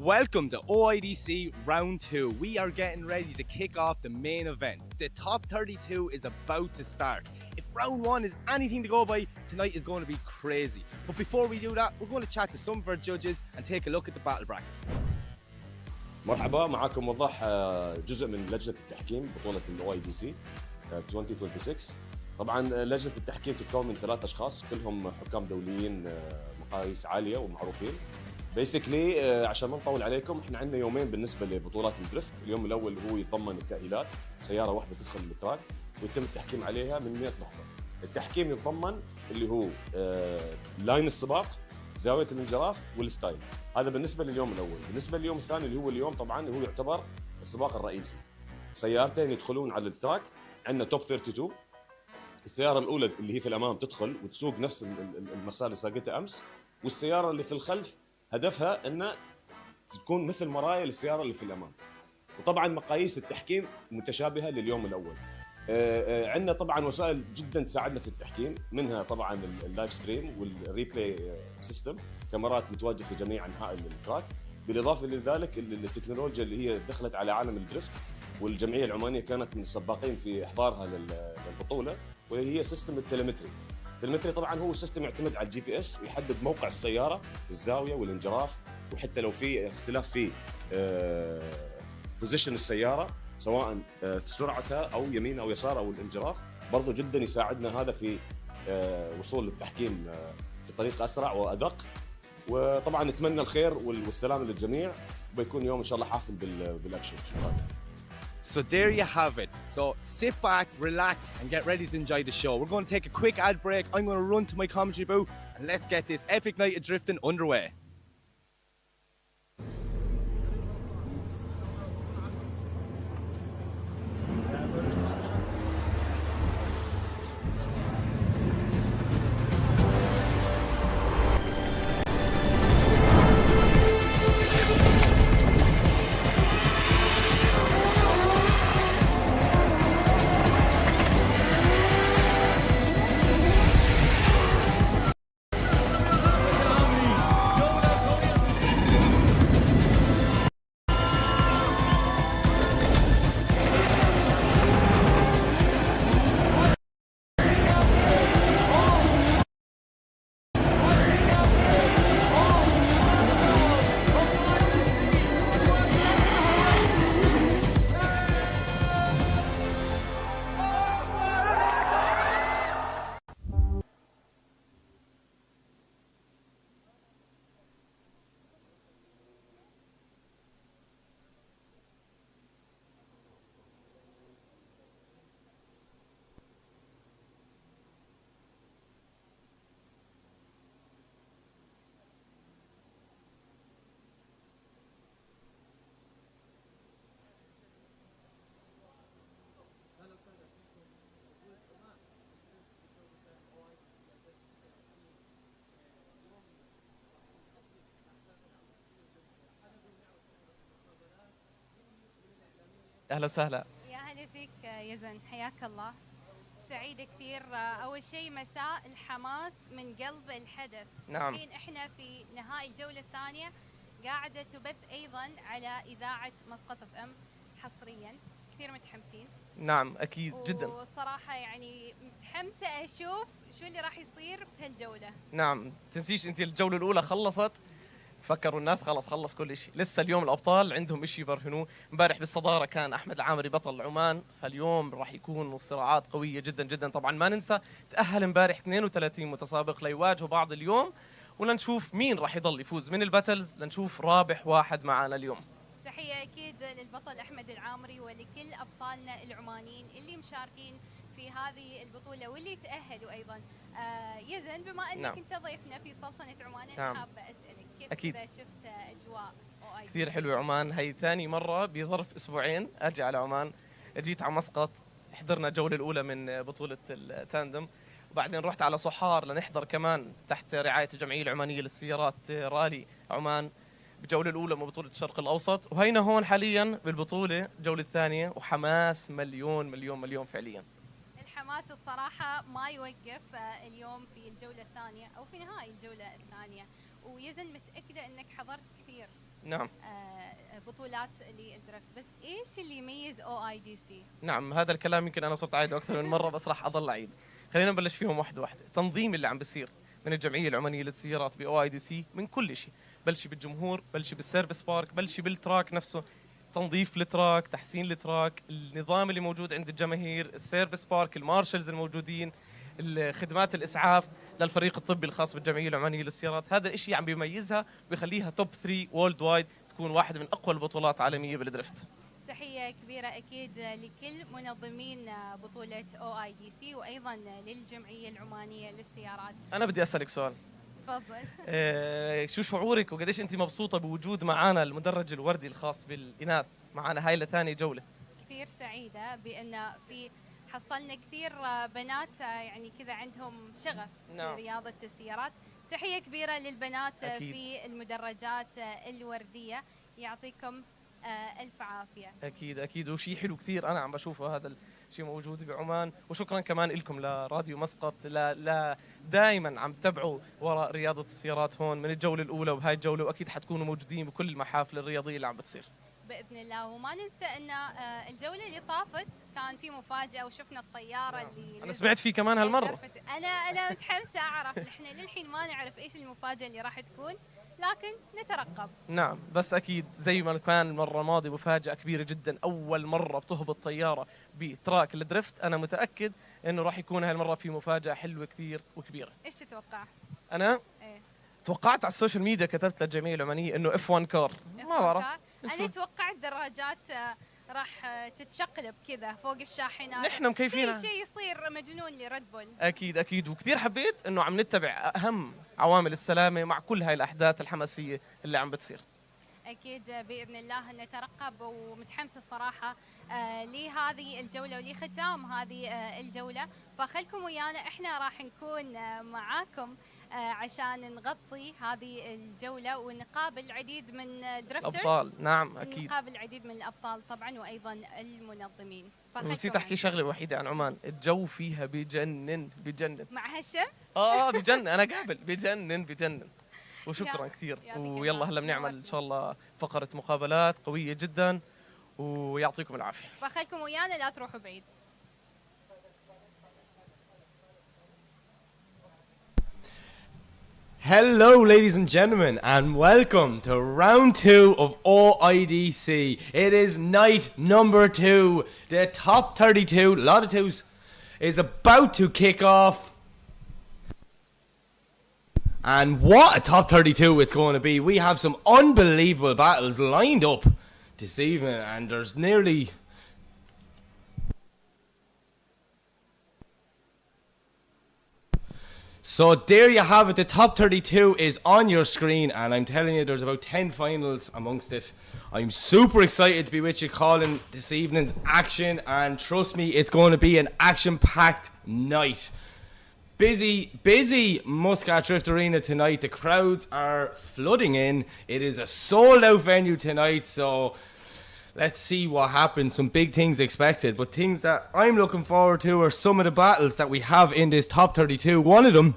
Welcome to OIDC Round 2. We are getting ready to kick off the main event. The top 32 is about to start. If round 1 is anything to go by, tonight is going to be crazy. But before we do that, we're going to chat to some of our judges and take a look at the battle bracket. مرحبا، معكم وضح جزء من لجنة التحكيم بطولة OIDC 2026. طبعا لجنة التحكيم تتكون من 3 أشخاص كلهم حكام دوليين مقاييس عالية ومعروفين. بيسكلي عشان ما نطول عليكم، احنا عندنا يومين بالنسبة لبطولات الدريفت. اليوم الأول هو يتضمن التأهيلات، سيارة واحدة تدخل التراك ويتم التحكيم عليها من 100 نقطة. التحكيم يتضمن اللي هو لاين السباق، زاوية الانجراف والستايل. هذا بالنسبة لليوم الأول. بالنسبة لليوم الثاني اللي هو اليوم طبعا هو يعتبر السباق الرئيسي. سيارتين يدخلون على التراك، عندنا توب 32. السيارة الأولى اللي هي في الأمام تدخل وتسوق نفس المسار اللي ساقتها أمس، والسيارة اللي في الخلف هدفها أن تكون مثل مرايا للسيارة اللي في الأمام. وطبعا مقاييس التحكيم متشابهة لليوم الأول. عندنا طبعا وسائل جدا تساعدنا في التحكيم، منها طبعا اللايف ستريم والريبلاي سيستم، كاميرات متواجده في جميع انحاء التراك. بالاضافه لذلك التكنولوجيا اللي هي دخلت على عالم الدريفت، والجمعيه العمانيه كانت من السباقين في احضارها للبطوله، وهي سيستم التليمتري. التليمتري طبعا هو سيستم يعتمد على الGPS، يحدد موقع السياره، الزاويه والانجراف، وحتى لو في اختلاف في بوزيشن السياره سواء سرعتها او يمين او يسار او الانجراف، برضو جدا يساعدنا هذا في وصول التحكيم بطريقه اسرع وادق. وطبعا نتمنى الخير والسلام للجميع، وبيكون يوم ان شاء الله حافل بالاكشن. شكرا. So there you have it. So sit back, relax and get ready to enjoy the show. We're going to take a quick ad break. I'm going to run to my commentary booth and let's get this epic night of drifting underway. اهلا وسهلا. يا هلا فيك يزن، حياك الله. سعيدة كثير. أول شيء مساء الحماس من قلب الحدث. نعم. الحين إحنا في نهائي الجولة الثانية، قاعدة تبث أيضا على إذاعة مسقط FM حصريا. كثير متحمسين. نعم أكيد جدا. والصراحة يعني متحمسة أشوف شو اللي راح يصير في هالجولة. نعم، تنسيش أنت الجولة الأولى خلصت، فكروا الناس خلص كل شيء. لسه اليوم الأبطال عندهم شيء يبرهنوه. امبارح بالصدارة كان أحمد العامري بطل عمان، فاليوم راح يكون الصراعات قوية جدا جدا. طبعا ما ننسى تأهل امبارح 32 متسابق ليواجهوا بعض اليوم، ولنشوف مين راح يضل يفوز من الباتلز، لنشوف رابح واحد معنا اليوم. تحية أكيد للبطل أحمد العامري ولكل أبطالنا العمانيين اللي مشاركين في هذه البطولة واللي تأهلوا أيضا. يزن، بما أنك نعم. أنت ضيفنا في سلطنة عمان، أنا نعم. حابة أسألك كيف أكيد. إذا شفت أجواء OIDC؟ كثير حلوة عمان. هي ثاني مرة بظرف أسبوعين أجي على عمان. جيت على مسقط، حضرنا الجولة الأولى من بطولة التاندم، وبعدين رحت على صحار لنحضر كمان تحت رعاية الجمعية العمانية للسيارات رالي عمان بجولة الأولى من بطولة الشرق الأوسط، وهينا هون حاليا بالبطولة الجولة الثانية، وحماس مليون مليون مليون فعليا. الحماس الصراحة ما يوقف اليوم في الجولة الثانية أو في نهائي الجولة الثانية. ويزن، متأكدة أنك حضرت كثير نعم. بطولات للدرفت، بس ايش اللي يميز OIDC؟ نعم، هذا الكلام يمكن انا صرت اعيده اكثر من مره، بس راح اضل اعيد. خلينا نبلش فيهم واحده واحده. التنظيم اللي عم بيصير من الجمعيه العمانيه للسيارات بOIDC من كل شيء، بلشي بالجمهور، بلشي بالسيرفيس بارك، بلشي بالتراك نفسه، تنظيف التراك، تحسين التراك، النظام اللي موجود عند الجماهير، السيرفيس بارك، المارشلز الموجودين، خدمات الاسعاف للفريق الطبي الخاص بالجمعيه العمانيه للسيارات. هذا الشيء عم بيميزها وبيخليها توب 3 وورلد وايد، تكون واحده من اقوى البطولات عالميه بالدرفت. تحية كبيرة أكيد لكل منظمين بطولة OIDC وأيضا للجمعية العمانية للسيارات. انا بدي اسالك سؤال. تفضل. شو شعورك وقديش انت مبسوطه بوجود معنا المدرج الوردي الخاص بالاناث معنا هاي لثاني جوله؟ كثير سعيدة بأن حصلنا كثير بنات يعني كذا عندهم شغف نعم. في رياضة السيارات. تحية كبيرة للبنات أكيد. في المدرجات الوردية، يعطيكم ألف عافية. اكيد اكيد، وشيء حلو كثير انا عم بشوفه هذا الشيء موجود بعمان، وشكرا كمان لكم لراديو مسقط لا دائما عم تتابعوا وراء رياضه السيارات هون من الجوله الاولى وبهاي الجوله، واكيد حتكونوا موجودين بكل المحافل الرياضيه اللي عم بتصير باذن الله. وما ننسى ان الجوله اللي طافت كان في مفاجاه وشفنا الطياره اللي انا سمعت فيه كمان هالمره. انا متحمسه اعرف. احنا للحين ما نعرف ايش المفاجاه اللي راح تكون، لكن نترقب. نعم، بس اكيد زي ما كان المره الماضيه مفاجاه كبيره جدا، اول مره بتهبط طياره بتراك الدريفت، انا متاكد انه راح يكون هالمره في مفاجاه حلوه كثير وكبيره. ايش تتوقع؟ انا ايه توقعت على السوشيال ميديا، كتبت للجمعيه العمانيه انه F1 كار، ما بعرف. انا اتوقع الدراجات راح تتشقلب كذا فوق الشاحنات. نحن مكيفين شيء يصير مجنون لريد بول. اكيد اكيد، وكثير حبيت انه عم نتبع اهم عوامل السلامه مع كل هاي الاحداث الحماسيه اللي عم بتصير. اكيد باذن الله نترقب، ومتحمسه الصراحه لهذه الجوله ولختام هذه الجوله. فخلكم ويانا، احنا راح نكون معاكم عشان نغطي هذه الجوله ونقابل العديد من الدرفترز الابطال. نعم اكيد، نقابل العديد من الابطال طبعا وايضا المنظمين. نسيت احكي شغله وحيده عن عمان، الجو فيها بجنن بجنن مع هالشمس. بجنن، انا قابل بجنن. وشكرا كثير، ويلا هلا بنعمل ان شاء الله فقره مقابلات قويه جدا، ويعطيكم العافيه. فخلكم ويانا لا تروحوا بعيد. Hello, ladies and gentlemen, and welcome to round 2 of OIDC. It is night number 2. The top 32, a lot of twos, is about to kick off. And what a top 32 it's going to be. We have some unbelievable battles lined up this evening, and there's nearly... So there you have it, the top 32 is on your screen, and I'm telling you there's about 10 finals amongst it. I'm super excited to be with you calling this evening's action, and trust me, it's going to be an action-packed night. Busy Muscat Drift Arena tonight. The crowds are flooding in. It is a sold-out venue tonight, so let's see what happens. Some big things expected, but things that I'm looking forward to are some of the battles that we have in this top 32. One of them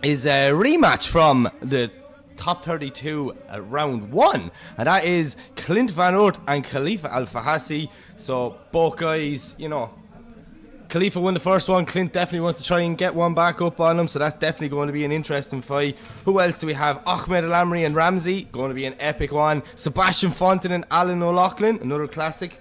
is a rematch from the top 32 round 1, and that is Clint Van Oort and Khalifa Al Fahasi. So both guys, you know, Khalifa won the first one. Clint definitely wants to try and get one back up on him, so that's definitely going to be an interesting fight. Who else do we have? Ahmed Lamry and Ramsey, going to be an epic one. Sebastian Fonttin and Alan O'Loughlin, another classic.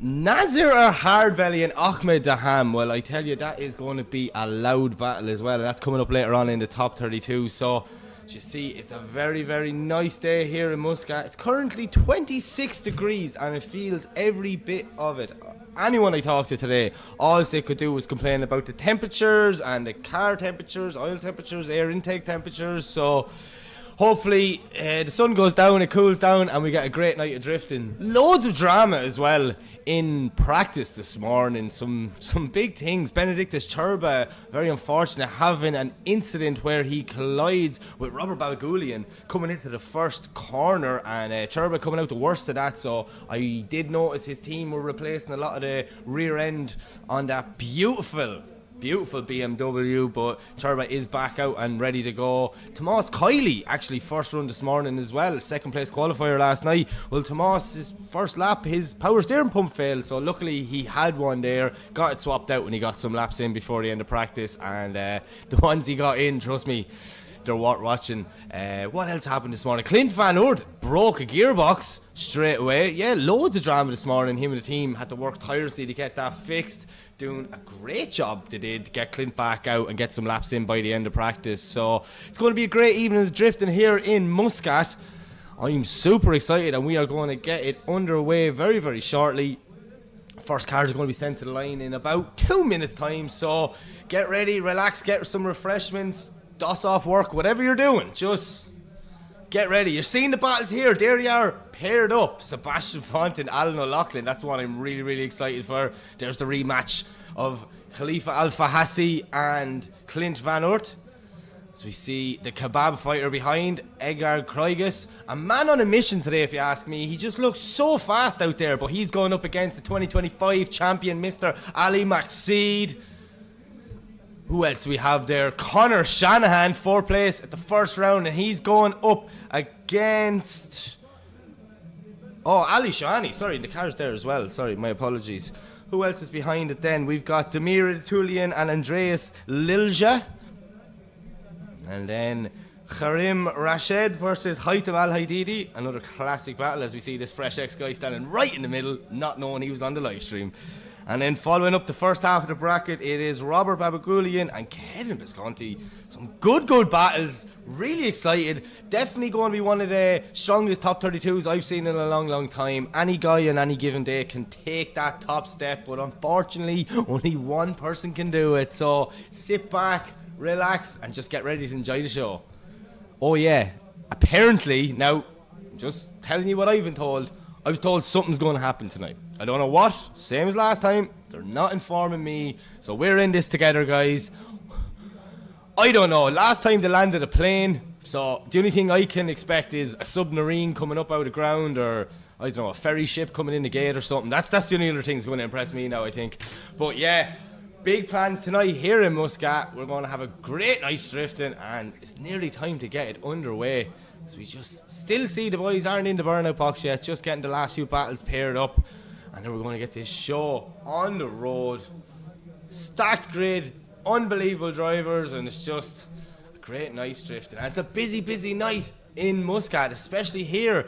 Nazir Harbali and Ahmed Daham, well, I tell you, that is going to be a loud battle as well, and that's coming up later on in the top 32. So as you see, it's a very, very nice day here in Muscat. It's currently 26 degrees and it feels every bit of it. Anyone I talked to today, all they could do was complain about the temperatures and the car temperatures, oil temperatures, air intake temperatures. So hopefully the sun goes down, it cools down, and we get a great night of drifting. Loads of drama as well in practice this morning. Some big things. Benedictus Churba, very unfortunate, having an incident where he collides with Robert Babagulian coming into the first corner, and Churba coming out the worst of that. So I did notice his team were replacing a lot of the rear end on that beautiful beautiful BMW, but Turbo is back out and ready to go. Tomas Kylie, actually first run this morning as well, second place qualifier last night. Well, Tomas, his first lap, his power steering pump failed, so luckily he had one there, got it swapped out when he got some laps in before the end of practice, and the ones he got in, trust me, they're worth watching. What else happened this morning? Clint Van Oort broke a gearbox straight away. Yeah, loads of drama this morning. Him and the team had to work tirelessly to get that fixed. Doing a great job they did to get Clint back out and get some laps in by the end of practice. So it's going to be a great evening of drifting here in Muscat. I'm super excited, and we are going to get it underway very, very shortly. First cars are going to be sent to the line in about 2 minutes time, so get ready, relax, get some refreshments, doss off work, whatever you're doing, just get ready. You're seeing the battles here. There they are, paired up. Sebastian Fonttin, Alan O'Loughlin. That's what I'm really, really excited for. There's the rematch of Khalifa Al-Fahasi and Clint Van Oort. So we see the kebab fighter behind, Edgar Krogeris. A man on a mission today, if you ask me. He just looks so fast out there, but he's going up against the 2025 champion, Mr. Ali Makhseed. Who else do we have there? Connor Shanahan, 4th place at the first round, and he's going up against... Oh, Ali Shahani. Sorry, the car's there as well. Sorry, my apologies. Who else is behind it then? We've got Demir Tulian and Andreas Lilja. And then Karim Rashid versus Haitham Al-Haididi. Another classic battle as we see this Fresh X guy standing right in the middle, not knowing he was on the live stream. And then following up the first half of the bracket, it is Robert Babagulian and Kevin Visconti. Some good battles. Really excited. Definitely going to be one of the strongest top 32s I've seen in a long, long time. Any guy on any given day can take that top step, but unfortunately, only one person can do it. So sit back, relax, and just get ready to enjoy the show. Oh yeah, apparently, now, just telling you what I've been told, I was told something's going to happen tonight. I don't know what, same as last time, they're not informing me, so we're in this together, guys. I don't know, last time they landed a plane, so the only thing I can expect is a submarine coming up out of the ground, or I don't know, a ferry ship coming in the gate or something. That's the only other thing that's going to impress me now, I think. But yeah, big plans tonight here in Muscat. We're going to have a great night drifting, and it's nearly time to get it underway. So we just still see the boys aren't in the burnout box yet, just getting the last few battles paired up, and then we're going to get this show on the road. Stacked grid, unbelievable drivers, and it's just a great night drifting. And it's a busy night in Muscat, especially here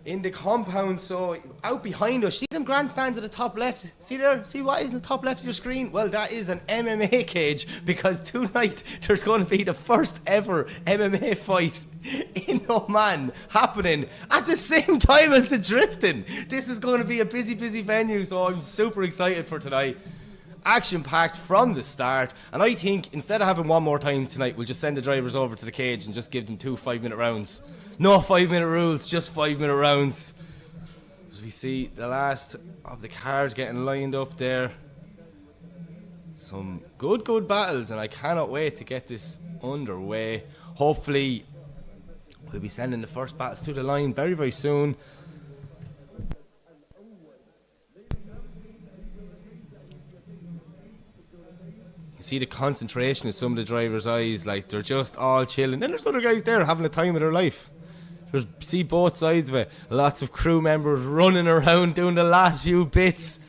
in the compound. So out behind us, see them grandstands at the top left? See there? See what is in the top left of your screen? Well, that is an MMA cage, because tonight there's going to be the first ever MMA fight in Oman happening at the same time as the drifting. This is going to be a busy venue, so I'm super excited for tonight. Action packed from the start, and I think instead of having one more time tonight, we'll just send the drivers over to the cage and just give them 2 5-minute rounds. No 5-minute rules, just 5-minute rounds. As we see the last of the cars getting lined up there. Some good battles, and I cannot wait to get this underway. Hopefully we'll be sending the first battles to the line very soon. See the concentration in some of the drivers' eyes, like they're just all chilling. Then there's other guys there having the time of their life. See both sides of it. Lots of crew members running around doing the last few bits.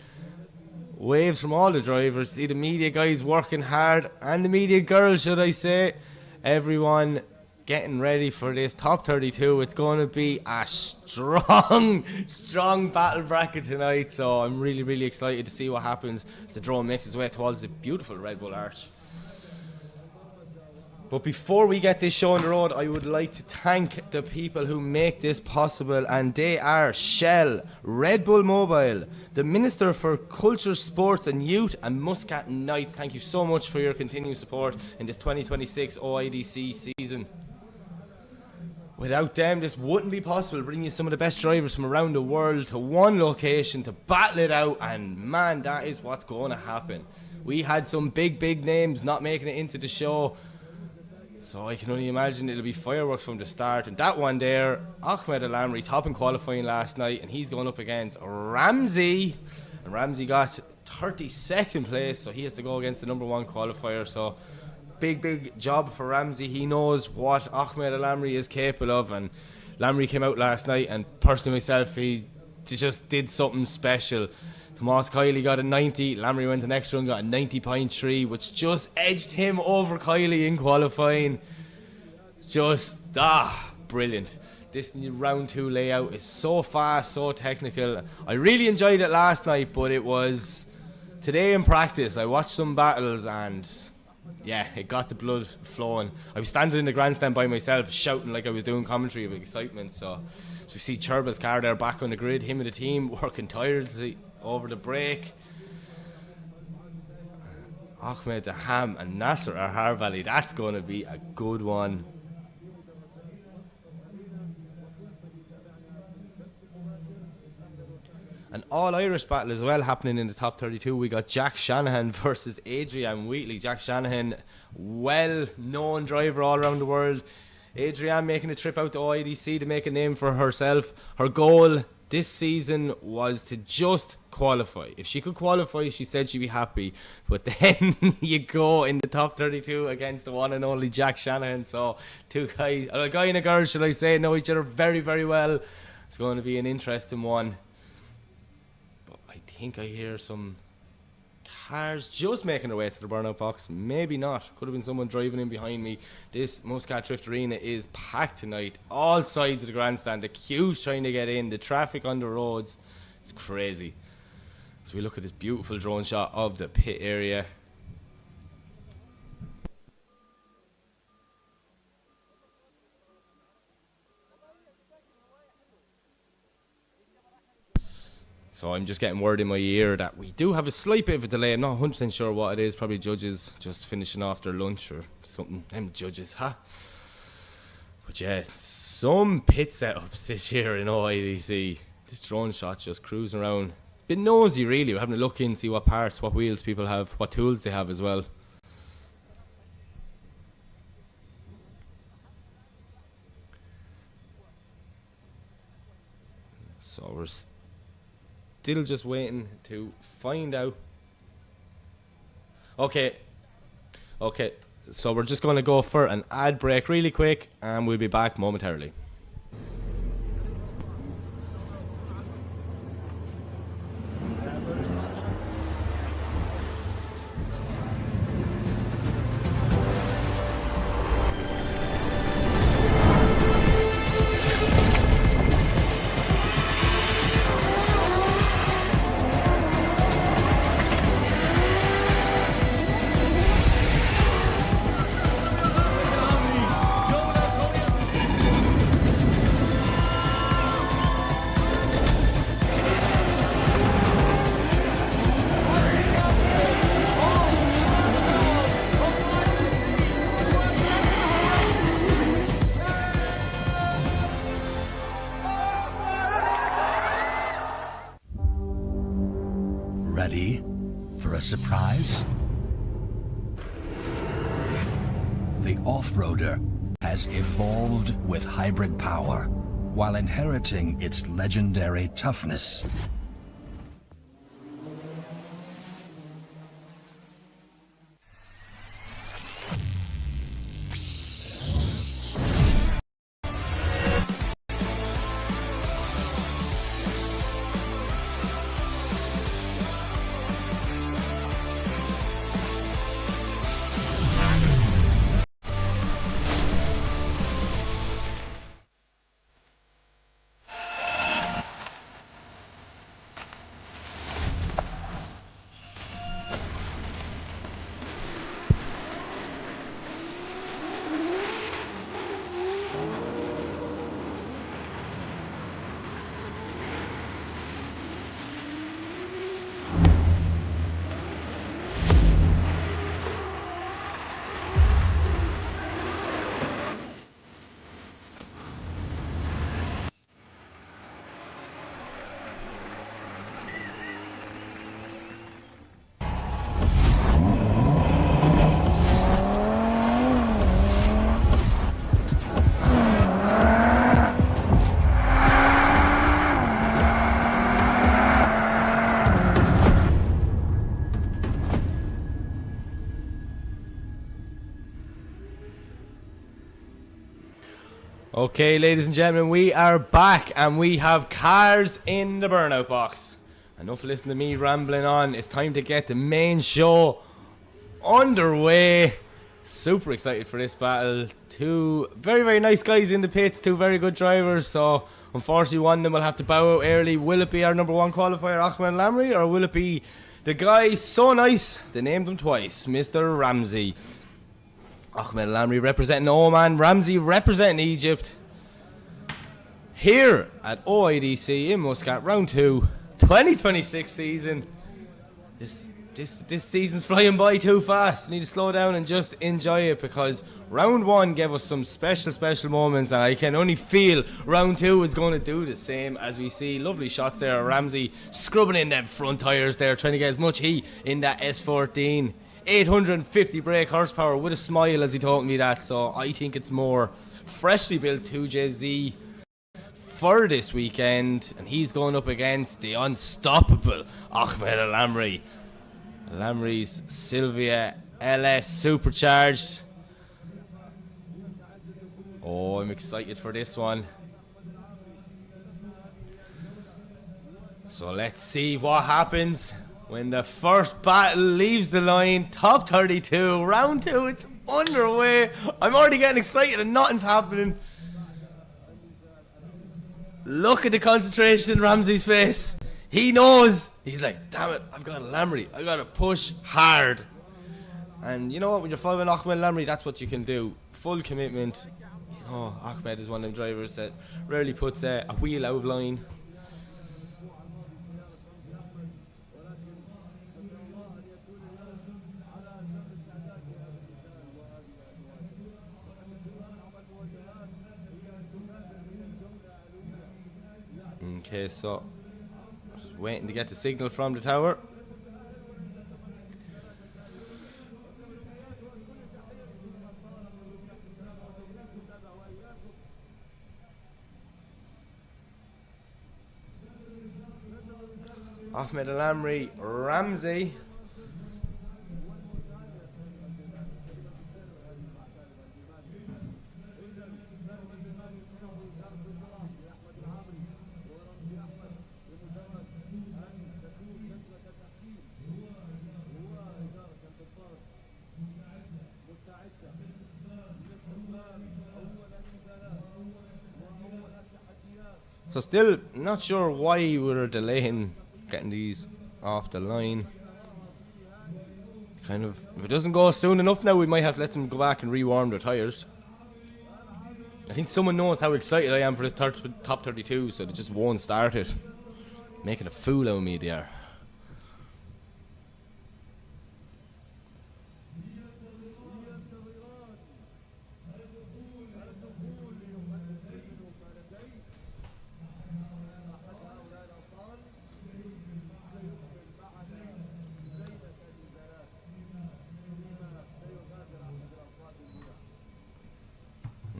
Waves from all the drivers. See the media guys working hard, and the media girls, should I say. Everyone getting ready for this top 32. It's going to be a strong battle bracket tonight, so I'm really excited to see what happens as the drone makes its way towards the beautiful Red Bull Arch. But before we get this show on the road, I would like to thank the people who make this possible, and they are Shell, Red Bull Mobile, the Minister for Culture, Sports and Youth, and Muscat Knights. Thank you so much for your continued support in this 2026 OIDC season. Without them, this wouldn't be possible, bringing you some of the best drivers from around the world to one location to battle it out, and man, that is what's going to happen. We had some big names not making it into the show, so I can only imagine it'll be fireworks from the start. And that one there, Ahmed Lamry, top in qualifying last night, and he's going up against Ramsey. And Ramsey got 32nd place, so he has to go against the number 1 qualifier. So big job for Ramsey. He knows what Ahmed Lamry is capable of, and Lamry came out last night, and personally myself, he just did something special. Tomas Kylie got a 90, Lamry went the next run, got a 90.3, which just edged him over Kylie in qualifying. Just, brilliant. This round 2 layout is so fast, so technical. I really enjoyed it last night, but it was today in practice. I watched some battles and yeah, it got the blood flowing. I was standing in the grandstand by myself, shouting like I was doing commentary of excitement. So we see Cherba's car there back on the grid, him and the team working tirelessly over the break. Ahmed, the Ham, and Nasser are Harbali. That's going to be a good one. An all-Irish battle as well happening in the top 32. We got Jack Shanahan versus Adrian Wheatley. Jack Shanahan, well-known driver all around the world. Adrian making a trip out to OIDC to make a name for herself. Her goal this season was to just qualify. If she could qualify, she said she'd be happy. But then you go in the top 32 against the one and only Jack Shanahan. So two guys, a guy and a girl, should I say, know each other very, very well. It's going to be an interesting one. I think I hear some cars just making their way to the burnout box. Maybe not. Could have been someone driving in behind me. This Muscat Drift Arena is packed tonight. All sides of the grandstand. The queues trying to get in. The traffic on the roads. It's crazy. So we look at this beautiful drone shot of the pit area. So I'm just getting word in my ear that we do have a slight bit of a delay. I'm not 100% sure what it is. Probably judges just finishing off their lunch or something. Them judges, huh? But yeah, some pit setups this year in OIDC. This drone shot just cruising around. Bit nosy really. We're having a look in, see what parts, what wheels people have, what tools they have as well. So we're still just waiting to find out. Okay, so we're just going to go for an ad break really quick and we'll be back momentarily. Ready for a surprise? The off-roader has evolved with hybrid power while inheriting its legendary toughness. Okay, ladies and gentlemen, we are back and we have cars in the burnout box. Enough listening to me rambling on. It's time to get the main show underway. Super excited for this battle. Two very, very nice guys in the pits, two very good drivers. So, unfortunately, one of them will have to bow out early. Will it be our number one qualifier, Ahmed Lamry, or will it be the guy so nice, they named him twice, Mr. Ramsey? Ahmed Lamry representing Oman, Ramsey representing Egypt. Here at OIDC in Muscat, round 2, 2026 season. This season's flying by too fast. Need to slow down and just enjoy it, because round 1 gave us some special moments, and I can only feel round 2 is going to do the same, as we see lovely shots there. Ramsey scrubbing in them front tyres there, trying to get as much heat in that S14. 850 brake horsepower with a smile as he told me that, so I think it's more freshly built 2JZ for this weekend, and he's going up against the unstoppable Ahmed Lamry. Lamry's Sylvia LS supercharged. Oh, I'm excited for this one. So let's see what happens when the first battle leaves the line. Top 32, round 2, it's underway. I'm already getting excited and nothing's happening. Look at the concentration in Ramsey's face. He knows. He's like, damn it, I've got a Lamry. I've got to push hard. And you know what, when you're following Ahmed Lamry, that's what you can do. Full commitment. You know, Ahmed is one of them drivers that rarely puts a wheel out of line. Okay, so just waiting to get the signal from the tower. Ahmed Lamry, Ramsey. So still not sure why we're delaying getting these off the line. Kind of, if it doesn't go soon enough now, we might have to let them go back and rewarm their tyres. I think someone knows how excited I am for this top 32, so they just won't start it. Making a fool out of me there.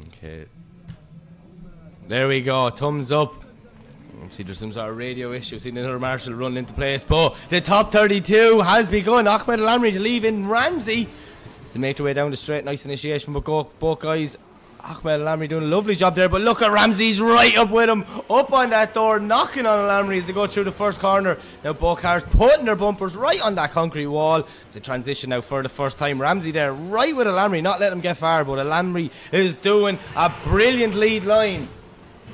Okay. There we go, thumbs up. See, there's some sort of radio issue. See another marshal run into place. But the top 32 has begun. Ahmed Lamry to leave in Ramsey. It's to make their way down the straight. Nice initiation, but both guys. Ahmed Lamry doing a lovely job there, but look at Ramsey's right up with him, up on that door, knocking on Lamry as they go through the first corner. Now both cars putting their bumpers right on that concrete wall. It's a transition now for the first time. Ramsey there, right with a Lamry, not letting him get far, but a Lamry is doing a brilliant lead line.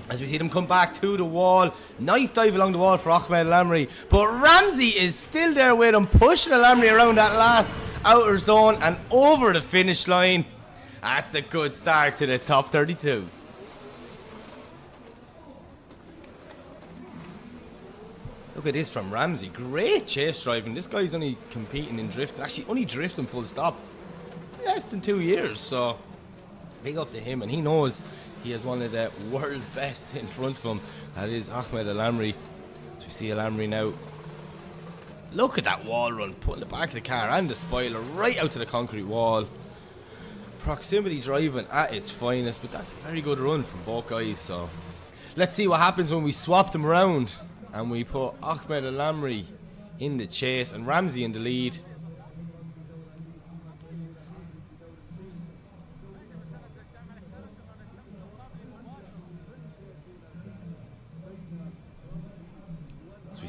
As we see them come back to the wall. Nice dive along the wall for Ahmed Lamry. But Ramsey is still there with him, pushing a Lamry around that last outer zone and over the finish line. That's a good start to the top 32. Look at this from Ramsey. Great chase driving. This guy's only competing in drifting. Actually, only drifting full stop. Less than 2 years. So, big up to him. And he knows he has one of the world's best in front of him. That is Ahmed Lamry. So we see Lamry now. Look at that wall run. Putting the back of the car and the spoiler right out to the concrete wall. Proximity driving at its finest, but that's a very good run from both guys. So let's see what happens when we swap them around and we put Ahmed Lamry in the chase and Ramsey in the lead.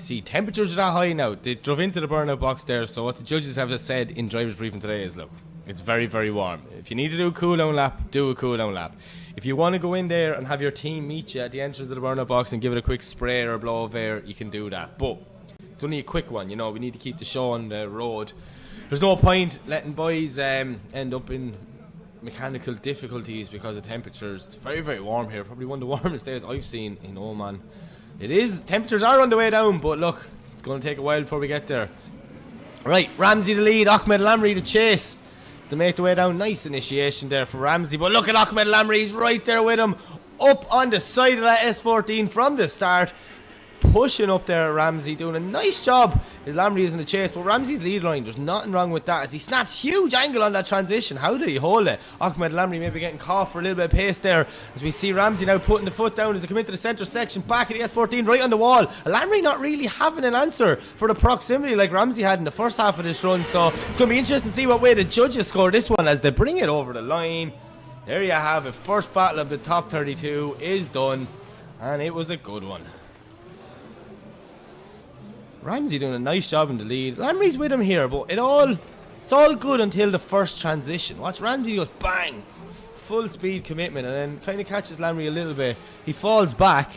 see temperatures are that high now. They drove into the burnout box there, so what the judges have just said in driver's briefing today is, look, it's very, very warm. If you need to do a cool down lap, do a cool down lap. If you want to go in there and have your team meet you at the entrance of the burnout box and give it a quick spray or a blow of air, you can do that. But it's only a quick one, you know, we need to keep the show on the road. There's no point letting boys end up in mechanical difficulties because of temperatures. It's very, very warm here. Probably one of the warmest days I've seen in Oman. It is. Temperatures are on the way down, but look, it's going to take a while before we get there. Right, Ramsey the lead, Ahmed Lamry the chase. To make the way down. Nice initiation there for Ramsey, but look at Ahmed Lamry, he's right there with him, up on the side of that S14 from the start, pushing up there. Ramsey doing a nice job. Lamry is in the chase, but Ramsey's lead line, there's nothing wrong with that as he snaps huge angle on that transition. How did he hold it? Ahmed Lamry maybe getting caught for a little bit of pace there as we see Ramsey now putting the foot down as they come into the centre section, back at the S14 right on the wall. Lamry not really having an answer for the proximity like Ramsey had in the first half of this run, so it's going to be interesting to see what way the judges score this one as they bring it over the line. There you have it, first battle of the top 32 is done, and it was a good one. Ramsey doing a nice job in the lead. Lamry's with him here, but it's all good until the first transition. Watch, Ramsey goes bang, full speed commitment, and then kind of catches Lamry a little bit. He falls back.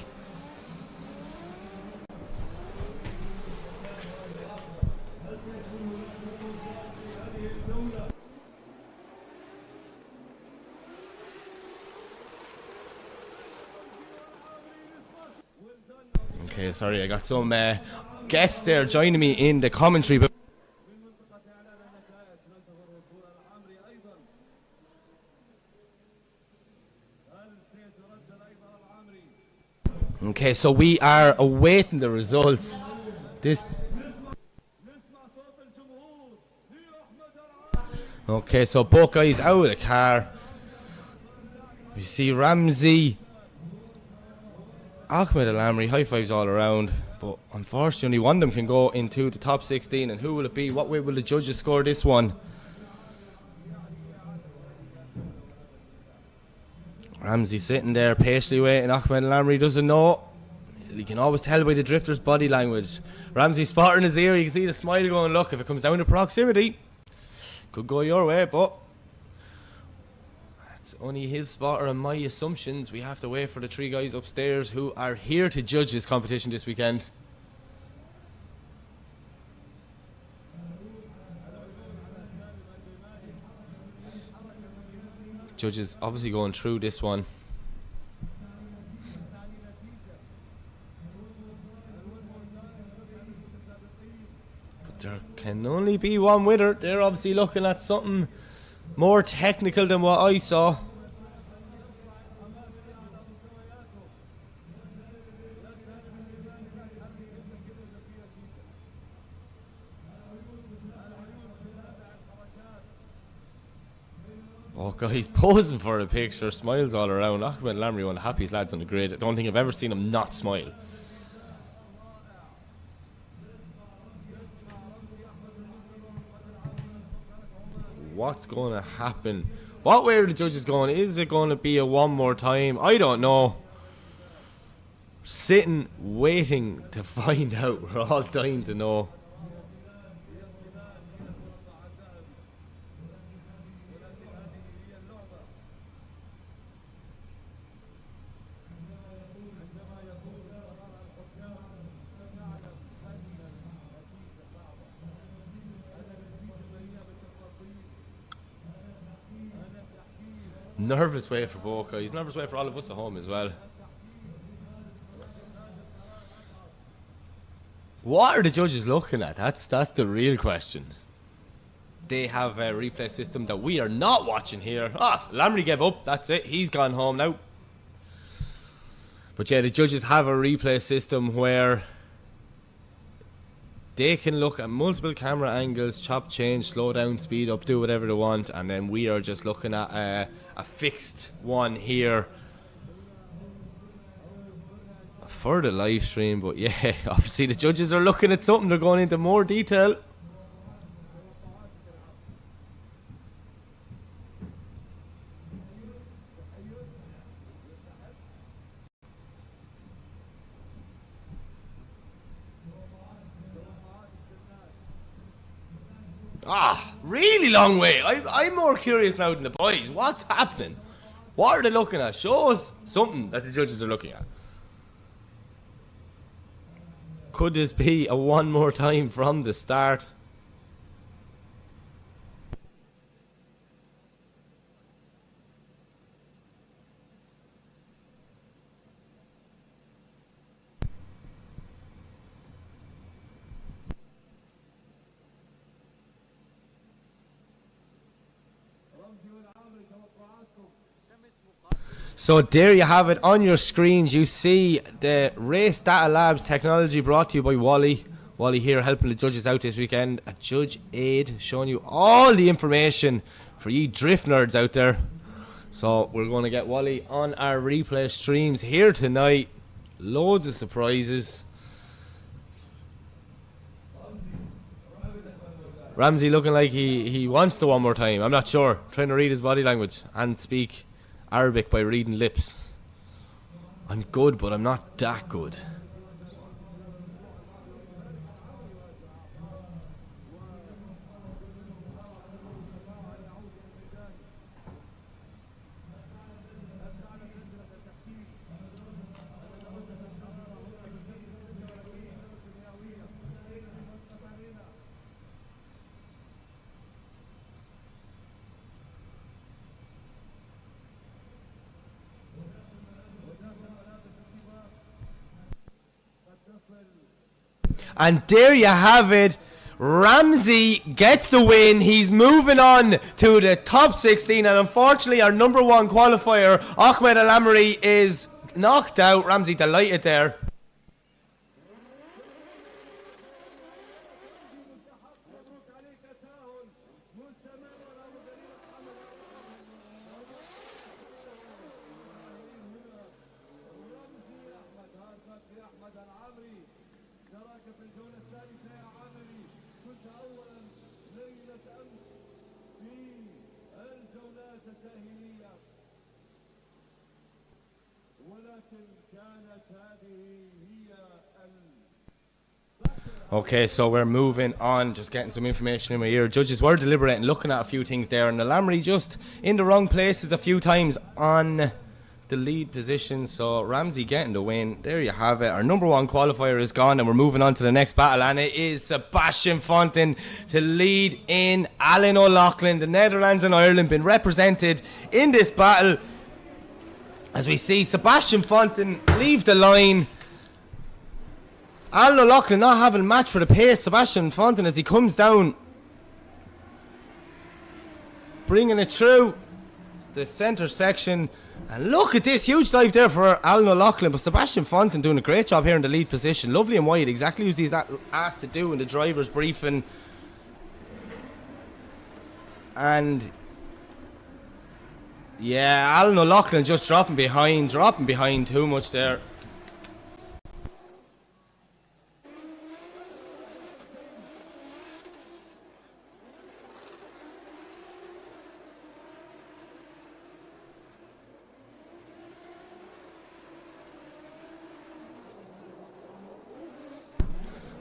Okay, sorry, I got some guests there joining me in the commentary. But okay, so we are awaiting the results. Okay, so both guys out of the car. We see Ramsey, Ahmed Lamry, high fives all around, but unfortunately only one of them can go into the top 16. And who will it be? What way will the judges score this one? Ramsey sitting there patiently waiting. Ahmed Lamry doesn't know. You can always tell by the drifter's body language. Ramsey spotting his ear, you can see the smile going, look, if it comes down to proximity, could go your way, but it's only his spotter and my assumptions. We have to wait for the three guys upstairs who are here to judge this competition this weekend. Judges obviously going through this one. But there can only be one winner. They're obviously looking at something more technical than what I saw. Oh God, he's posing for a picture, smiles all around. Ahmed Lamry, one of the happiest lads on the grid. I don't think I've ever seen him not smile. What's going to happen? What way are the judges going? Is it going to be a one more time? I don't know. Sitting, waiting to find out. We're all dying to know. Nervous way for Boca. He's nervous way for all of us at home as well. What are the judges looking at? That's the real question. They have a replay system that we are not watching here. Lamry gave up. That's it. He's gone home now. But yeah, the judges have a replay system where they can look at multiple camera angles, chop, change, slow down, speed up, do whatever they want, and then we are just looking at a fixed one here for the live stream. But yeah, obviously the judges are looking at something, they're going into more detail. Really long way. I'm more curious now than the boys. What's happening? What are they looking at? Show us something that the judges are looking at. Could this be a one more time from the start? So there you have it on your screens. You see the Race Data Labs technology brought to you by Wally. Wally here helping the judges out this weekend. A judge aid showing you all the information for you drift nerds out there. So we're going to get Wally on our replay streams here tonight. Loads of surprises. Ramsey looking like he wants to one more time. I'm not sure. Trying to read his body language and speak Arabic by reading lips. I'm good, but I'm not that good. And there you have it. Ramsey gets the win. He's moving on to the top 16. And unfortunately, our number one qualifier, Ahmed Lamry, is knocked out. Ramsey delighted there. Okay, so we're moving on, just getting some information in my ear. Judges were deliberating, looking at a few things there, and the Lamry just in the wrong places a few times on the lead position. So Ramsey getting the win. There you have it. Our number one qualifier is gone, and we're moving on to the next battle, and it is Sebastian Fonttin to lead in Alan O'Loughlin. The Netherlands and Ireland been represented in this battle. As we see Sebastian Fonttin leave the line. Alan O'Loughlin not having a match for the pace. Sebastian Fonttin as he comes down, bringing it through the centre section. And look at this huge dive there for Alan O'Loughlin. But Sebastian Fonttin doing a great job here in the lead position. Lovely and wide, exactly as he's asked to do in the driver's briefing. And yeah, Alan O'Loughlin just dropping behind too much there.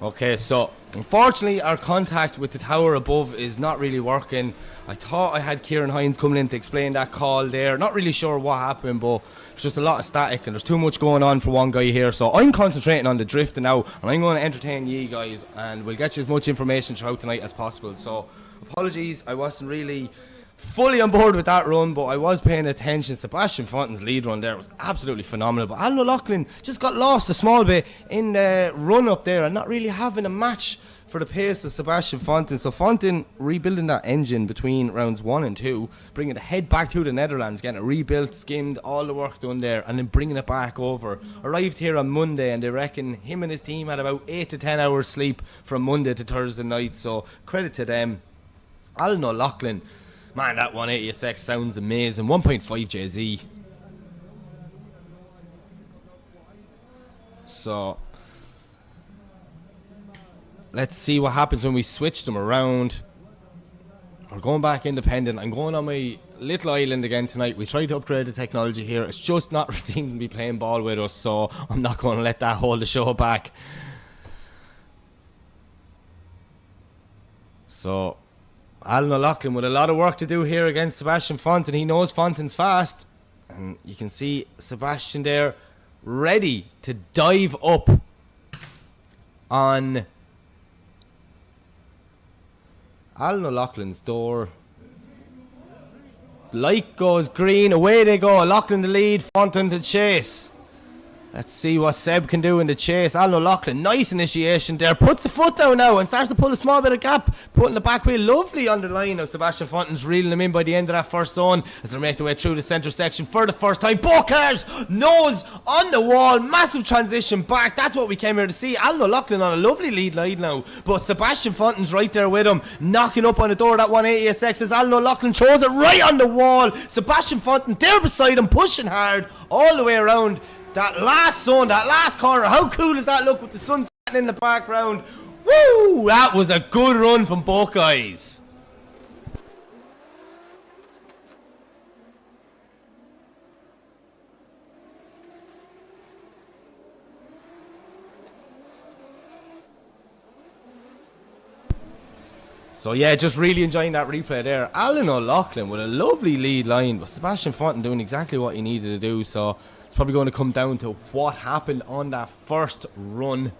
Okay, so unfortunately our contact with the tower above is not really working. I thought I had Kieran Hines coming in to explain that call there. Not really sure what happened, but there's just a lot of static and there's too much going on for one guy here. So I'm concentrating on the drifting now, and I'm going to entertain you guys, and we'll get you as much information throughout tonight as possible. So apologies, I wasn't really fully on board with that run, but I was paying attention. Sebastian Fontin's lead run there was absolutely phenomenal, but Alan O'Loughlin just got lost a small bit in the run up there and not really having a match for the pace of Sebastian Fonttin. So Fonttin rebuilding that engine between rounds 1 and 2, bringing the head back to the Netherlands, getting it rebuilt, skimmed, all the work done there, and then bringing it back over. Arrived here on Monday, and they reckon him and his team had about 8 to 10 hours sleep from Monday to Thursday night, so credit to them. Alan O'Loughlin, man, that 180SX sounds amazing. 1.5 JZ. So let's see what happens when we switch them around. We're going back independent. I'm going on my little island again tonight. We tried to upgrade the technology here. It's just not seeming to be playing ball with us, so I'm not going to let that hold the show back. So Alan O'Loughlin with a lot of work to do here against Sebastian Fonttin. He knows Fontin's fast. And you can see Sebastian there ready to dive up on Alan O'Loughlin's door. Light goes green. Away they go. O'Loughlin the lead. Fonttin to chase. Let's see what Seb can do in the chase. Alan O'Loughlin, nice initiation there. Puts the foot down now and starts to pull a small bit of gap. Putting the back wheel lovely on the line. Now Sebastian Fontin's reeling him in by the end of that first zone as they make their way through the centre section for the first time. Both cars, nose on the wall. Massive transition back. That's what we came here to see. Alan O'Loughlin on a lovely lead line now. But Sebastian Fontin's right there with him. Knocking up on the door of that 180 SX as Alan O'Loughlin throws it right on the wall. Sebastian Fonttin there beside him, pushing hard all the way around. That last zone, that last corner, how cool does that look with the sun setting in the background? Woo! That was a good run from both guys. So yeah, just really enjoying that replay there. Alan O'Loughlin with a lovely lead line, but Sebastian Fonttin doing exactly what he needed to do. So it's probably going to come down to what happened on that first run,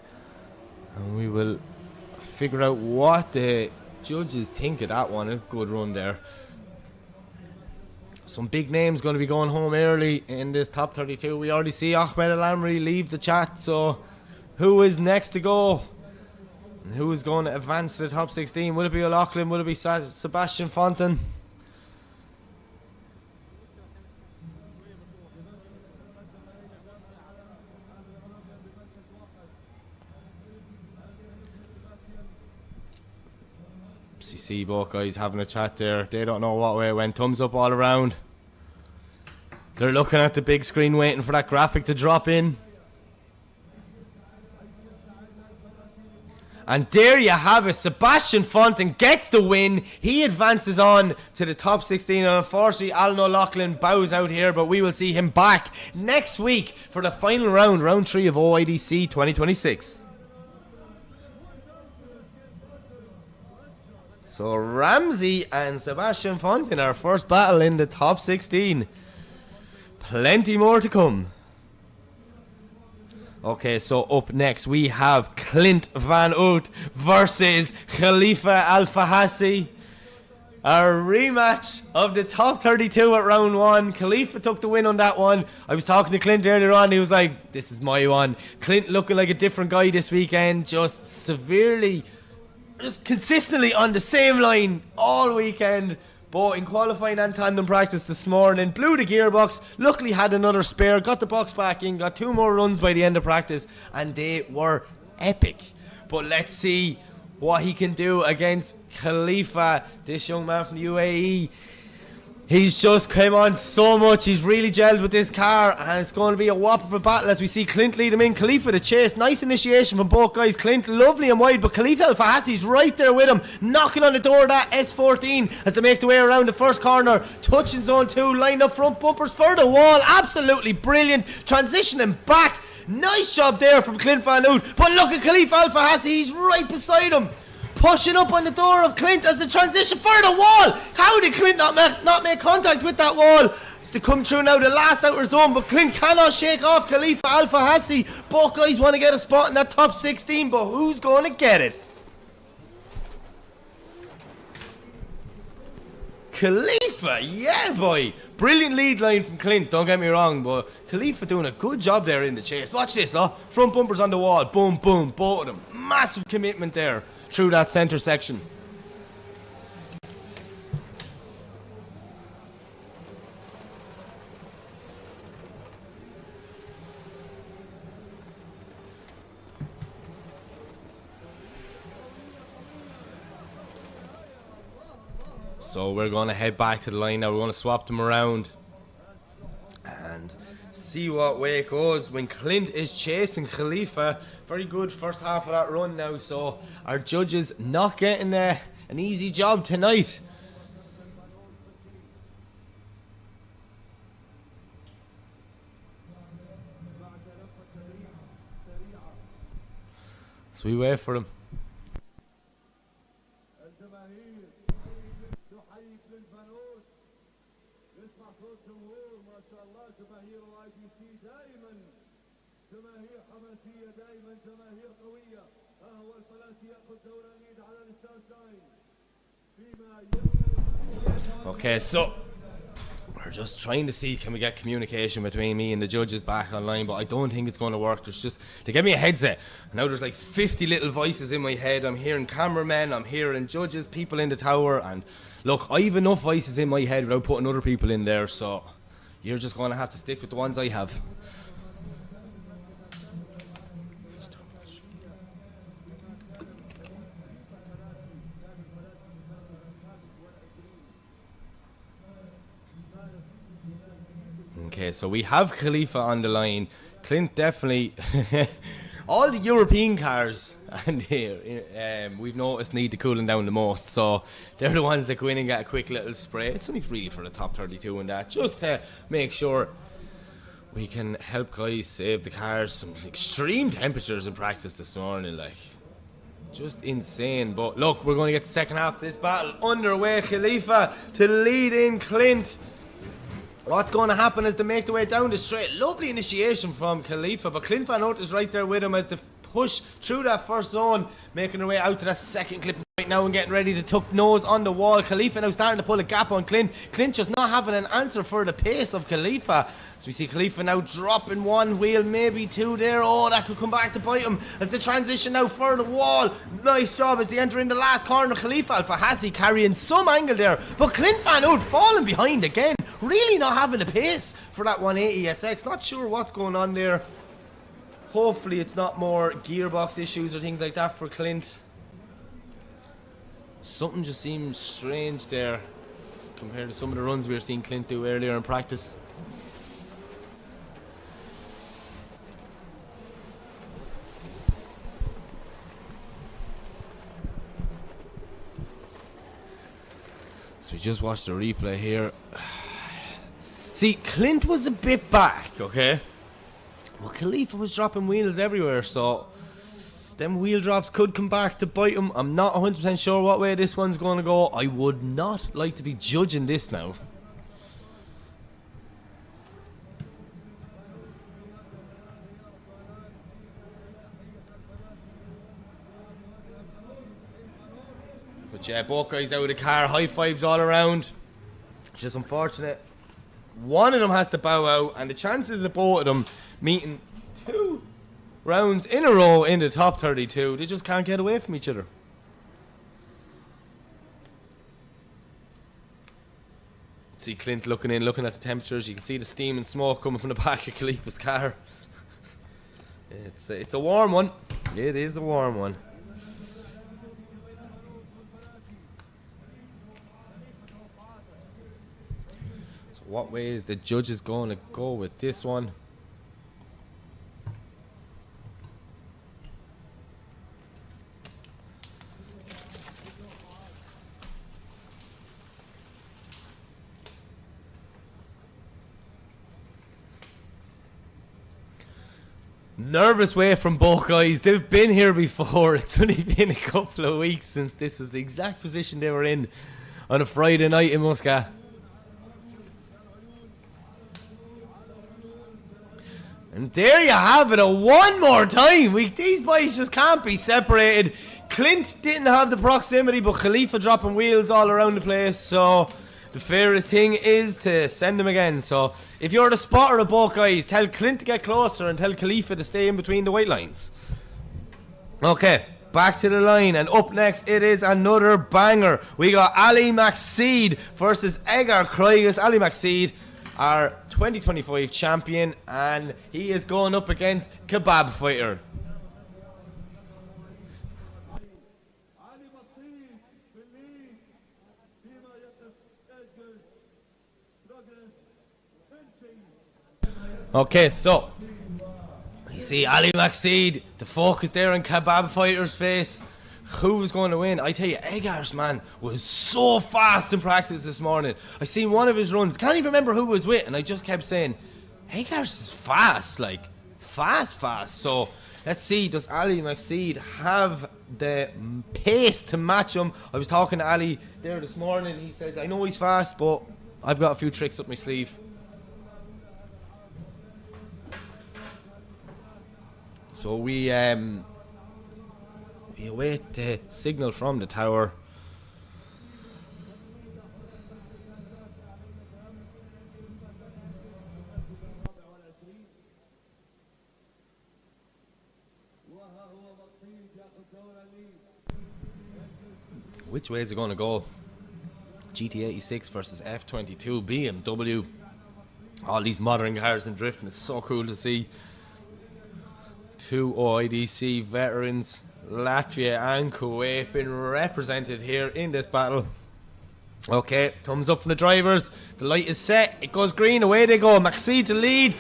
and we will figure out what the judges think of that one. A good run there. Some big names going to be going home early in this top 32. We already see Ahmed Lamry leave the chat. So who is next to go? And who is going to advance to the top 16? Will it be O'Loughlin? Will it be Sebastian Fonttin? You see both guys having a chat there. They don't know what way it went. Thumbs up all around. They're looking at the big screen waiting for that graphic to drop in. And there you have it. Sebastian Fonttin gets the win. He advances on to the top 16. And unfortunately, Alan O'Loughlin bows out here. But we will see him back next week for the final round, round 3 of OIDC 2026. So Ramsey and Sebastian Fonttin, our first battle in the top 16. Plenty more to come. Okay, so up next we have Clint Van Oort versus Khalifa Al Fahasi. Our rematch of the top 32 at round 1. Khalifa took the win on that one. I was talking to Clint earlier on. He was like, this is my one. Clint looking like a different guy this weekend. Just consistently on the same line all weekend, both in qualifying and tandem practice this morning. Blew the gearbox, luckily had another spare, got the box back in, got 2 more runs by the end of practice, and they were epic. But let's see what he can do against Khalifa, this young man from the UAE. He's just came on so much. He's really gelled with this car, and it's going to be a whopper of a battle as we see Clint lead him in. Khalifa the chase. Nice initiation from both guys. Clint lovely and wide, but Khalifa Al Fahasi's right there with him, knocking on the door of that S14 as they make their way around the first corner. Touching zone 2, lined up front bumpers for the wall. Absolutely brilliant. Transitioning back. Nice job there from Clint Van Oort. But look at Khalifa Al Fahasi. He's right beside him, pushing up on the door of Clint as the transition for the wall. How did Clint not make contact with that wall? It's to come through now the last outer zone, but Clint cannot shake off Khalifa Al Fahasi. Both guys want to get a spot in that top 16, but who's going to get it? Khalifa, yeah boy. Brilliant lead line from Clint, don't get me wrong, but Khalifa doing a good job there in the chase. Watch this, front bumpers on the wall, boom, boom, both of them. Massive commitment there through that centre section. So we're going to head back to the line now. We're going to swap them around and see what way it goes when Clint is chasing Khalifa. Very good first half of that run now. So our judges not getting an easy job tonight. So we wait for him. دائما جماهير حماسية، دائما جماهير قوية. ها هو الفلاسي يأخذ دور الليد على الستار لاين فيما Okay, so we're just trying to see, can we get communication between me and the judges back online, but I don't think it's going to work. There's just, they give me a headset. Now there's like 50 little voices in my head. I'm hearing cameramen, I'm hearing judges, people in the tower, and look, I have enough voices in my head without putting other people in there, so you're just going to have to stick with the ones I have. Okay, so we have Khalifa on the line. Clint definitely... all the European cars and here, we've noticed need the cooling down the most. So they're the ones that go in and get a quick little spray. It's only really for the top 32 and that. Just to make sure we can help guys save the cars. Some extreme temperatures in practice this morning, like. Just insane. But look, we're going to get the second half of this battle underway. Khalifa to lead in Clint. What's going to happen as they make their way down the straight? Lovely initiation from Khalifa, but Clint Van Oort is right there with him as they push through that first zone, making their way out to that second clip right now and getting ready to tuck nose on the wall. Khalifa now starting to pull a gap on Clint. Clint just not having an answer for the pace of Khalifa. So we see Khalifa now dropping one wheel, maybe two there. Oh, that could come back to bite him as they transition now for the wall. Nice job as they enter in the last corner. Khalifa Al-Fahasi carrying some angle there, but Clint Van Oort falling behind again. Really not having the pace for that 180 SX. Not sure what's going on there. Hopefully it's not more gearbox issues or things like that for Clint. Something just seems strange there compared to some of the runs we were seeing Clint do earlier in practice. So we just watched the replay here. See, Clint was a bit back, okay? Well, Khalifa was dropping wheels everywhere, so them wheel drops could come back to bite him. I'm not 100% sure what way this one's going to go. I would not like to be judging this now. But yeah, both guys out of the car, high fives all around. It's just unfortunate. One of them has to bow out, and the chances of both of them meeting 2 rounds in a row in the top 32, they just can't get away from each other. See Clint looking in, looking at the temperatures. You can see the steam and smoke coming from the back of Khalifa's car. It's a warm one. It is a warm one. What way is the judges going to go with this one? Nervous way from both guys. They've been here before. It's only been a couple of weeks since this was the exact position they were in on a Friday night in Muscat. And there you have it, one more time. These boys just can't be separated. Clint didn't have the proximity, but Khalifa dropping wheels all around the place. So the fairest thing is to send them again. So if you're the spotter of both guys, tell Clint to get closer and tell Khalifa to stay in between the white lines. Okay, back to the line. And up next, it is another banger. We got Ali Makhseed versus Edgar Krogeris. Ali Makhseed, our 2025 champion, and he is going up against Kebab Fighter. Okay, so you see Ali Makhseed, the focus there on Kebab Fighter's face. Who's going to win? I tell you, Edgar's man was so fast in practice this morning. I seen one of his runs, can't even remember who was with, and I just kept saying, Edgar's is fast, like fast. So let's see, does Ali Makhseed have the pace to match him? I was talking to Ali there this morning. He says, I know he's fast, but I've got a few tricks up my sleeve. So we await the signal from the tower. Which way is it going to go? GT86 versus F22 BMW. All these modern cars and drifting is so cool to see. Two OIDC veterans, Latvia and Kuwait, being represented here in this battle. Okay, thumbs up from the drivers. The light is set. It goes green. Away they go. Makhseed to lead.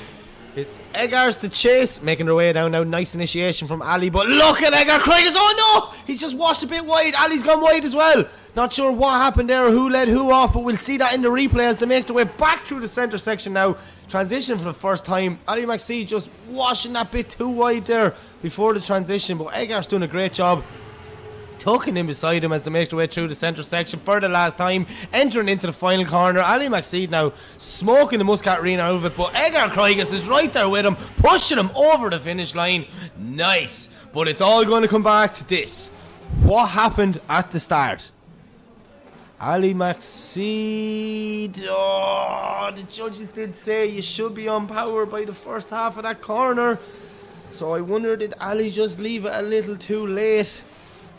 It's Eggers to chase, making their way down now. Nice initiation from Ali, but look at Egger. Krogeris, oh no! He's just washed a bit wide. Ali's gone wide as well. Not sure what happened there or who led who off, but we'll see that in the replay as they make their way back through the centre section now. Transition for the first time. Ali Makhseed just washing that bit too wide there before the transition, but Eggers doing a great job. Tucking in beside him as they make their way through the centre section for the last time, entering into the final corner. Ali Makhseed now smoking the Muscat Arena out of it, but Egger Krogeris is right there with him, pushing him over the finish line. Nice, but it's all going to come back to this. What happened at the start? Ali Makhseed, oh, the judges did say you should be on power by the first half of that corner, so I wonder, did Ali just leave it a little too late?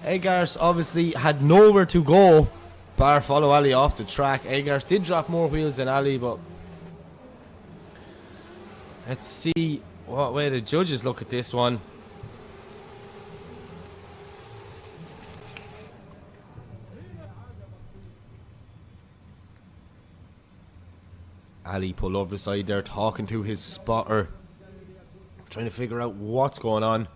Eggers obviously had nowhere to go bar follow Ali off the track. Eggers did drop more wheels than Ali, but let's see what way the judges look at this one. Ali pulled over the side there, talking to his spotter, trying to figure out what's going on.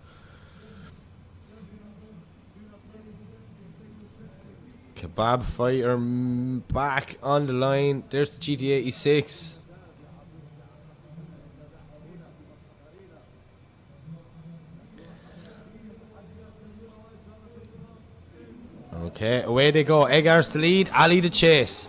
Kebab fighter back on the line. There's the GT86. Okay, away they go. Eggers to lead, Ali to chase.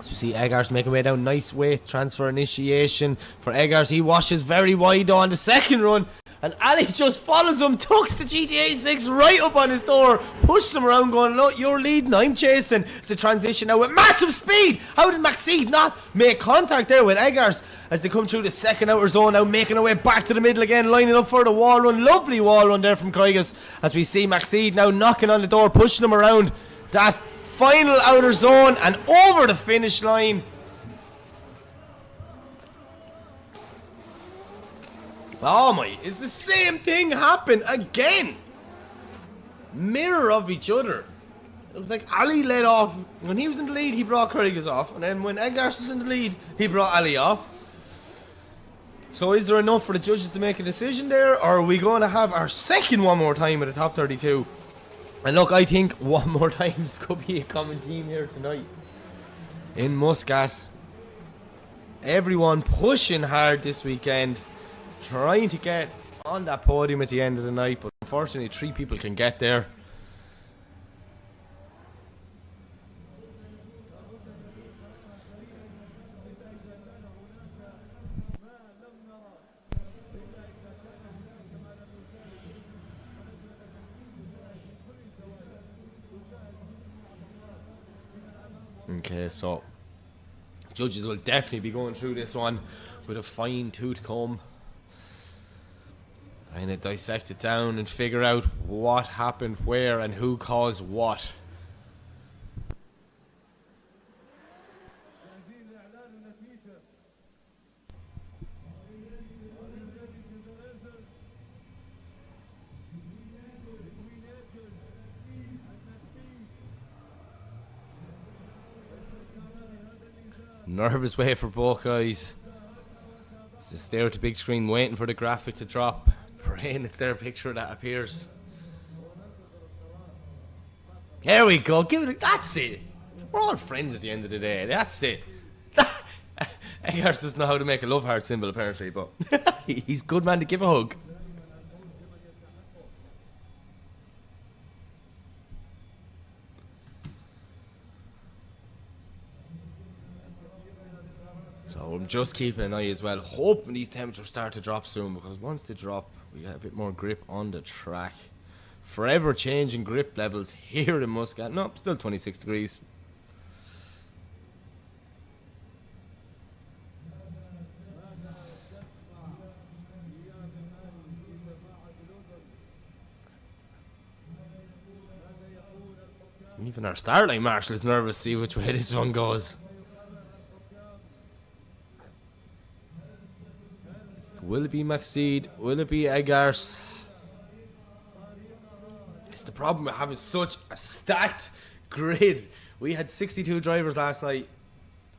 So you see Eggers making way down. Nice weight transfer initiation for Eggers. He washes very wide on the second run, and Ali just follows him, tucks the GTA6 right up on his door, pushes him around going, look, you're leading, I'm chasing. It's the transition now with massive speed. How did Makhseed not make contact there with Eggers as they come through the second outer zone now, making their way back to the middle again, lining up for the wall run. Lovely wall run there from Krogeris as we see Makhseed now knocking on the door, pushing him around that final outer zone and over the finish line. Oh my, it's the same thing happened again. Mirror of each other. It was like Ali led off. When he was in the lead, he brought Krogeris off. And then when Eggers was in the lead, he brought Ali off. So is there enough for the judges to make a decision there? Or are we going to have our second one more time at the top 32? And look, I think one more time this could be a common theme here tonight. In Muscat. Everyone pushing hard this weekend, trying to get on that podium at the end of the night, but unfortunately 3 people can get there. Okay, so judges will definitely be going through this one with a fine-tooth comb, trying to dissect it down and figure out what happened where and who caused what. Nervous way for both guys. Just stare at the big screen waiting for the graphic to drop, praying it's their picture that appears. There we go, give it that's it. We're all friends at the end of the day, that's it. Eggers doesn't know how to make a love heart symbol apparently, but he's a good man to give a hug. So I'm just keeping an eye as well, hoping these temperatures start to drop soon, because once they drop, we get a bit more grip on the track. Forever changing grip levels here in Muscat. No, still 26 degrees. Even our starting marshal is nervous to see which way this one goes. Will it be Makhseed? Will it be Eggars? It's the problem with having such a stacked grid. We had 62 drivers last night,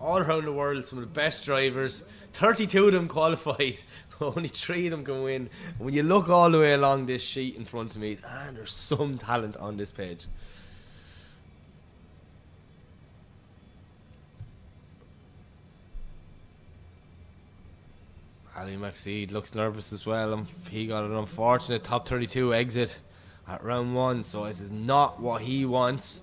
all around the world, some of the best drivers. 32 of them qualified. Only 3 of them can win. When you look all the way along this sheet in front of me, there's some talent on this page. Ali Makhseed looks nervous as well. He got an unfortunate top 32 exit at round 1, so this is not what he wants.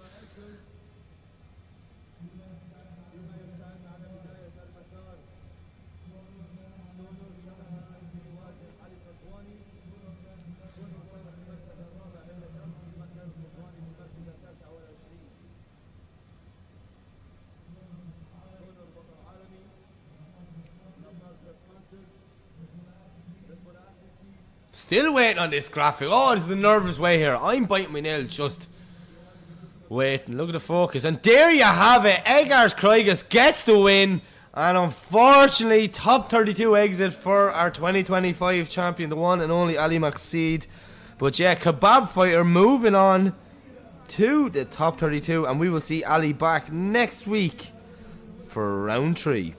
Still waiting on this graphic. Oh, this is a nervous way here. I'm biting my nails just waiting. Look at the focus. And there you have it. Eggars Krogeris gets the win. And unfortunately, top 32 exit for our 2025 champion, the one and only Ali Makhseed. But yeah, Kebab Fighter moving on to the top 32. And we will see Ali back next week for round 3.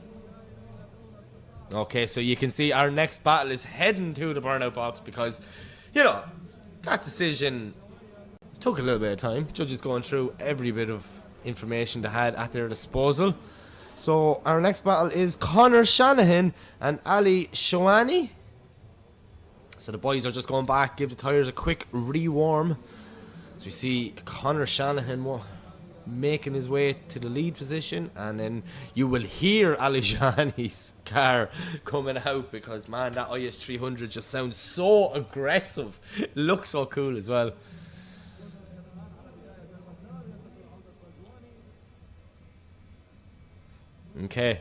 Okay, so you can see our next battle is heading to the burnout box because, you know, that decision took a little bit of time. Judges going through every bit of information they had at their disposal. So our next battle is Connor Shanahan and Ali Shawani. So the boys are just going back, give the tyres a quick rewarm. So we see Connor Shanahan making his way to the lead position, and then you will hear Ali Shawani's car coming out because, man, that IS 300 just sounds so aggressive. It looks so cool as well. Okay,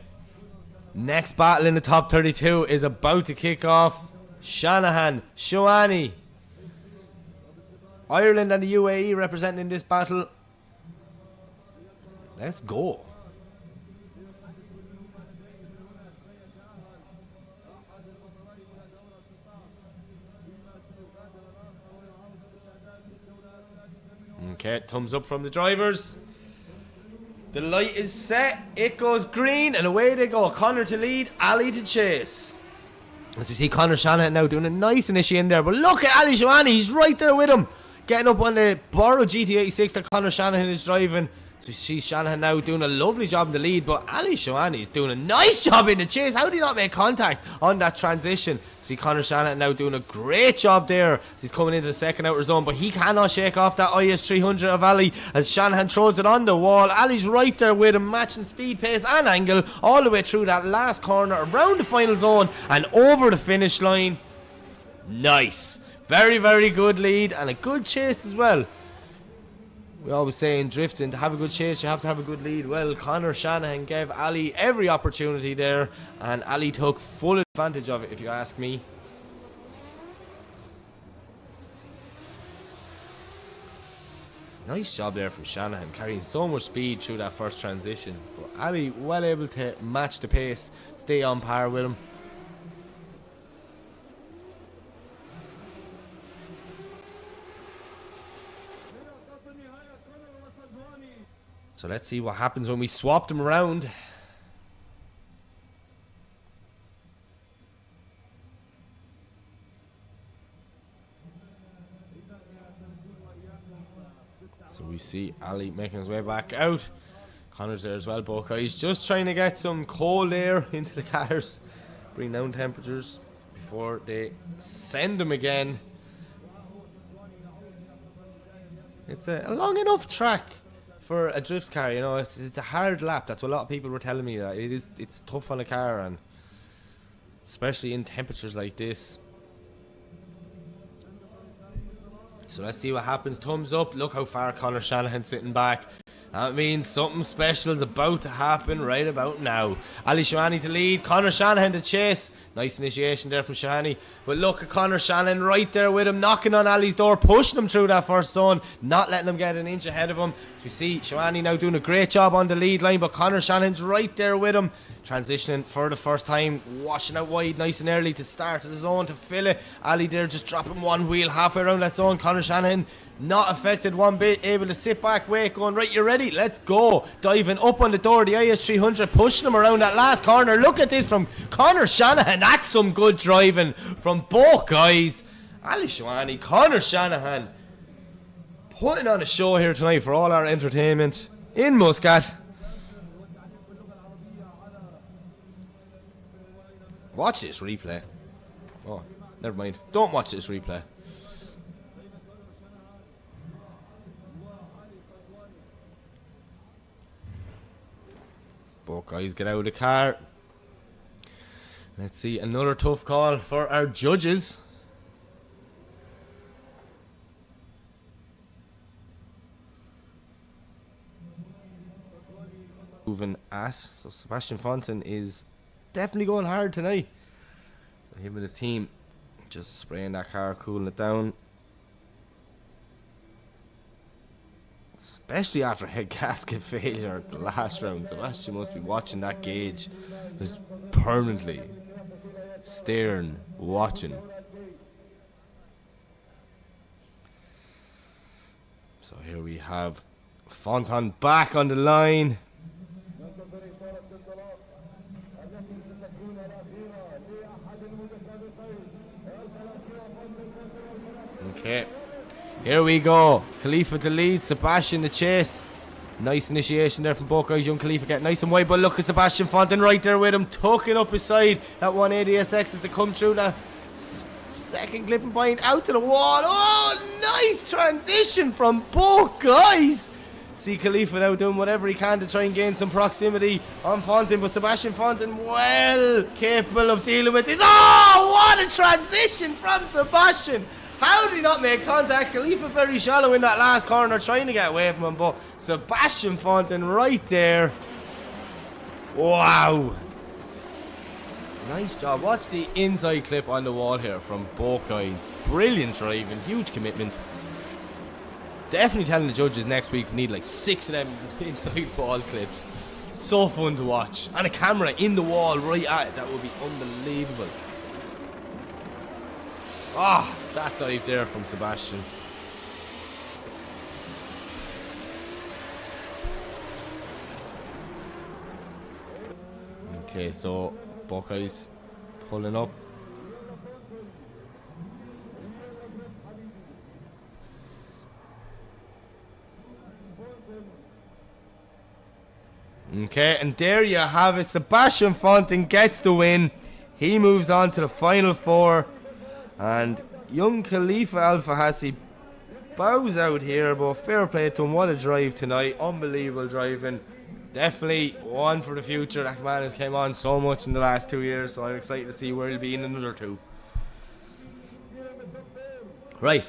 next battle in the top 32 is about to kick off. Shanahan, Shawani, Ireland and the UAE representing this battle. Let's go. Okay, thumbs up from the drivers. The light is set, it goes green, and away they go. Connor to lead, Ali to chase. As we see Connor Shanahan now doing a nice initiate in there, but look at Ali Shawani, he's right there with him. Getting up on the borrowed GT86 that Connor Shanahan is driving. So we see Shanahan now doing a lovely job in the lead, but Ali Shawani is doing a nice job in the chase. How did he not make contact on that transition? See Connor Shanahan now doing a great job there as he's coming into the second outer zone, but he cannot shake off that IS 300 of Ali as Shanahan throws it on the wall. Ali's right there with him, matching speed, pace and angle all the way through that last corner, around the final zone and over the finish line. Nice. Very, very good lead and a good chase as well. We always say in drifting, to have a good chase, you have to have a good lead. Well, Connor Shanahan gave Ali every opportunity there, and Ali took full advantage of it, if you ask me. Nice job there from Shanahan, carrying so much speed through that first transition. But Ali well able to match the pace, stay on par with him. So let's see what happens when we swap them around. So we see Ali making his way back out. Connor's there as well, both guys just trying to get some cold air into the cars, bring down temperatures before they send them again. It's a long enough track for a drift car, you know. It's a hard lap. That's what a lot of people were telling me, that it's tough on a car, and especially in temperatures like this. So let's see what happens. Thumbs up. Look how far Conor Shanahan's sitting back. That means something special is about to happen right about now. Ali Shanahan to lead. Conor Shanahan to chase. Nice initiation there from Shanahan. But look at Conor Shanahan right there with him, knocking on Ali's door, pushing him through that first zone, not letting him get an inch ahead of him. So we see Shanahan now doing a great job on the lead line, but Conor Shanahan's right there with him. Transitioning for the first time, washing out wide nice and early to start the zone to fill it. Ali there just dropping one wheel halfway around that zone. Conor Shanahan not affected one bit, able to sit back, wait, going, right, you're ready, let's go. Diving up on the door of the IS300, pushing him around that last corner. Look at this from Conor Shanahan. That's some good driving from both guys. Ali Shanahan, Conor Shanahan, putting on a show here tonight for all our entertainment in Muscat. Watch this replay. Oh, never mind. Don't watch this replay. Both guys get out of the car. Let's see, another tough call for our judges. Moving at, so Sebastian Fonttin is definitely going hard tonight. Him and his team just spraying that car, cooling it down. Especially after head gasket failure at the last round. Sebastian must be watching that gauge, just permanently staring, watching. So here we have Fonttin back on the line. Okay, here we go. Khalifa the lead, Sebastian the chase. Nice initiation there from both guys. Young Khalifa getting nice and wide, but look at Sebastian Fonttin right there with him, tucking up his side. That 180 SX is to come through that second clipping point out to the wall. Oh, nice transition from both guys. See Khalifa now doing whatever he can to try and gain some proximity on Fonttin, but Sebastian Fonttin well capable of dealing with this. Oh, what a transition from Sebastian. How did he not make contact? Khalifa very shallow in that last corner trying to get away from him, but Sebastian Fonttin right there. Wow. Nice job. Watch the inside clip on the wall here from both guys. Brilliant driving, huge commitment. Definitely telling the judges next week we need like 6 of them inside ball clips. So fun to watch. And a camera in the wall right at it. That would be unbelievable. Ah, oh, stat dive there from Sebastian. Okay, so Buckeyes pulling up. Okay, and there you have it. Sebastian Fonttin gets the win. He moves on to the final 4. And young Khalifa Al Falasi bows out here, but fair play to him. What a drive tonight. Unbelievable driving. Definitely one for the future. That man has came on so much in the last 2 years, so I'm excited to see where he'll be in another 2. Right,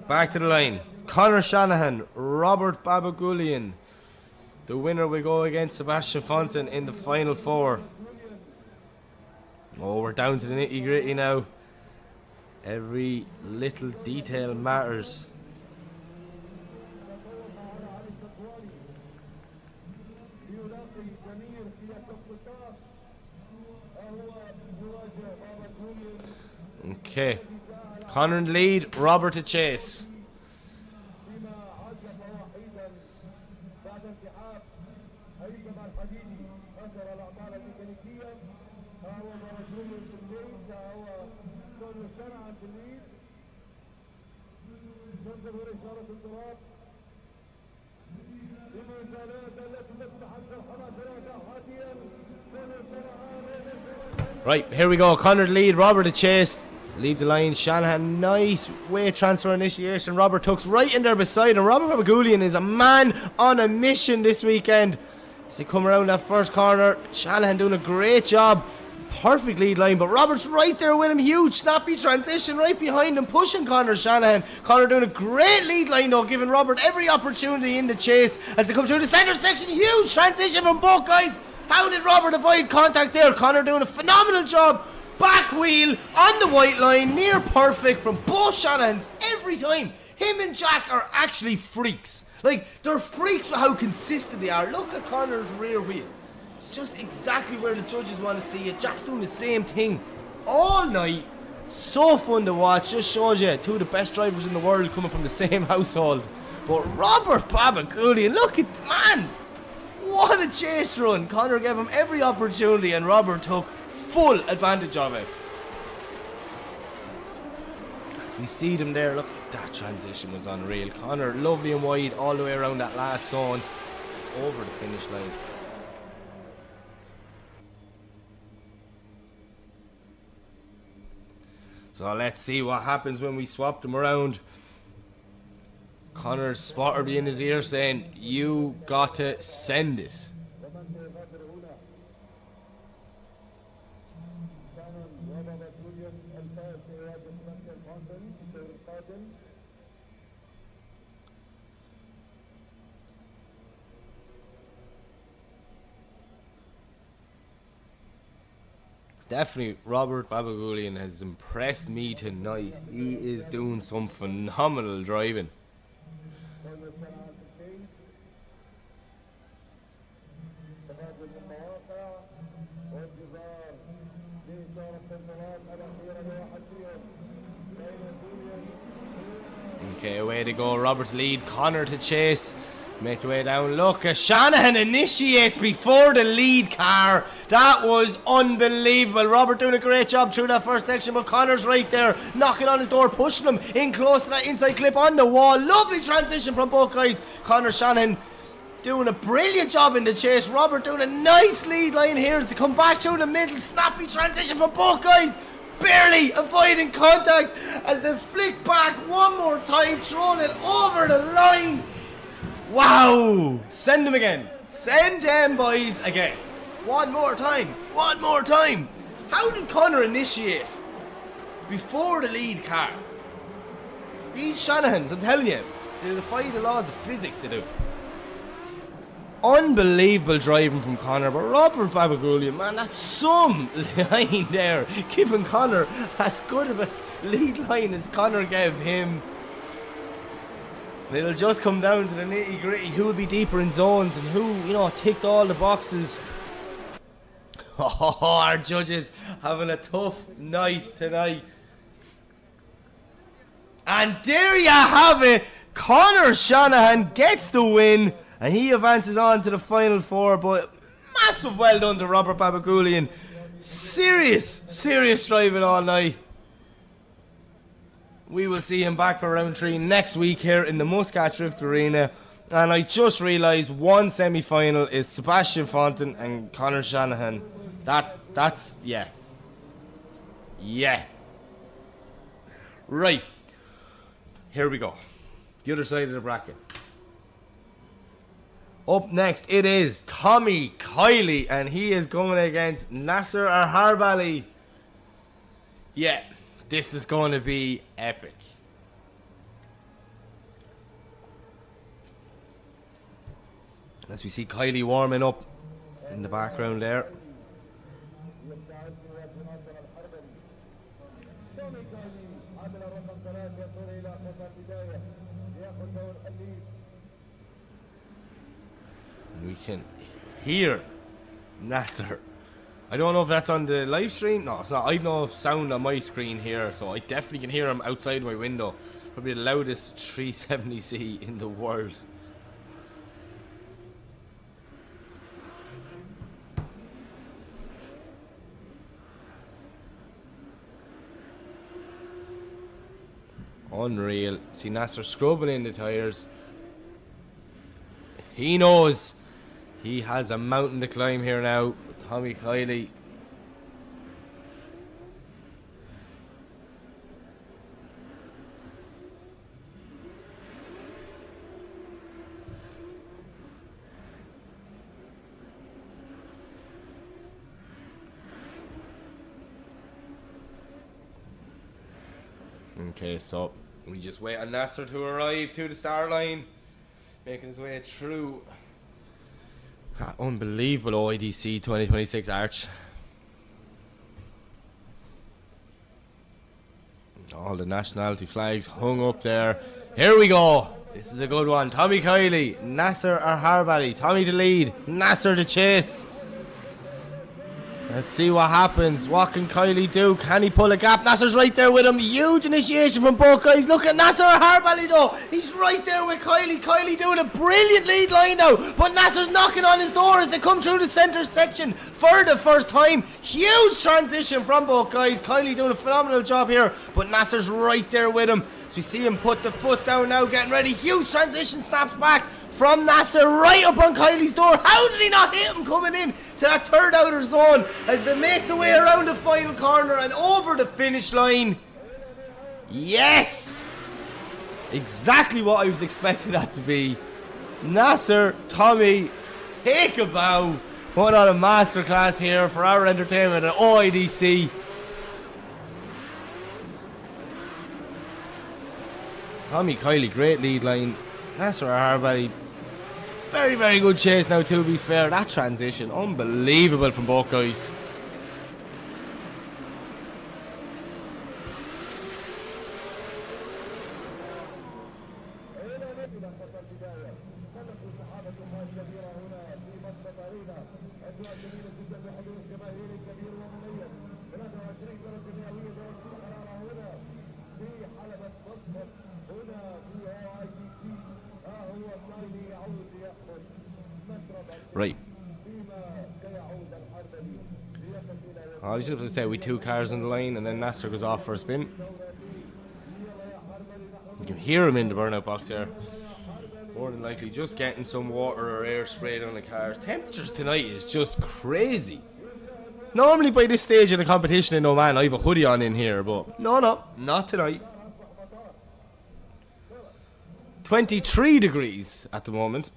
back to the line. Conor Shanahan, Robert Babagulian. The winner will go against Sebastian Fonttin in the final 4. Oh, we're down to the nitty gritty now. Every little detail matters. Okay. Conor in lead, Robert to chase. Right, here we go. Conor lead, Robert to chase. Leave the line. Shanahan, nice weight transfer initiation. Robert Tuck's right in there beside him. Robert Babagulian is a man on a mission this weekend. As they come around that first corner, Shanahan doing a great job Perfect lead line, but Robert's right there with him. Huge snappy transition right behind him, pushing Conor Shanahan. Conor doing a great lead line though, giving Robert every opportunity in the chase as they come through the centre section. Huge transition from both guys. How did Robert avoid contact there? Conor doing a phenomenal job. Back wheel on the white line, near perfect from both Shanahans every time. Him and Jack are actually freaks. Like, they're freaks with how consistent they are. Look at Conor's rear wheel. It's just exactly where the judges want to see it. Jack's doing the same thing all night. So fun to watch. Just shows you two of the best drivers in the world coming from the same household. But Robert Babagulian, look at, man, what a chase run. Conor gave him every opportunity and Robert took full advantage of it. As we see them there, look, that transition was unreal. Conor lovely and wide all the way around that last zone, over the finish line. So let's see what happens when we swap them around. Conor's spotter be in his ear saying, you got to send it. Definitely, Robert Babagulian has impressed me tonight. He is doing some phenomenal driving. Okay, away to go. Robert lead, Conor to chase. Make the way down. Look, Shanahan initiates before the lead car. That was unbelievable. Robert doing a great job through that first section, but Conor's right there, knocking on his door, pushing him in close to that inside clip on the wall. Lovely transition from both guys. Conor Shanahan doing a brilliant job in the chase. Robert doing a nice lead line here as they come back through the middle. Snappy transition from both guys. Barely avoiding contact as they flick back one more time, throwing it over the line. Wow! Send them again. Send them boys again. One more time. One more time. How did Conor initiate before the lead car? These Shanahans, I'm telling you, they defy the laws of physics to do. Unbelievable driving from Conor, but Robert Babagulian, man, that's some line there. Giving Conor as good of a lead line as Conor gave him. It'll just come down to the nitty gritty. Who will be deeper in zones and who, you know, ticked all the boxes. Oh, our judges having a tough night tonight. And there you have it. Conor Shanahan gets the win and he advances on to the final four. But massive well done to Robert Babagulian. Serious driving all night. We will see him back for round 3 next week here in the Muscat Drift Arena. And I just realised one semi-final is Sebastian Fonttin and Conor Shanahan. That's, yeah. Yeah. Right. Here we go. The other side of the bracket. Up next, it is Tommy Kylie, and he is going against Nasser Harbali. Yeah. This is going to be epic. As we see Kylie warming up in the background there. We can hear Nasser. I don't know if that's on the live stream. No, it's not. I've no sound on my screen here, so I definitely can hear him outside my window. Probably the loudest 370C in the world. Unreal. See Nasser scrubbing in the tyres. He knows he has a mountain to climb here now. Tommy Kylie. Okay, so we just wait on Nasser to arrive to the start line, making his way through. Unbelievable OIDC 2026 arch. All the nationality flags hung up there. Here we go. This is a good one. Tommy Kylie, Nasser or Harbali. Tommy to lead, Nasser to chase. Let's see what happens. What can Kylie do? Can he pull a gap? Nasser's right there with him. Huge initiation from both guys. Look at Nasser or Harbali though. He's right there with Kylie. Kylie doing a brilliant lead line now. But Nasser's knocking on his door as they come through the centre section for the first time. Huge transition from both guys. Kylie doing a phenomenal job here. But Nasser's right there with him. So we see him put the foot down now, getting ready. Huge transition, snaps back from Nasser right up on Kylie's door. How did he not hit him coming in to that third outer zone as they make the way around the final corner and over the finish line? Yes! Exactly what I was expecting that to be. Nasser, Tommy, take a bow. What on a masterclass here for our entertainment at OIDC. Tommy, Kylie, great lead line. Nasser Harbali, very, very good chase now, to be fair. That transition, unbelievable from both guys. Right. I was just going to say we 2 cars on the line and then Nasser goes off for a spin. You can hear him in the burnout box there. More than likely just getting some water or air sprayed on the cars. Temperatures tonight is just crazy. Normally by this stage of the competition in Oman I have a hoodie on in here, but no, not tonight. 23 degrees at the moment.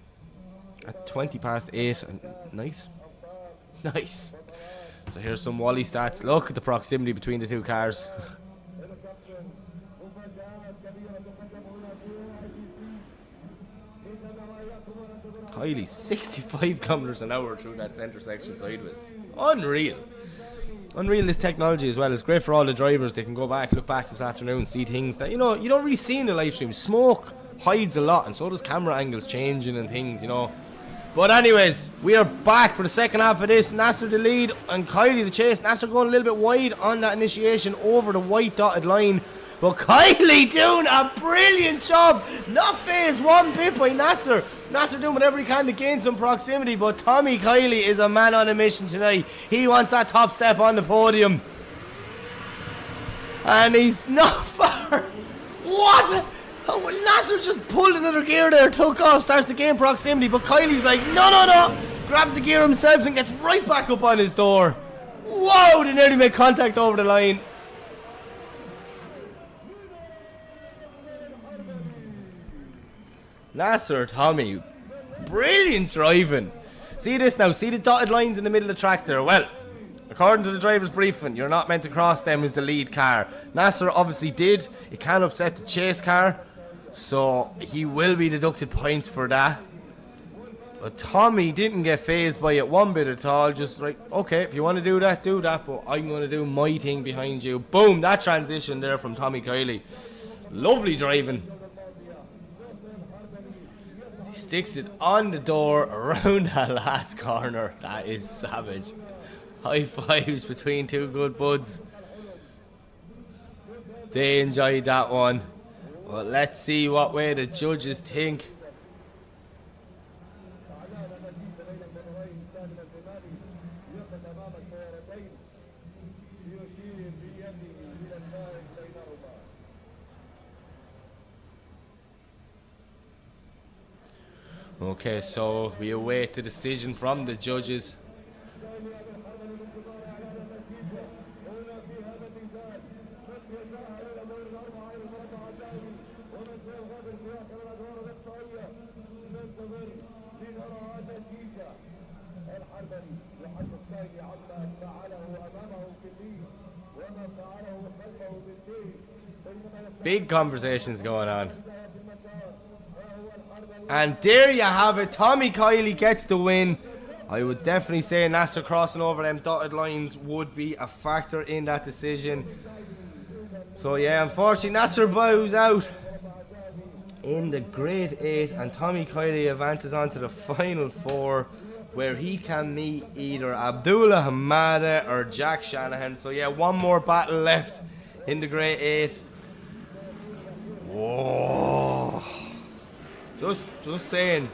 At 20 past 8. Nice. Nice. So here's some Wally stats. Look at the proximity between the 2 cars. Kylie, 65 kilometers an hour through that centre section sideways. Unreal. Unreal, this technology as well. It's great for all the drivers. They can go back, look back this afternoon, see things that, you know, you don't really see in the live stream. Smoke hides a lot, and so does camera angles changing and things, you know. But anyways, we are back for the second half of this. Nasser the lead and Kylie the chase. Nasser going a little bit wide on that initiation over the white dotted line. But Kylie doing a brilliant job. Not phased one bit by Nasser. Nasser doing whatever he can to gain some proximity. But Tommy Kylie is a man on a mission tonight. He wants that top step on the podium. And he's not far. What? Oh, Nasser just pulled another gear there, took off, starts to gain proximity, but Kylie's like, no, grabs the gear himself and gets right back up on his door. Whoa, they nearly made contact over the line. Nasser, Tommy, brilliant driving. See this now, see the dotted lines in the middle of the track there? Well, according to the driver's briefing, you're not meant to cross them as the lead car. Nasser obviously did. It can upset the chase car, so he will be deducted points for that. But Tommy didn't get phased by it one bit at all. Just like, okay, if you want to do that, but I'm going to do my thing behind you. Boom, that transition there from Tommy Kylie. Lovely driving. He sticks it on the door around that last corner. That is savage. High fives between 2 good buds. They enjoyed that one. Well, let's see what way the judges think. Okay, so we await the decision from the judges. Big conversations going on. And there you have it. Tommy Kylie gets the win. I would definitely say Nasser crossing over them dotted lines would be a factor in that decision. So yeah, unfortunately Nasser bows out in the Great 8, and Tommy Kylie advances on to the Final 4, where he can meet either Abdullah Hamada or Jack Shanahan. So yeah, one more battle left in the Great 8. Whoa. Just saying,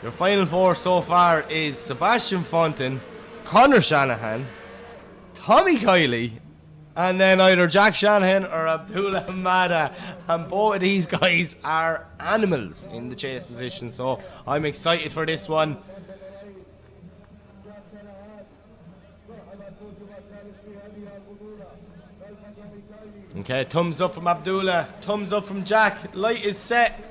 your Final 4 so far is Sebastian Fonttin, Conor Shanahan, Tommy Kylie, and then either Jack Shanahan or Abdullah Hamada. And both of these guys are animals in the chase position, so I'm excited for this one. Okay, thumbs up from Abdullah, thumbs up from Jack. Light is set.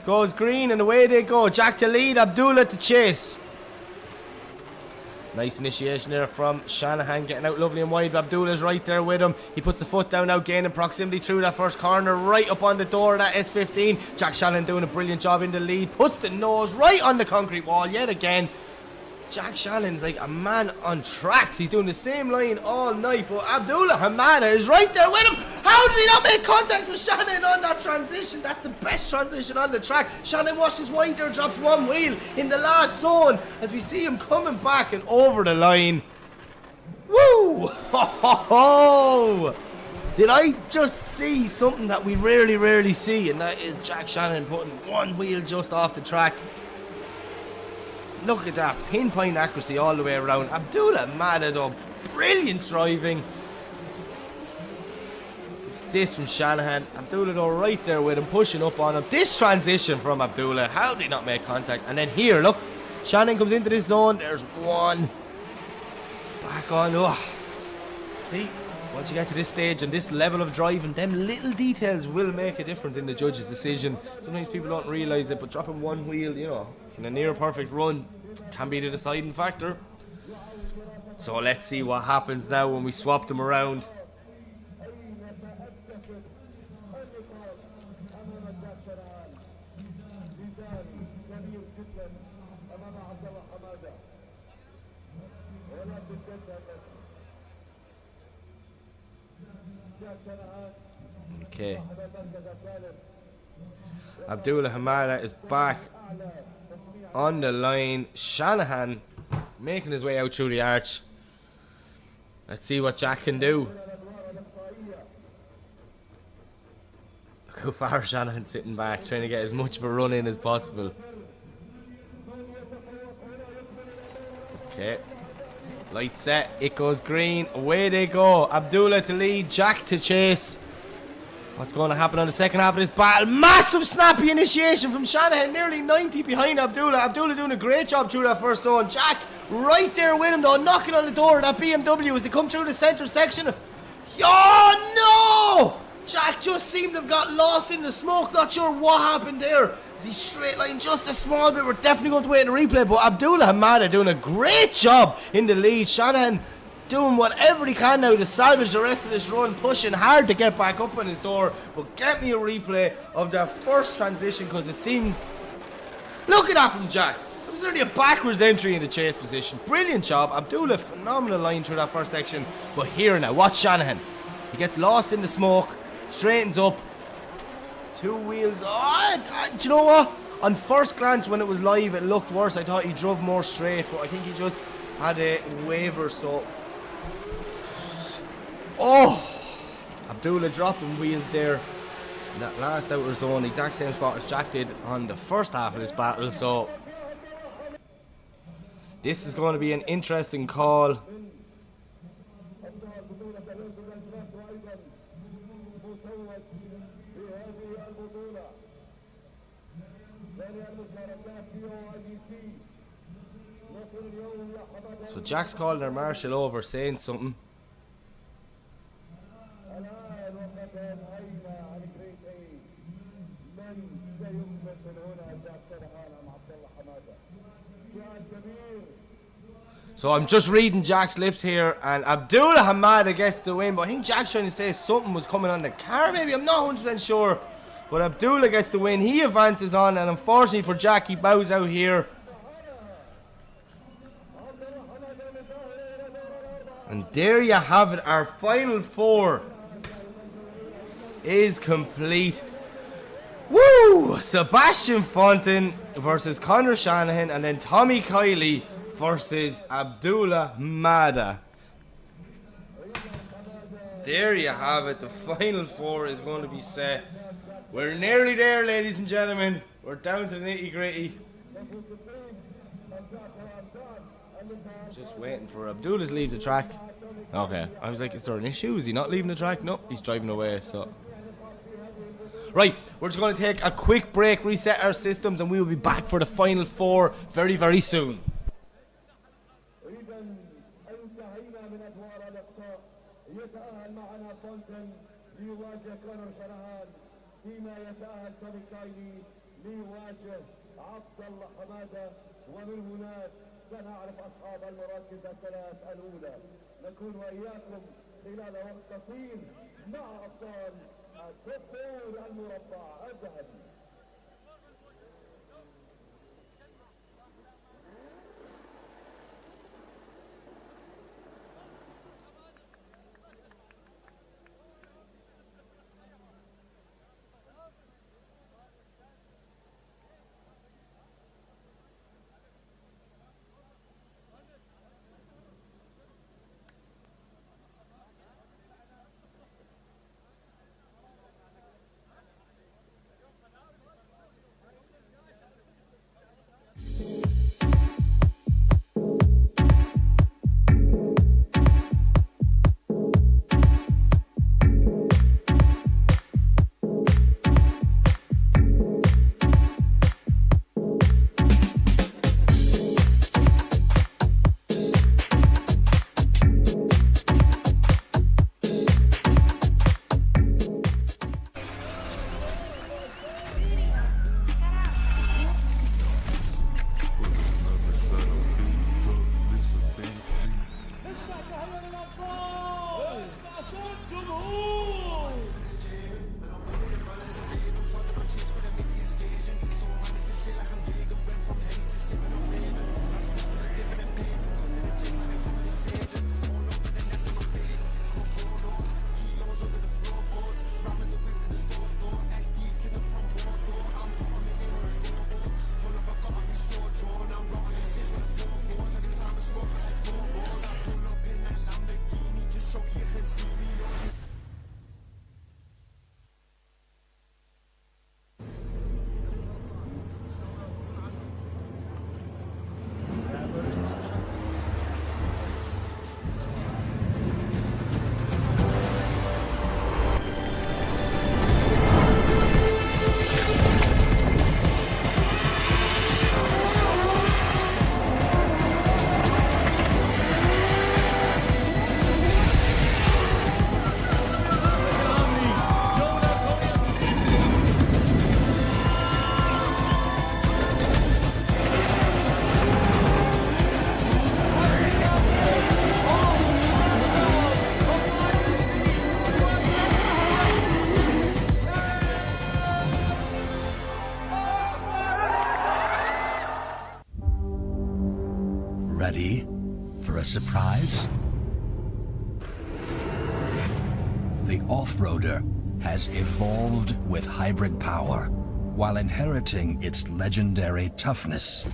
Goes green and away they go. Jack to lead, Abdullah to chase. Nice initiation there from Shanahan, getting out lovely and wide, but Abdullah's right there with him. He puts the foot down now, gaining proximity through that first corner, right up on the door of that S15. Jack Shanahan doing a brilliant job in the lead, puts the nose right on the concrete wall yet again. Jack Shannon's like a man on tracks. He's doing the same line all night, but Abdullah Hamada is right there with him. How did he not make contact with Shannon on that transition? That's the best transition on the track. Shannon washes wide there, drops one wheel in the last zone as we see him coming back and over the line. Woo! Did I just see something that we rarely see, and that is Jack Shannon putting one wheel just off the track. Look at that, pinpoint accuracy all the way around. Abdullah Hamada though, brilliant driving. This from Shanahan. Abdullah though right there with him, pushing up on him. This transition from Abdullah, how did he not make contact? And then here, look, Shanahan comes into this zone, there's one. Back on, oh. See, once you get to this stage and this level of driving, them little details will make a difference in the judge's decision. Sometimes people don't realise it, but dropping one wheel, you know, in a near perfect run can be the deciding factor. So let's see what happens now when we swap them around. Okay. Abdullah Hamada is back on the line. Shanahan making his way out through the arch. Let's see what Jack can do. Look how far Shanahan's sitting back, trying to get as much of a run in as possible. Okay. Light set, it goes green, away they go. Abdullah to lead, Jack to chase. What's going to happen on the second half of this battle? Massive snappy initiation from Shanahan, nearly 90 behind Abdullah. Abdullah doing a great job through that first zone. Jack right there with him though, knocking on the door of that BMW as they come through the centre section. Oh no! Jack just seemed to have got lost in the smoke. Not sure what happened there. As he straight line just a small bit. We're definitely going to wait and replay. But Abdullah Hamada doing a great job in the lead. Shanahan doing whatever he can now to salvage the rest of this run, pushing hard to get back up on his door. But get me a replay of that first transition, because it seemed, look at that from Jack. It was nearly a backwards entry in the chase position. Brilliant job. Abdullah, phenomenal line through that first section. But here now, watch Shanahan. He gets lost in the smoke, straightens up, two wheels. Do you know what? On first glance when it was live it looked worse. I thought he drove more straight, but I think he just had a waver. So Abdullah dropping wheels there in that last outer zone, exact same spot as Jack did on the first half of this battle. So this is going to be an interesting call. So Jack's calling their marshal over, saying something. So I'm just reading Jack's lips here, and Abdullah Hamada gets the win, but I think Jack's trying to say something was coming on the car, maybe. I'm not 100% sure. But Abdullah gets the win. He advances on, and unfortunately for Jack, he bows out here. And there you have it. Our final four is complete. Woo! Sebastian Fonttin versus Conor Shanahan, and then Tommy Kylie versus Abdullah Hamada. There you have it. The final four is going to be set. We're nearly there, ladies and gentlemen. We're down to the nitty gritty. Just waiting for Abdullah to leave the track. Okay, I was like, is there an issue? Is he not leaving the track? No, he's driving away, so. Right, we're just going to take a quick break, reset our systems, and we will be back for the final four very, very soon. يتأهل معنا فونتن ليواجه كونر شنهان، فيما يتأهل تومي كايلي ليواجه عبد الله حمادة. ومن هناك سنعرف أصحاب المراكز الثلاث الأولى. نكون وإياكم خلال وقت قصير مع أبطال الدور المربع الذهبي. Ready for a surprise? The off-roader has evolved with hybrid power while inheriting its legendary toughness.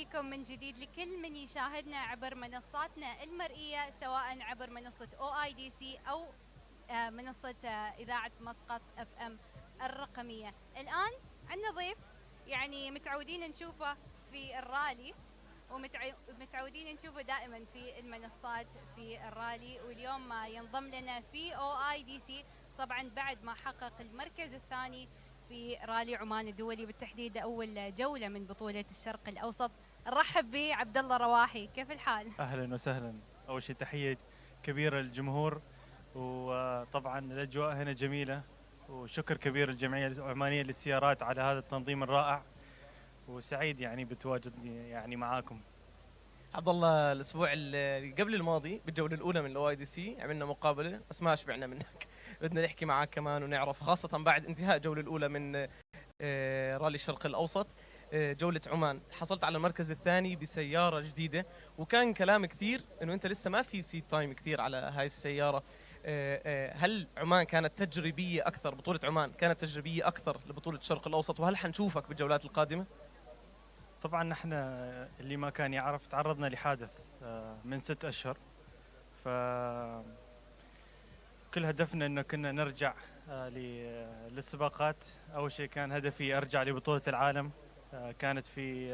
بكم من جديد لكل من يشاهدنا عبر منصاتنا المرئية، سواء عبر منصة OIDC أو منصة إذاعة مسقط FM الرقمية. الآن عندنا ضيف يعني متعودين نشوفه في الرالي ومتعودين نشوفه دائما في المنصات في الرالي، واليوم ينضم لنا في OIDC طبعا بعد ما حقق المركز الثاني في رالي عمان الدولي، بالتحديد أول جولة من بطولة الشرق الأوسط. نرحب بعبد الله رواحي، كيف الحال؟ اهلا وسهلا. اول شيء تحيه كبيره للجمهور، وطبعا الاجواء هنا جميله، وشكر كبير للجمعيه العمانيه للسيارات على هذا التنظيم الرائع، وسعيد يعني بتواجدني يعني معاكم. عبد الله، الاسبوع اللي قبل الماضي بالجوله الاولى من الاو اي دي سي عملنا مقابله بس ما شبعنا منك. بدنا نحكي معك كمان ونعرف، خاصه بعد انتهاء الجوله الاولى من رالي الشرق الاوسط، جولة عمان حصلت على المركز الثاني بسيارة جديدة، وكان كلام كثير انه انت لسه ما في سيت تايم كثير على هاي السيارة. هل عمان كانت تجريبية اكثر، بطولة عمان كانت تجريبية اكثر لبطولة الشرق الاوسط، وهل حنشوفك بالجولات القادمة؟ طبعا نحن اللي ما كان يعرف تعرضنا لحادث من 6 أشهر، ف كل هدفنا انه كنا نرجع للسباقات. اول شيء كان هدفي ارجع لبطولة العالم، كانت في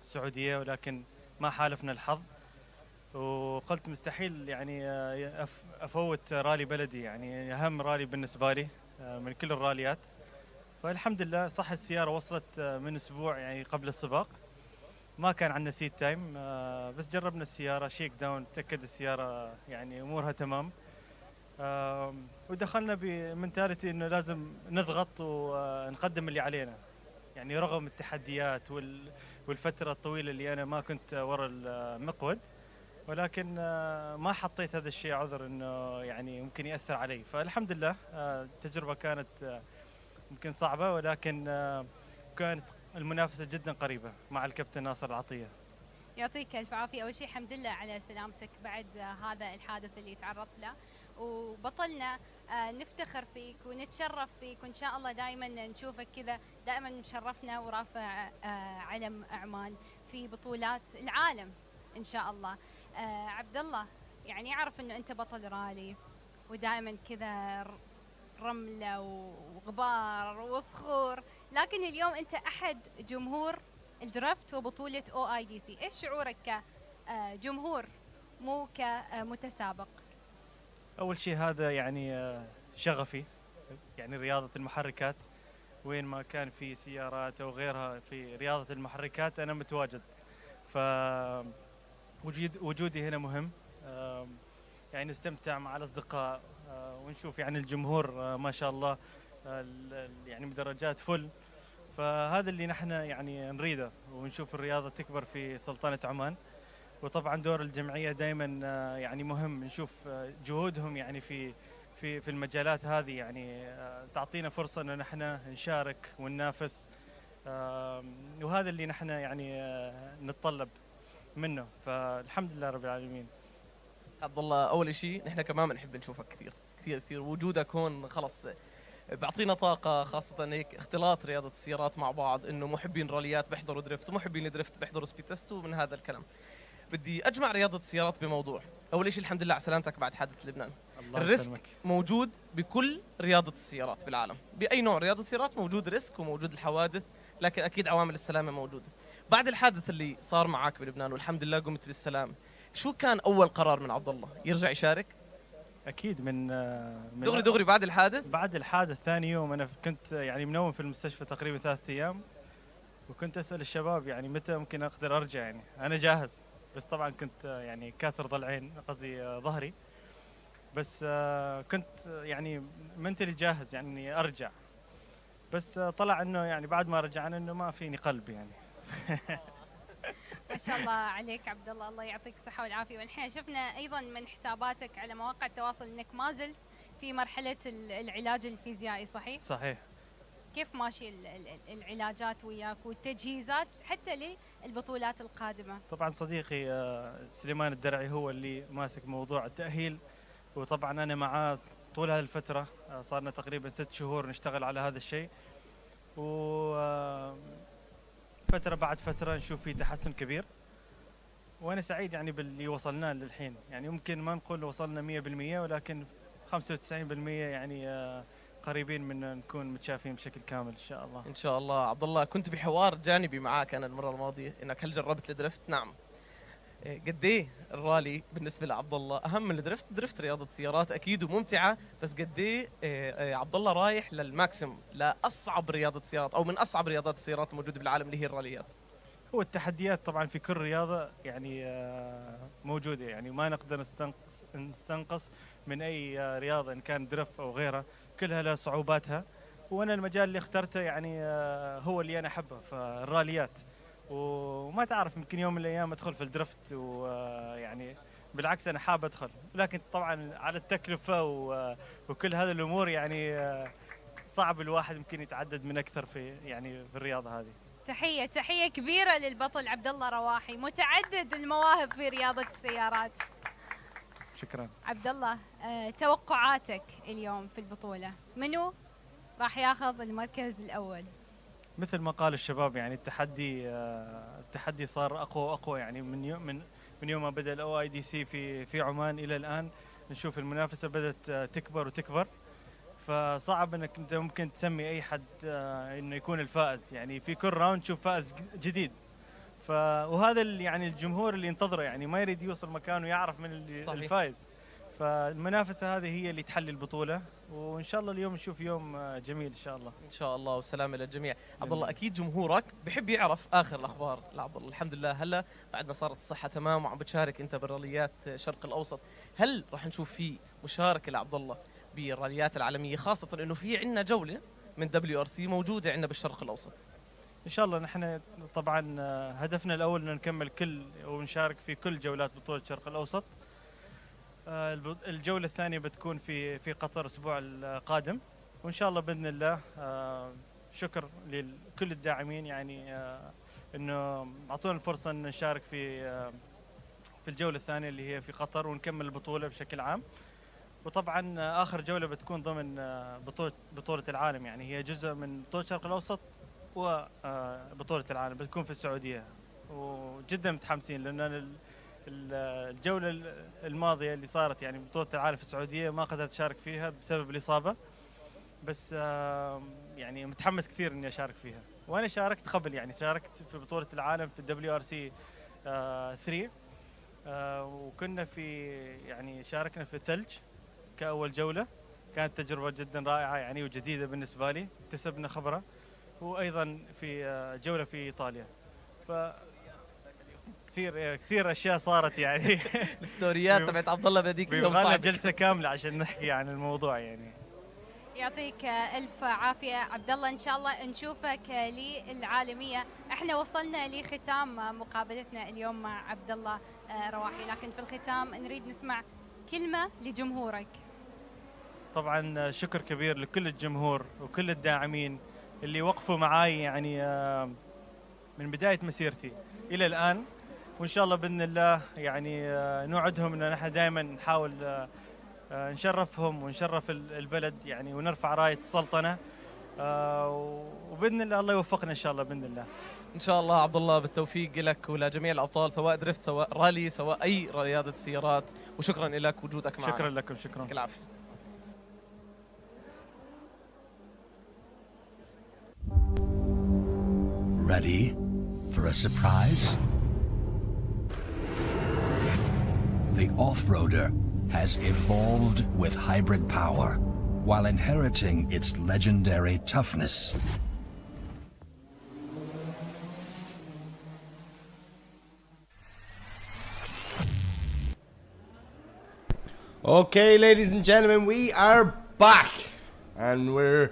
السعودية، ولكن ما حالفنا الحظ، وقلت مستحيل يعني افوت رالي بلدي، يعني اهم رالي بالنسبة لي من كل الراليات. فالحمد لله صح السيارة وصلت من اسبوع يعني قبل السباق، ما كان عندنا سيت تايم، بس جربنا السيارة شيك داون، تأكد السيارة يعني امورها تمام، ودخلنا بمنتاليتي انه لازم نضغط ونقدم اللي علينا، يعني رغم التحديات والفترة الطويلة اللي أنا ما كنت ورا المقود، ولكن ما حطيت هذا الشيء عذر إنه يعني ممكن يأثر علي. فالحمد لله التجربة كانت ممكن صعبة، ولكن كانت المنافسة جدا قريبة مع الكابتن ناصر العطية. يعطيك الف عافيه. اول شيء الحمد لله على سلامتك بعد هذا الحادث اللي تعرضت له، وبطلنا نفتخر فيك ونتشرف فيك، وان شاء الله دائما نشوفك كذا دائما مشرفنا ورافع علم عمان في بطولات العالم ان شاء الله. عبد الله، يعني اعرف انه انت بطل رالي ودائما كذا رمله وغبار وصخور، لكن اليوم انت احد جمهور الدرافت وبطولة OIDC. ايش شعورك كجمهور مو كمتسابق؟ أول شيء هذا يعني شغفي، يعني رياضة المحركات، وين ما كان في سيارات أو غيرها في رياضة المحركات أنا متواجد، وجودي هنا مهم. يعني نستمتع مع الأصدقاء ونشوف يعني الجمهور ما شاء الله يعني بدرجات فل، فهذا اللي نحن يعني نريده، ونشوف الرياضة تكبر في سلطنة عمان. وطبعا دور الجمعية دائما يعني مهم، نشوف جهودهم يعني في المجالات هذه، يعني تعطينا فرصة ان نحن نشارك وننافس، وهذا اللي نحن يعني نتطلب منه. فالحمد لله رب العالمين. عبد الله، اول شيء نحن كمان بنحب نشوفك كثير كثير كثير، وجودك هون خلص بيعطينا طاقة، خاصة هيك اختلاط رياضة السيارات مع بعض، انه محبين راليات بيحضروا دريفت ومحبين دريفت بيحضروا سبيد تيست، ومن هذا الكلام بدي اجمع رياضة السيارات بموضوع. اول شيء الحمد لله على سلامتك بعد حادث لبنان. الريسك موجود بكل رياضة السيارات بالعالم، بأي نوع رياضة السيارات موجود ريسك وموجود الحوادث، لكن اكيد عوامل السلامة موجودة. بعد الحادث اللي صار معك بلبنان والحمد لله قمت بالسلام، شو كان اول قرار من عبد الله؟ يرجع يشارك؟ اكيد من دغري بعد الحادث؟ بعد الحادث ثاني يوم انا كنت يعني منوم في المستشفى تقريبا 3 ايام، وكنت اسال الشباب يعني متى ممكن اقدر ارجع، يعني انا جاهز، بس طبعا كنت يعني كاسر ضلعين، قصدي ظهري، بس كنت يعني منتلي جاهز يعني اني ارجع، بس طلع انه يعني بعد ما رجعنا انه ما فيني قلب يعني. ما شاء الله عليك عبد الله، الله يعطيك الصحة والعافية. ونحن شفنا أيضا من حساباتك على مواقع التواصل أنك ما زلت في مرحلة العلاج الفيزيائي، صحيح؟ صحيح. كيف ماشي العلاجات وياك والتجهيزات حتى للبطولات القادمة؟ طبعا صديقي سليمان الدرعي هو اللي ماسك موضوع التأهيل، وطبعا أنا معاه طول هذه الفترة، صارنا تقريبا 6 شهور نشتغل على هذا الشيء، وفترة فتره بعد فتره نشوف في تحسن كبير، وانا سعيد يعني باللي وصلنا للحين. يعني ممكن ما نقول وصلنا 100% ولكن 95% يعني قريبين من نكون متشافين بشكل كامل ان شاء الله. ان شاء الله. عبد الله، كنت بحوار جانبي معاك انا المره الماضيه انك هل جربت الدرفت؟ نعم. قد ايه الرالي بالنسبه لعبد الله اهم من الدرفت؟ درفت رياضه سيارات اكيد وممتعه، بس قد ايه عبد الله رايح للماكسيم، لاصعب رياضه سيارات او من اصعب رياضات السيارات الموجوده بالعالم اللي هي الراليات. هو التحديات طبعا في كل رياضه يعني موجوده، يعني ما نقدر نستنقص من اي رياضه ان كان درف او غيرها، كلها لها صعوباتها. وانا المجال اللي اخترته يعني هو اللي انا احبه، فالراليات. وما تعرف يمكن يوم من الايام ادخل في الدرفت، ويعني بالعكس انا حاب ادخل، لكن طبعا على التكلفه وكل هذه الامور يعني صعب الواحد يمكن يتعدد من اكثر في الرياضه هذه. تحية كبيرة للبطل عبد الله رواحي، متعدد المواهب في رياضة السيارات. شكرا. عبد الله، توقعاتك اليوم في البطولة، منو راح ياخذ المركز الأول؟ مثل ما قال الشباب يعني التحدي صار اقوى واقوى، يعني من يوم ما بدا الاو اي دي سي في عمان الى الان نشوف المنافسه بدات تكبر وتكبر، فصعب انك انت ممكن تسمي اي حد انه يكون الفائز. يعني في كل راوند تشوف فائز جديد، وهذا يعني الجمهور اللي ينتظره، يعني ما يريد يوصل مكانه يعرف من الفائز. فالمنافسه هذه هي اللي تحلي البطوله، وان شاء الله اليوم نشوف يوم جميل ان شاء الله. ان شاء الله وسلامه للجميع. عبد الله، اكيد جمهورك بحب يعرف اخر الاخبار لعبد الله. الحمد لله هلا بعد ما صارت الصحه تمام وعم بتشارك انت بالراليات الشرق الاوسط، هل راح نشوف في مشاركه لعبد الله بالراليات العالميه، خاصه انه في عندنا جوله من WRC موجوده عندنا بالشرق الاوسط؟ ان شاء الله. نحن طبعا هدفنا الاول ان نكمل ونشارك في كل جولات بطوله الشرق الاوسط. الجوله الثانيه بتكون في قطر الاسبوع القادم، وان شاء الله باذن الله. شكر لكل الداعمين يعني انه اعطونا الفرصه ان نشارك في الجوله الثانيه اللي هي في قطر، ونكمل البطوله بشكل عام. وطبعا اخر جوله بتكون ضمن بطوله العالم، يعني هي جزء من بطوله الشرق الاوسط وبطوله العالم بتكون في السعوديه. وجدا متحمسين لان الجوله الماضيه اللي صارت يعني بطوله العالم في السعوديه ما قدرت اشارك فيها بسبب الاصابه، بس يعني متحمس كثير اني اشارك فيها. وانا شاركت قبل، يعني شاركت في بطوله العالم في WRC 3، وكنا يعني شاركنا في الثلج كأول جولة. كانت تجربة جدا رائعة يعني وجديدة بالنسبة لي، اكتسبنا خبرة. وأيضا في جولة في إيطاليا. ف كثير أشياء صارت يعني. الستوريات تبعت عبد الله بديك اليوم صعب، جلسة كاملة عشان نحكي عن الموضوع يعني. يعطيك ألف عافية عبد الله، إن شاء الله نشوفك للعالمية. احنا وصلنا لختام مقابلتنا اليوم مع عبد الله رواحي، لكن في الختام نريد نسمع كلمة لجمهورك. طبعا شكر كبير لكل الجمهور وكل الداعمين اللي وقفوا معاي يعني من بداية مسيرتي إلى الآن. وإن شاء الله بإذن الله يعني نوعدهم أن نحن دائما نحاول نشرفهم ونشرف البلد يعني، ونرفع راية السلطنة. وبإذن الله الله يوفقنا إن شاء الله بإذن الله. ان شاء الله عبد الله بالتوفيق لك ولجميع الابطال، سواء درفت سواء رالي سواء اي رياضه سيارات. وشكرا لك وجودك معنا. شكرا لكم. شكرا. يعطيك العافيه. Ready for a surprise? The off-roader has evolved with hybrid power while inheriting its legendary toughness. Okay, ladies and gentlemen, we are back, and we're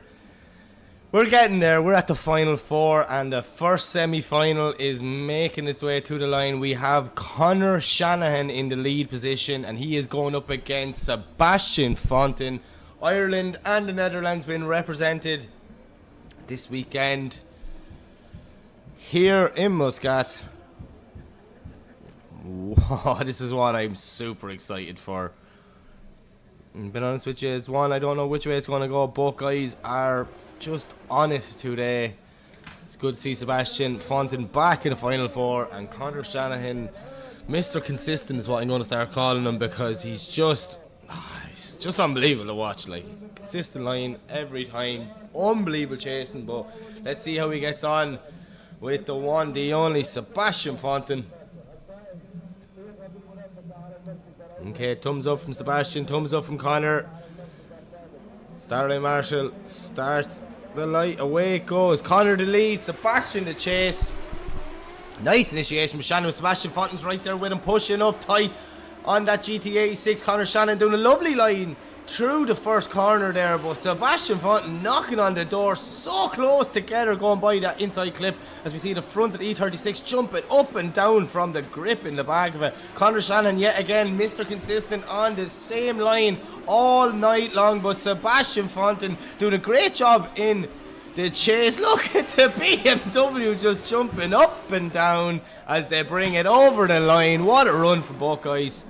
getting there. We're at the final four, and the first semi-final is making its way to the line. We have Connor Shanahan in the lead position, and he is going up against Sebastian Fonttin. Ireland and the Netherlands being represented this weekend here in Muscat. Wow, this is what I'm super excited for. Been honest with you, it's one I don't know which way it's going to go. Both guys are just on it today. It's good to see Sebastian Fonttin back in the final four, and Conor Shanahan, Mr. Consistent is what I'm going to start calling him, because he's just unbelievable to watch. Like, consistent line every time, unbelievable chasing. But let's see how he gets on with the one, the only Sebastian Fonttin. Okay, thumbs up from Sebastian, thumbs up from Conor. Starlight Marshall starts the light, away it goes. Conor the lead, Sebastian the chase. Nice initiation from Shannon. Sebastian Fontin's right there with him, pushing up tight on that GT86. Conor Shannon doing a lovely line through the first corner there, but Sebastian Fonttin knocking on the door, so close together, going by that inside clip as we see the front of the E36 jumping up and down from the grip in the back of it. Conor Shannon yet again, Mr. Consistent, on the same line all night long, but Sebastian Fonttin doing a great job in the chase. Look at the BMW just jumping up and down as they bring it over the line. What a run for both guys.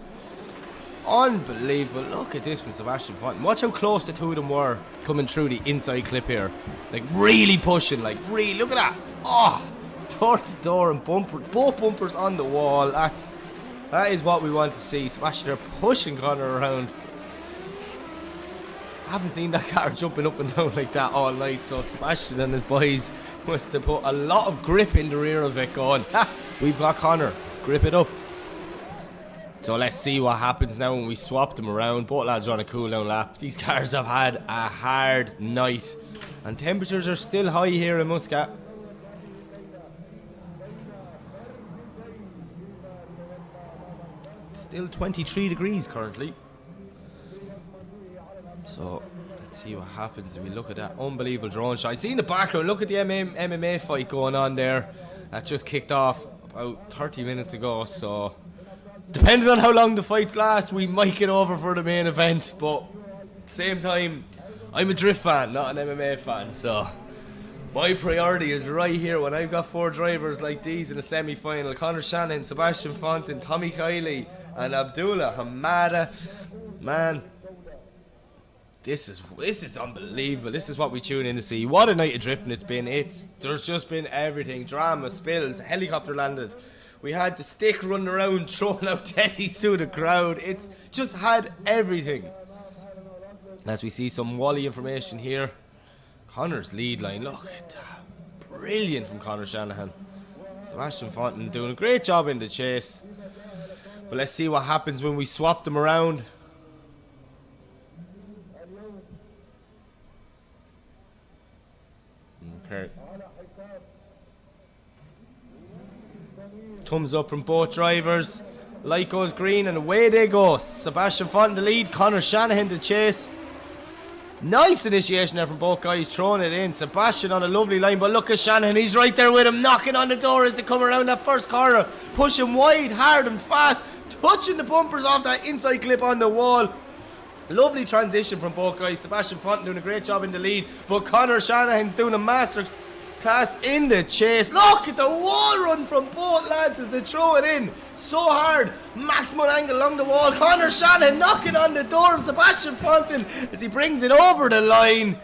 Unbelievable. Look at this from Sebastian Fonttin. Watch how close the two of them were coming through the inside clip here. Like, really pushing. Like, really. Look at that. Oh, door to door and bumper. Both bumpers on the wall. That is what we want to see. Sebastian are pushing Conor around. I haven't seen that car jumping up and down like that all night. So Sebastian and his boys must have put a lot of grip in the rear of it, going, ha, we've got Conor. Grip it up. So let's see what happens now when we swap them around. Both lads are on a cool down lap. These cars have had a hard night, and temperatures are still high here in Muscat. Still 23 degrees currently. So let's see what happens if we look at that unbelievable drone shot. I see in the background, look at the MMA fight going on there. That just kicked off about 30 minutes ago, so depending on how long the fights last, we might get over for the main event. But at the same time, I'm a drift fan, not an MMA fan, so my priority is right here when I've got four drivers like these in a semi-final. Conor Shannon, Sebastian Fonttin, Tommy Kylie and Abdullah Hamada. Man, this is unbelievable. This is what we tune in to see. What a night of drifting it's been. There's just been everything. Drama, spills, a helicopter landed. We had the stick running around throwing out teddies to the crowd. It's just had everything. As we see some Wally information here. Conor's lead line. Look at that. Brilliant from Conor Shanahan. Sebastian Fonttin doing a great job in the chase. But let's see what happens when we swap them around. Okay. Thumbs up from both drivers. Light goes green and away they go. Sebastian Fonttin the lead, Conor Shanahan the chase. Nice initiation there from both guys, throwing it in. Sebastian on a lovely line, but look at Shanahan, he's right there with him, knocking on the door as they come around that first corner. Pushing wide, hard and fast, touching the bumpers off that inside clip on the wall. Lovely transition from both guys. Sebastian Fonttin doing a great job in the lead, but Conor Shanahan's doing a master class in the chase. Look at the wall run from both lads as they throw it in so hard. Maximum angle along the wall. Conor Shanahan knocking on the door of Sebastian Fonttin as he brings it over the line.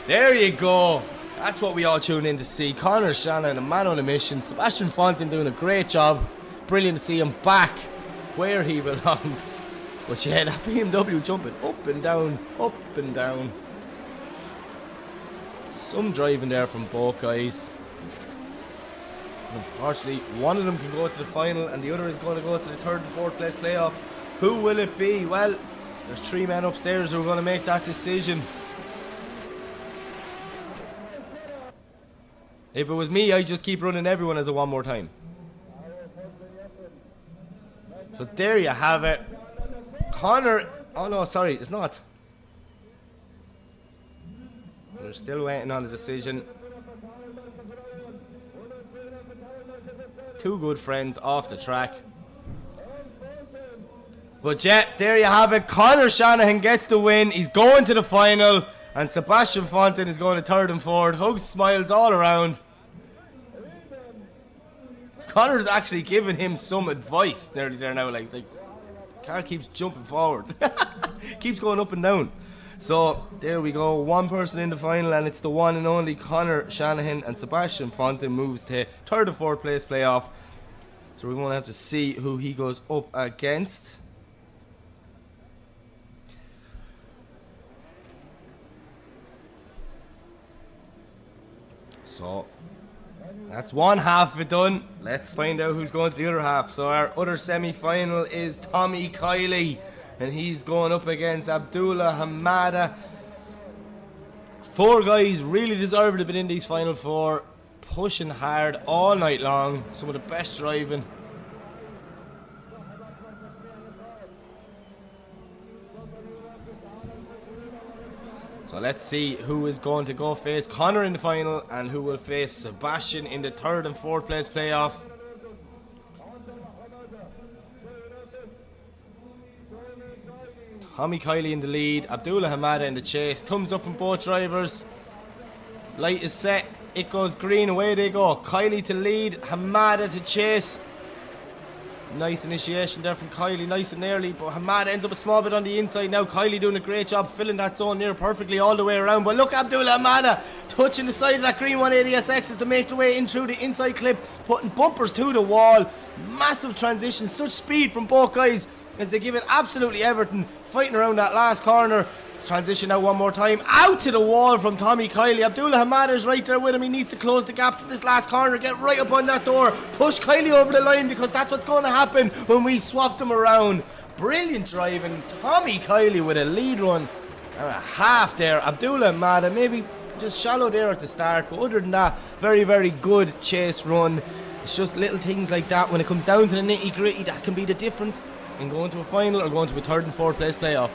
There you go. That's what we all tune in to see. Conor Shanahan, a man on a mission. Sebastian Fonttin doing a great job. Brilliant to see him back where he belongs. But yeah, that BMW jumping up and down, up and down. Some driving there from both guys. Unfortunately, one of them can go to the final and the other is going to go to the third and fourth place playoff. Who will it be? Well, there's three men upstairs who are going to make that decision. If it was me, I'd just keep running everyone as a one more time. So there you have it. Conor, oh no, sorry, it's not. We're still waiting on the decision. Two good friends off the track. But yeah, there you have it. Conor Shanahan gets the win. He's going to the final. And Sebastian Fonttin is going to third and fourth. Hugs, smiles all around. Conor's actually giving him some advice nearly there now. Like, car keeps jumping forward. Keeps going up and down. So there we go, one person in the final, and it's the one and only Connor Shanahan, and Sebastian Fonttin moves to third and fourth place playoff. So we're going to have to see who he goes up against. So that's one half of it done. Let's find out who's going to the other half. So our other semi-final is Tommy Kylie, and he's going up against Abdullah Hamada. Four guys really deserved to be in these final four, pushing hard all night long. Some of the best driving. So let's see who is going to go face Connor in the final and who will face Sebastian in the third and fourth place playoff. Tommy Kylie in the lead, Abdullah Hamada in the chase. Thumbs up from both drivers. Light is set, it goes green, away they go. Kylie to lead, Hamada to chase. Nice initiation there from Kylie, nice and early, but Hamada ends up a small bit on the inside now. Kylie doing a great job filling that zone near perfectly all the way around. But look, Abdullah Hamada touching the side of that green 180SX to make the way in through the inside clip, putting bumpers to the wall. Massive transition, such speed from both guys as they give it absolutely everything, fighting around that last corner. Let's transition now one more time, out to the wall from Tommy Kylie. Abdullah Hamada is right there with him. He needs to close the gap from this last corner, get right up on that door, push Kylie over the line, because that's what's going to happen when we swap them around. Brilliant driving, Tommy Kylie with a lead run and a half there. Abdullah Hamada maybe just shallow there at the start, but other than that, very, very good chase run. It's just little things like that when it comes down to the nitty gritty that can be the difference in going to a final or going to a third and fourth place playoff.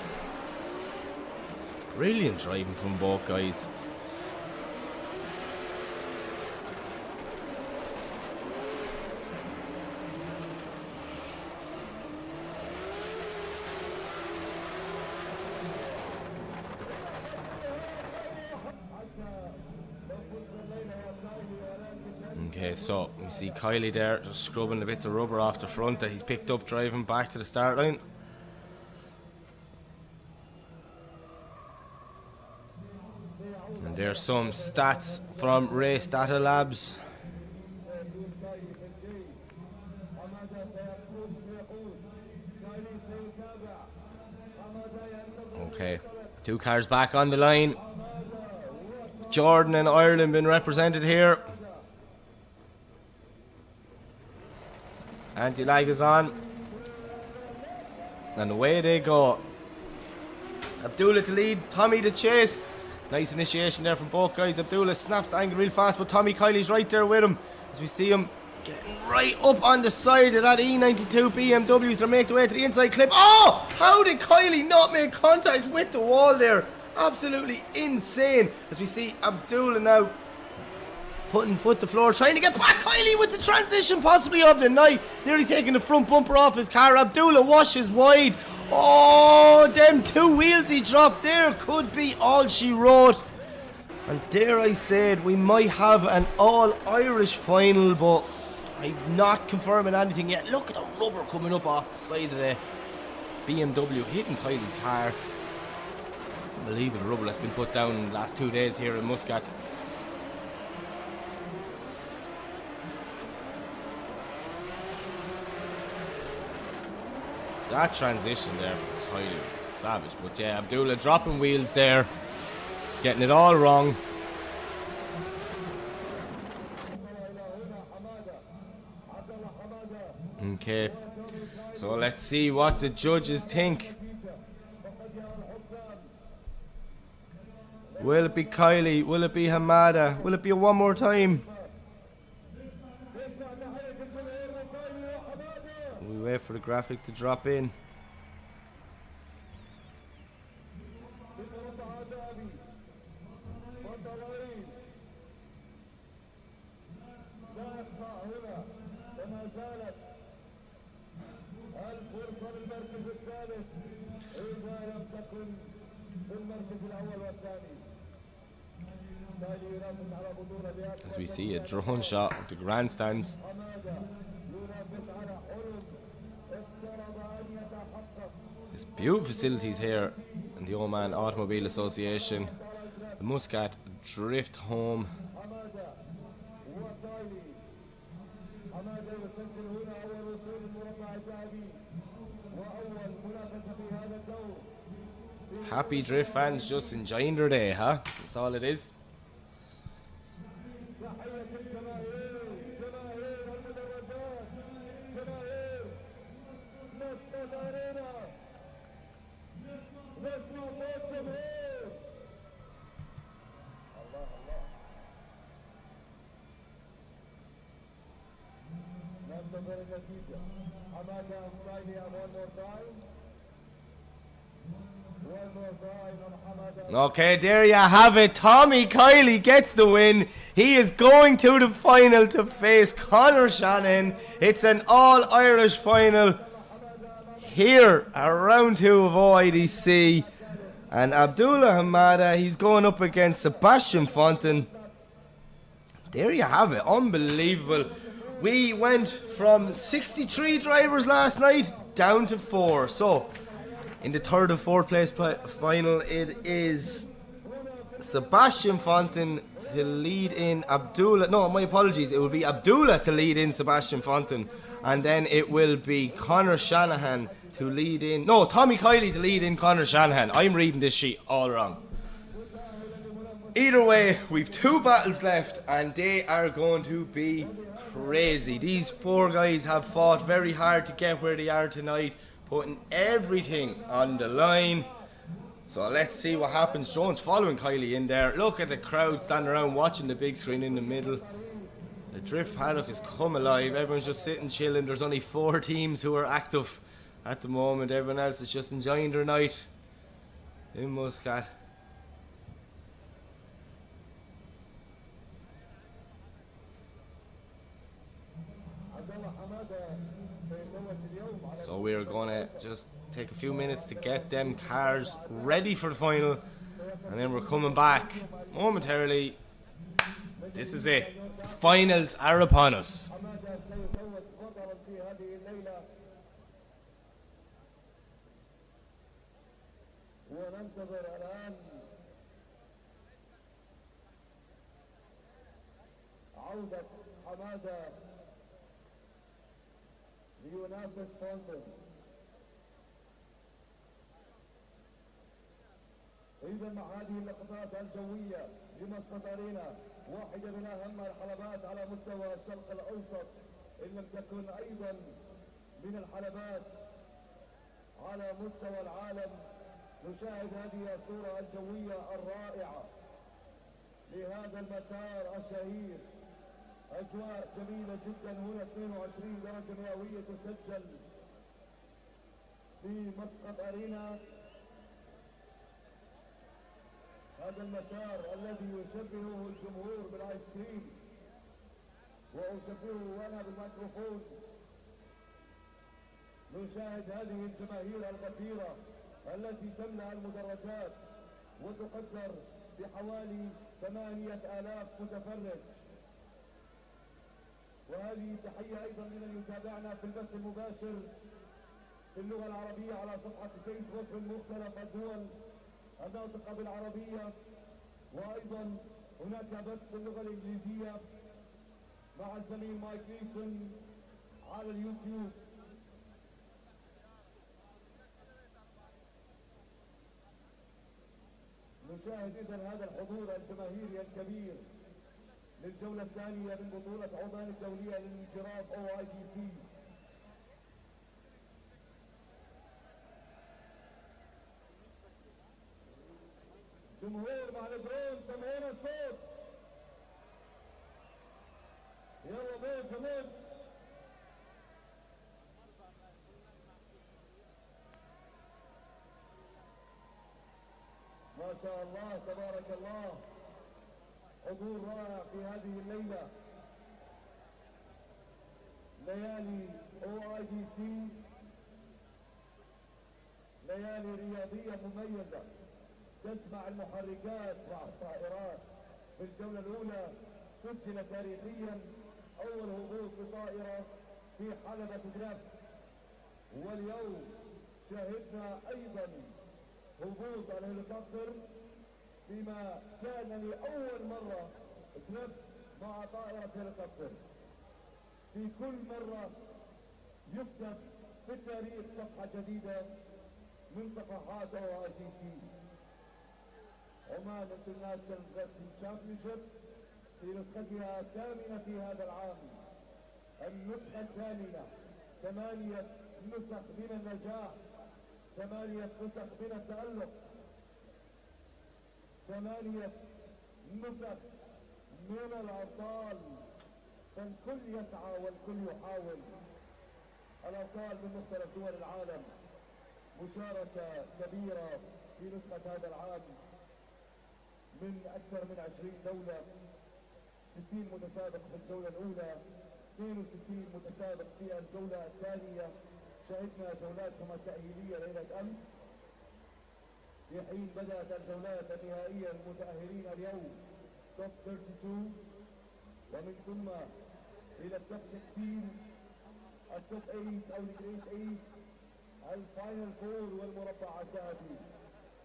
Brilliant driving from both guys. Okay, so we see Kylie there just scrubbing the bits of rubber off the front that he's picked up driving back to the start line. And there's some stats from Race Data Labs. Okay, two cars back on the line. Jordan and Ireland been represented here. Anti-lag is on. And away they go. Abdullah to lead, Tommy to chase. Nice initiation there from both guys. Abdullah snaps the angle real fast, but Tommy Kylie's right there with him as we see him getting right up on the side of that E92 BMWs to make the way to the inside clip. Oh! How did Kylie not make contact with the wall there? Absolutely insane. As we see Abdullah now putting foot to floor, trying to get back. Kylie with the transition possibly of the night, nearly taking the front bumper off his car. Abdullah washes wide. Oh, them two wheels he dropped there could be all she wrote. And dare I say it, we might have an all-Irish final, but I'm not confirming anything yet. Look at the rubber coming up off the side of the BMW, hitting Kylie's car. Unbelievable rubber that's been put down in the last 2 days here in Muscat. That transition there from Kylie was savage. But yeah, Abdullah dropping wheels there, getting it all wrong. Okay, so let's see what the judges think. Will it be Kylie? Will it be Hamada? Will it be a one more time? We wait for the graphic to drop in. As we see a drone shot of the grandstands. There's beautiful facilities here, and the Oman Automobile Association. The Muscat drift home. حمادة وكايلي. حمادة يسجل هنا أول وصول المربع الذهبي وأول منافسة في هذا الدور. Happy drift fans just enjoying their day, huh? That's all it is. تحية الجماهير، جماهير المدرجات، جماهير مسقط أرينا. نسمع صوت جمهور. الله الله. ننتظر النتيجة. حمادة كايلي one more time. One more time on Hamada. Okay, there you have it. Tommy Kylie gets the win. He is going to the final to face Conor Shanahan. It's an all-Irish final here at round 2 of OIDC. And Abdullah Hamada, he's going up against Sebastian Fonttin. There you have it. Unbelievable. We went from 63 drivers last night down to 4. So, in the third and fourth place final, it is Sebastian Fonttin to lead in Abdullah. No, my apologies. It will be Abdullah to lead in Sebastian Fonttin. And then it will be Conor Shanahan to lead in. No, Tommy Kylie to lead in Conor Shanahan. I'm reading this sheet all wrong. Either way, we've 2 battles left and they are going to be crazy. These 4 guys have fought very hard to get where they are tonight, putting everything on the line. So let's see what happens. Jones following Kylie in there. Look at the crowd standing around watching the big screen in the middle. The drift paddock has come alive. Everyone's just sitting chilling. There's only 4 teams who are active at the moment. Everyone else is just enjoying their night in Muscat. So we're going to just take a few minutes to get them cars ready for the final, and then we're coming back momentarily. This is it. The finals are upon us. وننتظر الآن عودة حمادة لينافس فونتن. إذا مع هذه اللقطات الجوية لمسقط أرينا، واحدة من أهم الحلبات على مستوى الشرق الأوسط، إن لم تكن أيضا من الحلبات على مستوى العالم. نشاهد هذه الصورة الجوية الرائعة لهذا المسار الشهير. أجواء جميلة جدا هنا. 22 درجة مئوية تسجل في مسقط أرينا. هذا المسار الذي يشبهه الجمهور بالآيس كريم وأشبهه أنا بالميكروفون. نشاهد هذه الجماهير الغفيرة التي تملأ المدرجات وتقدر بحوالي 8,000 متفرج. وهذه تحية أيضا لمن يتابعنا في البث المباشر في اللغة العربية على صفحة فيسبوك في مختلف الدول الناطقة بالعربية، وأيضا هناك بث باللغة الإنجليزية مع الزميل مايك نيلسون على اليوتيوب. نشاهد إذن هذا الحضور الجماهيري الكبير للجولة الثانية من بطولة عمان الدولية للانجراف OIDC. جمهور مع الدرون، سمعونا الصوت. يلا موج موج. ما شاء الله تبارك الله، حضور رائع في هذه الليلة. ليالي OIDC ليالي رياضية مميزة تجمع المحركات مع الطائرات. في الجولة الأولى سجل تاريخيا أول هبوط بطائرة في حلبة درافت، واليوم شهدنا أيضا هبوط الهليكوبتر فيما كان لأول مرة تنف مع طائرة هليكوبتر. في كل مرة يكتب في التاريخ صفحة جديدة من صفحات OITC. عمان انترناشونال ريسلينج تشامبيونشيب في نسختها الثامنة في هذا العام، النسخة الثامنة، 8 نسخ من النجاح، 8 نسخ من التألق، 8 نسخ من الأبطال، فالكل يسعى والكل يحاول. الأبطال من مختلف دول العالم، مشاركة كبيرة في نسخة هذا العام من أكثر من 20 دولة، 60 متسابق في الجولة الأولى، 62 متسابق في الجولة الثانية. شهدنا جولاتهم التأهيلية ليلة أمس، في حين بدأت الجولات النهائية المتأهلين اليوم توب 32، ومن ثم إلى التوب 16، التوب 8 أو الجريد 8، الفاينل فور والمربع الذهبي.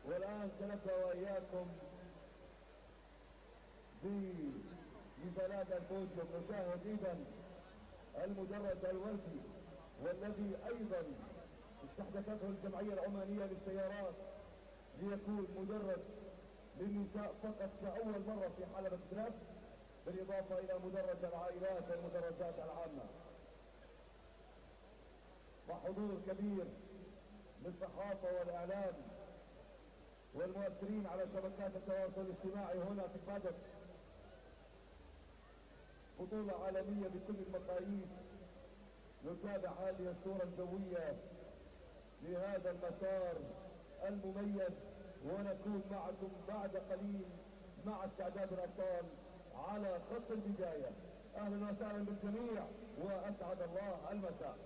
والآن سنبدأ وإياكم بنزالات البوديوم. نشاهد إذن المدرج الوردي، والذي أيضا استحدثته الجمعية العمانية للسيارات ليكون مدرج للنساء فقط كأول مرة في حلبة درافت، بالإضافة إلى مدرج العائلات والمدرجات العامة، وحضور كبير للصحافة والإعلام والمؤثرين على شبكات التواصل الاجتماعي هنا في البادك. بطولة عالمية بكل المقاييس. نتابع هذه الصورة الجوية لهذا المسار المميز، ونكون معكم بعد قليل مع استعداد الأبطال على خط البداية. أهلا وسهلا بالجميع وأسعد الله المساء.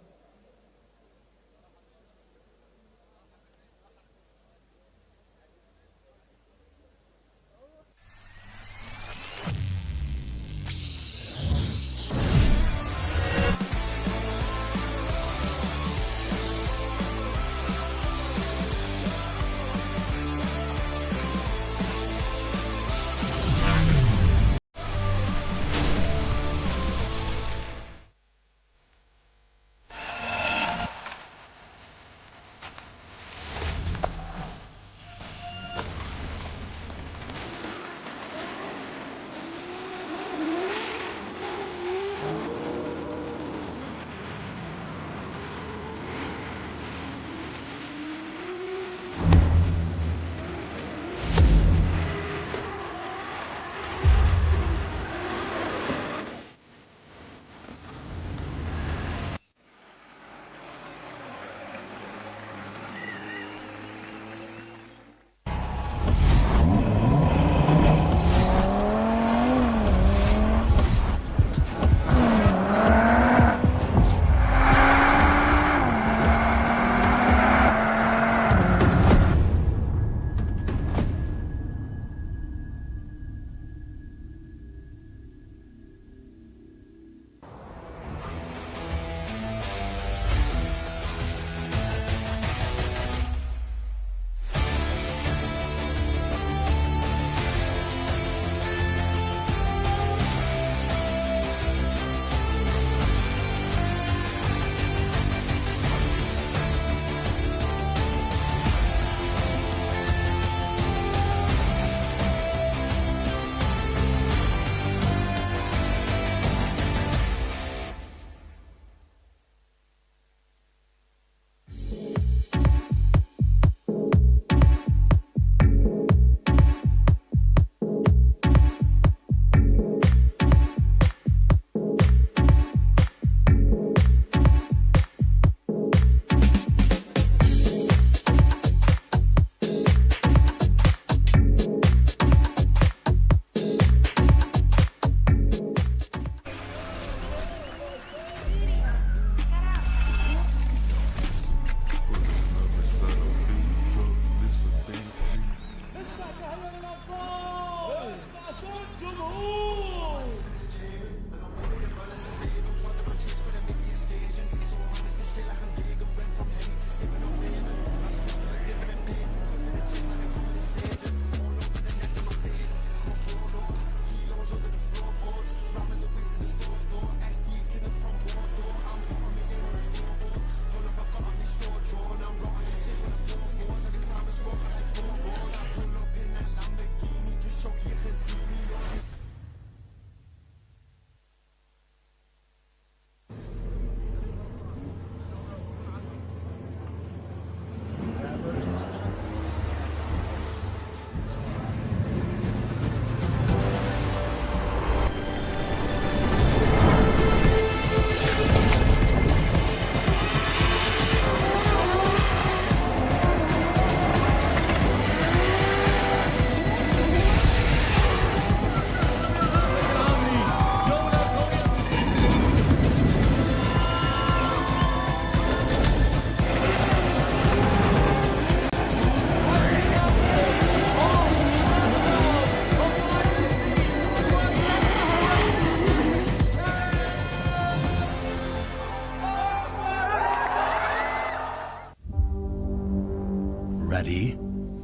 Ready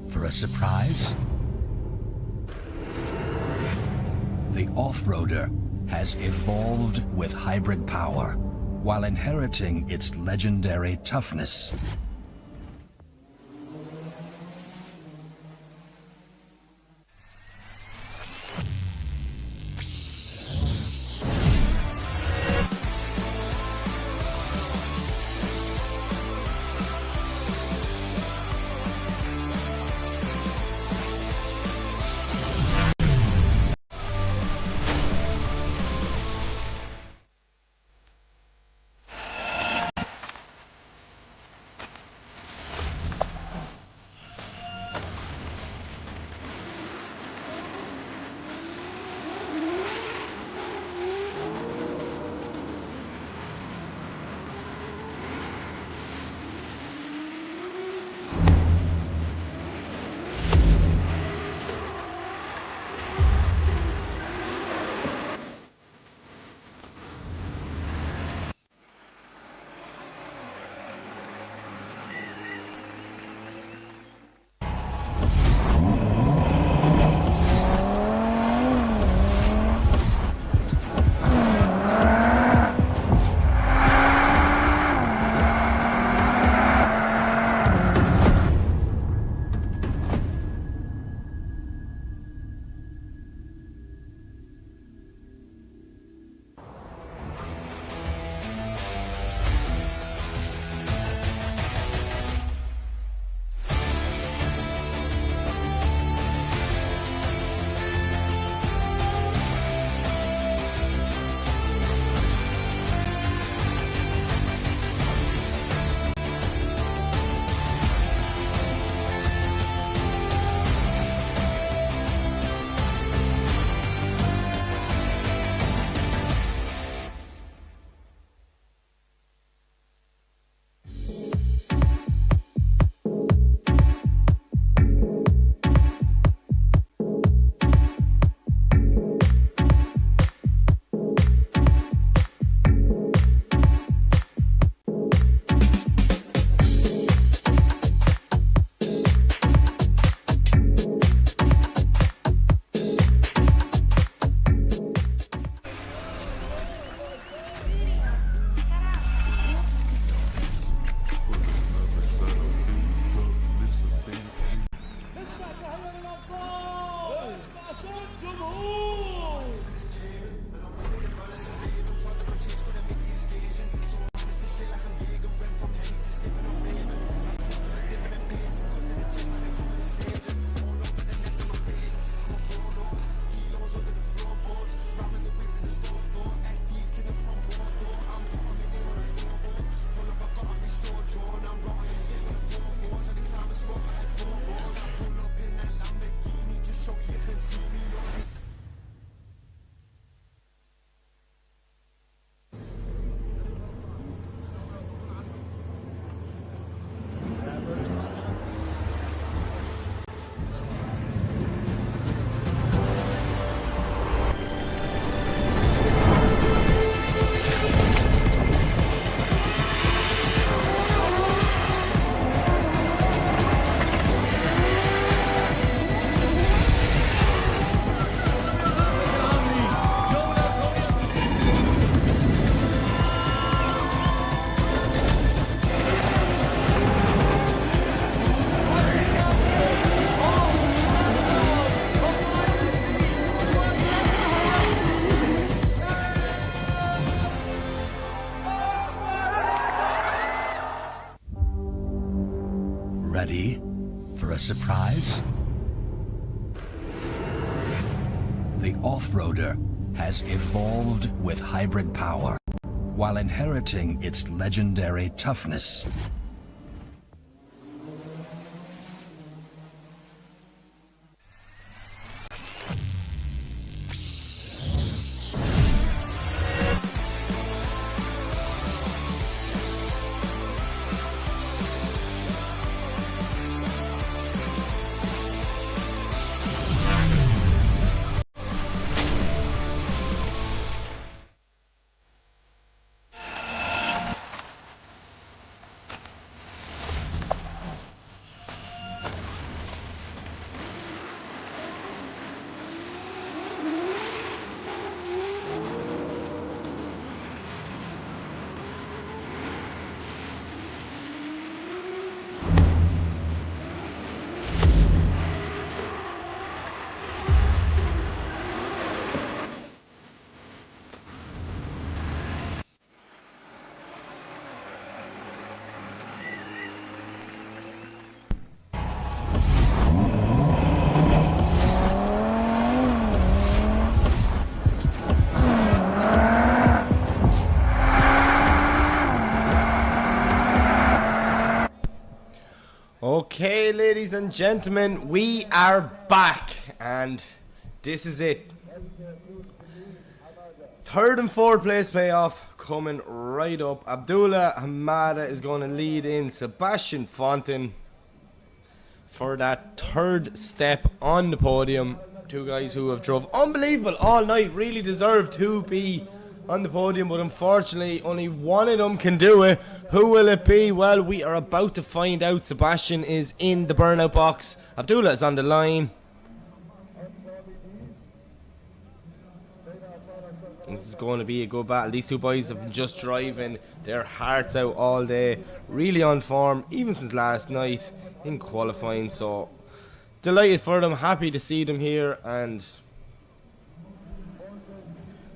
for a surprise? The off-roader has evolved with hybrid power while inheriting its legendary toughness. Ready for a surprise? The off-roader has evolved with hybrid power while inheriting its legendary toughness. Okay, ladies and gentlemen, we are back, and this is it. Third and fourth place playoff coming right up. Abdullah Hamada is going to lead in Sebastian Fonttin for that third step on the podium. Two guys who have drove unbelievable all night, really deserve to be on the podium, but unfortunately only one of them can do it. Who will it be? Well, we are about to find out. Sebastian is in the burnout box. Abdullah is on the line. This is going to be a good battle. These two boys have been just driving their hearts out all day, really on form, even since last night in qualifying. So delighted for them, happy to see them here, and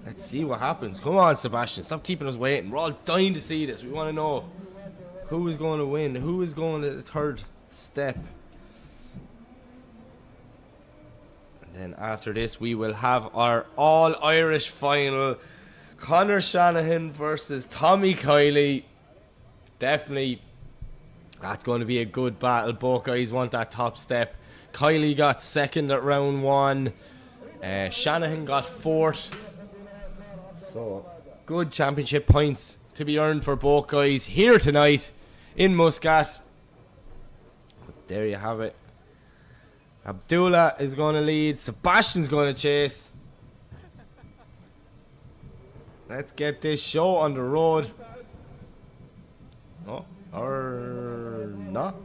let's see what happens. Come on, Sebastian, stop keeping us waiting. We're all dying to see this. We want to know who is going to win, who is going to the third step. And then after this, we will have our all-Irish final. Conor Shanahan versus Tommy Kylie. Definitely, that's going to be a good battle. Both guys want that top step. Kylie got second at round one. Shanahan got fourth. So, good championship points to be earned for both guys here tonight in Muscat. But there you have it. Abdullah is going to lead. Sebastian's going to chase. Let's get this show on the road. Oh, or not.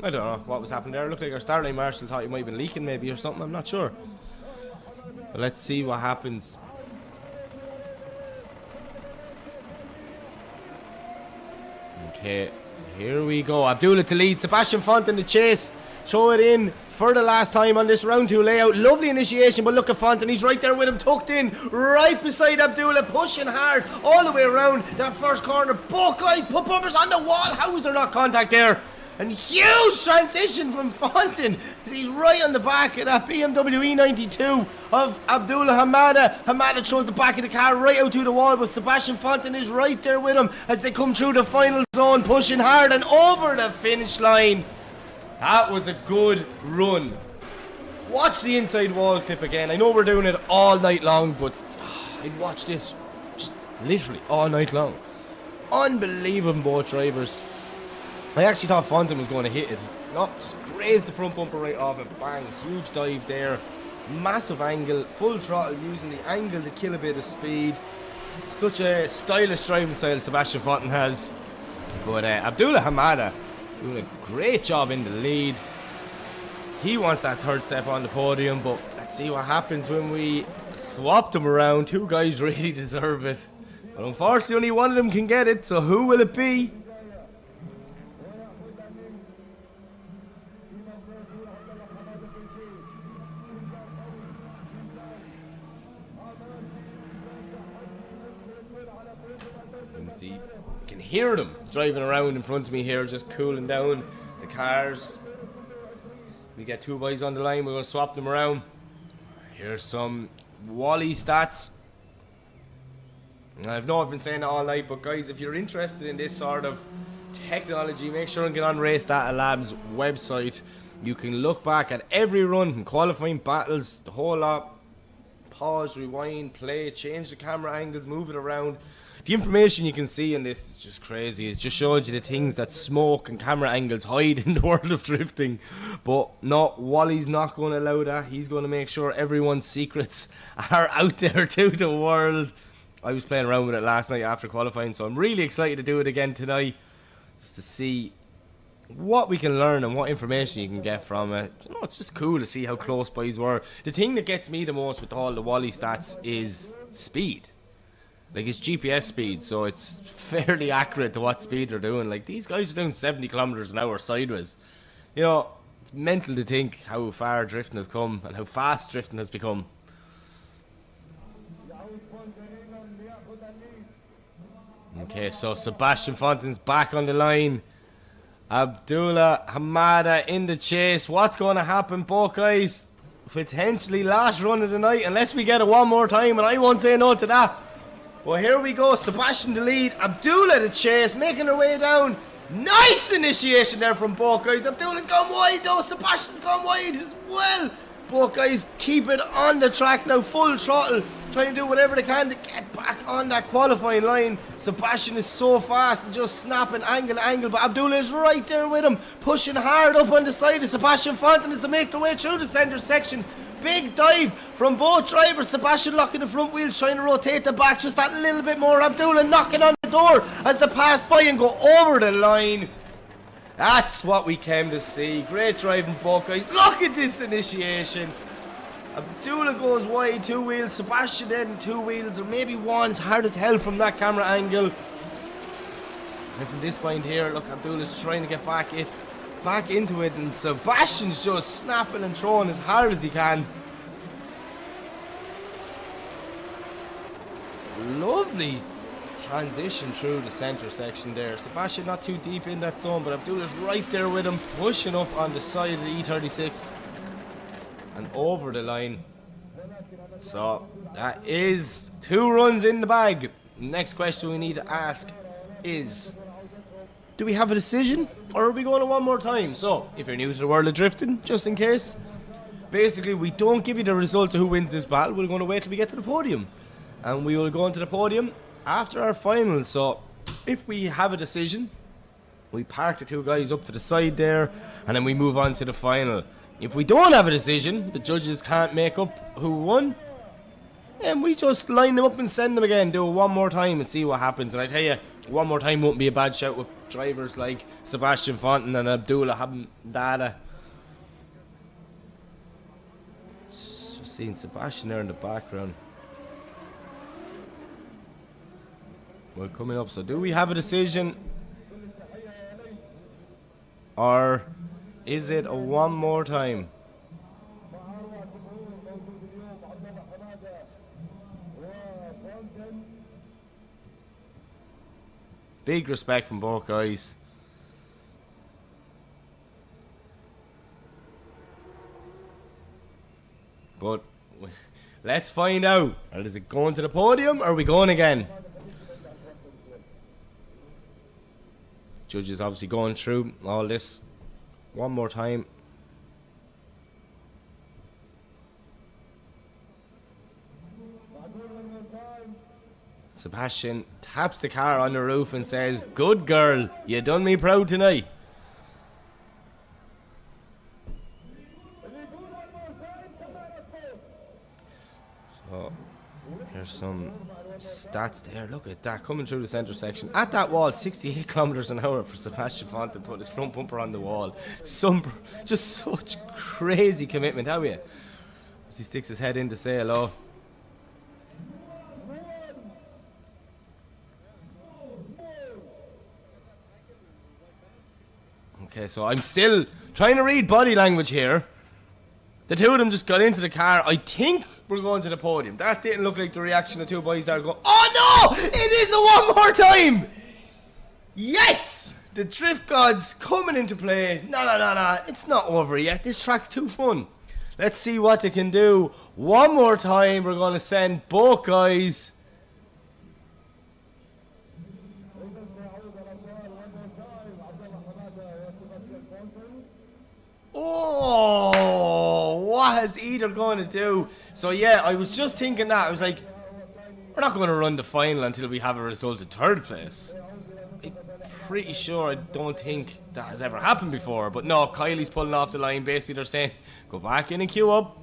I don't know what was happening there. It looked like our starting marshal thought he might have been leaking maybe or something. I'm not sure. But let's see what happens. Okay, here we go. Abdullah to lead. Sebastian Fonttin to chase. Throw it in for the last time on this round two layout. Lovely initiation, but look at Fonttin. He's right there with him, tucked in, right beside Abdullah, pushing hard all the way around that first corner. Both guys put bumpers on the wall. How is there not contact there? And huge transition from Fonttin as he's right on the back of that BMW E92 of Abdullah Hamada. Hamada throws the back of the car right out to the wall, but Sebastian Fonttin is right there with him as they come through the final zone, pushing hard and over the finish line. That was a good run. Watch the inside wall clip again. I know we're doing it all night long, but I'd watch this just literally all night long. Unbelievable, both drivers. I actually thought Fonttin was going to hit it. No, just grazed the front bumper right off it. Bang, huge dive there. Massive angle, full throttle, using the angle to kill a bit of speed. Such a stylish driving style Sebastian Fonttin has. But Abdullah Hamada doing a great job in the lead. He wants that third step on the podium, but let's see what happens when we swap them around. Two guys really deserve it. But unfortunately, only one of them can get it, so who will it be? See, you can hear them driving around in front of me here, just cooling down the cars. We get two boys on the line, we're going to swap them around. Here's some Wally stats. I know I've been saying it all night, but guys, if you're interested in this sort of technology, make sure and get on Race Data Labs website. You can look back at every run from qualifying battles, the whole lot. Pause, rewind, play, change the camera angles, move it around. The information you can see in this is just crazy. It just shows you the things that smoke and camera angles hide in the world of drifting. But no, Wally's not going to allow that. He's going to make sure everyone's secrets are out there to the world. I was playing around with it last night after qualifying, so I'm really excited to do it again tonight, just to see what we can learn and what information you can get from it. You know, it's just cool to see how close boys were. The thing that gets me the most with all the Wally stats is speed. Like, it's GPS speed, so it's fairly accurate to what speed they're doing. Like, these guys are doing 70 kilometers an hour sideways. You know, it's mental to think how far drifting has come and how fast drifting has become. Okay, so Sebastian Fontin's back on the line. Abdullah Hamada in the chase. What's going to happen, both guys? potentially last run of the night, unless we get it one more time, and I won't say no to that. Well, here we go. Sebastian the lead. Abdullah the chase, making her way down. Nice initiation there from both guys. Abdullah's gone wide though. Sebastian's gone wide as well. Both guys keep it on the track now, full throttle, trying to do whatever they can to get back on that qualifying line. Sebastian is so fast and just snapping angle to angle, but Abdullah is right there with him, pushing hard up on the side of Sebastian. Fonttin is to make their way through the centre section. Big dive from both drivers. Sebastian locking the front wheels, trying to rotate the back just that little bit more. Abdullah knocking on the door as they pass by and go over the line. That's what we came to see. Great driving both guys. Look at this initiation. Abdullah goes wide, two wheels. Sebastian then two wheels, or maybe one. It's hard to tell from that camera angle. And from this point here, look, Abdullah's trying to get back into it, and Sebastian's just snapping and throwing as hard as he can. Lovely transition through the centre section there. Sebastian not too deep in that zone, but Abdullah's right there with him, pushing up on the side of the E36 and over the line. So that is 2 runs in the bag. Next question we need to ask is, do we have a decision, or are we going to one more time? So if you're new to the world of drifting, just in case, basically we don't give you the result of who wins this battle. We're going to wait till we get to the podium, and we will go into the podium after our final. So if we have a decision, we park the 2 guys up to the side there, and then we move on to the final. If we don't have a decision, the judges can't make up who won, and we just line them up and send them again, do it one more time and see what happens. And I tell you, one more time won't be a bad shout with drivers like Sebastian Fonttin and Abdullah having data. Just seeing Sebastian there in the background. Well, coming up. So do we have a decision, or is it a one more time? Big respect from both guys. But let's find out. Is it going to the podium, or are we going again? Judges obviously going through all this one more time. Sebastian taps the car on the roof and says, "Good girl, you done me proud tonight." So here's some stats there. Look at that, coming through the centre section. At that wall, 68 kilometres an hour for Sebastian Fonttin, put his front bumper on the wall. Just such crazy commitment, have you? As he sticks his head in to say hello. Okay, so I'm still trying to read body language here. The 2 of them just got into the car. I think we're going to the podium. That didn't look like the reaction of 2 boys that are going, "Oh no! It is a one more time!" Yes! The drift gods coming into play. No. It's not over yet. This track's too fun. Let's see what they can do. One more time. We're going to send both guys. Oh, what is either going to do? So yeah, I was just thinking that. I was like, we're not going to run the final until we have a result of 3rd place. I'm pretty sure I don't think that has ever happened before. But no, Kylie's pulling off the line. Basically, they're saying, go back in and queue up.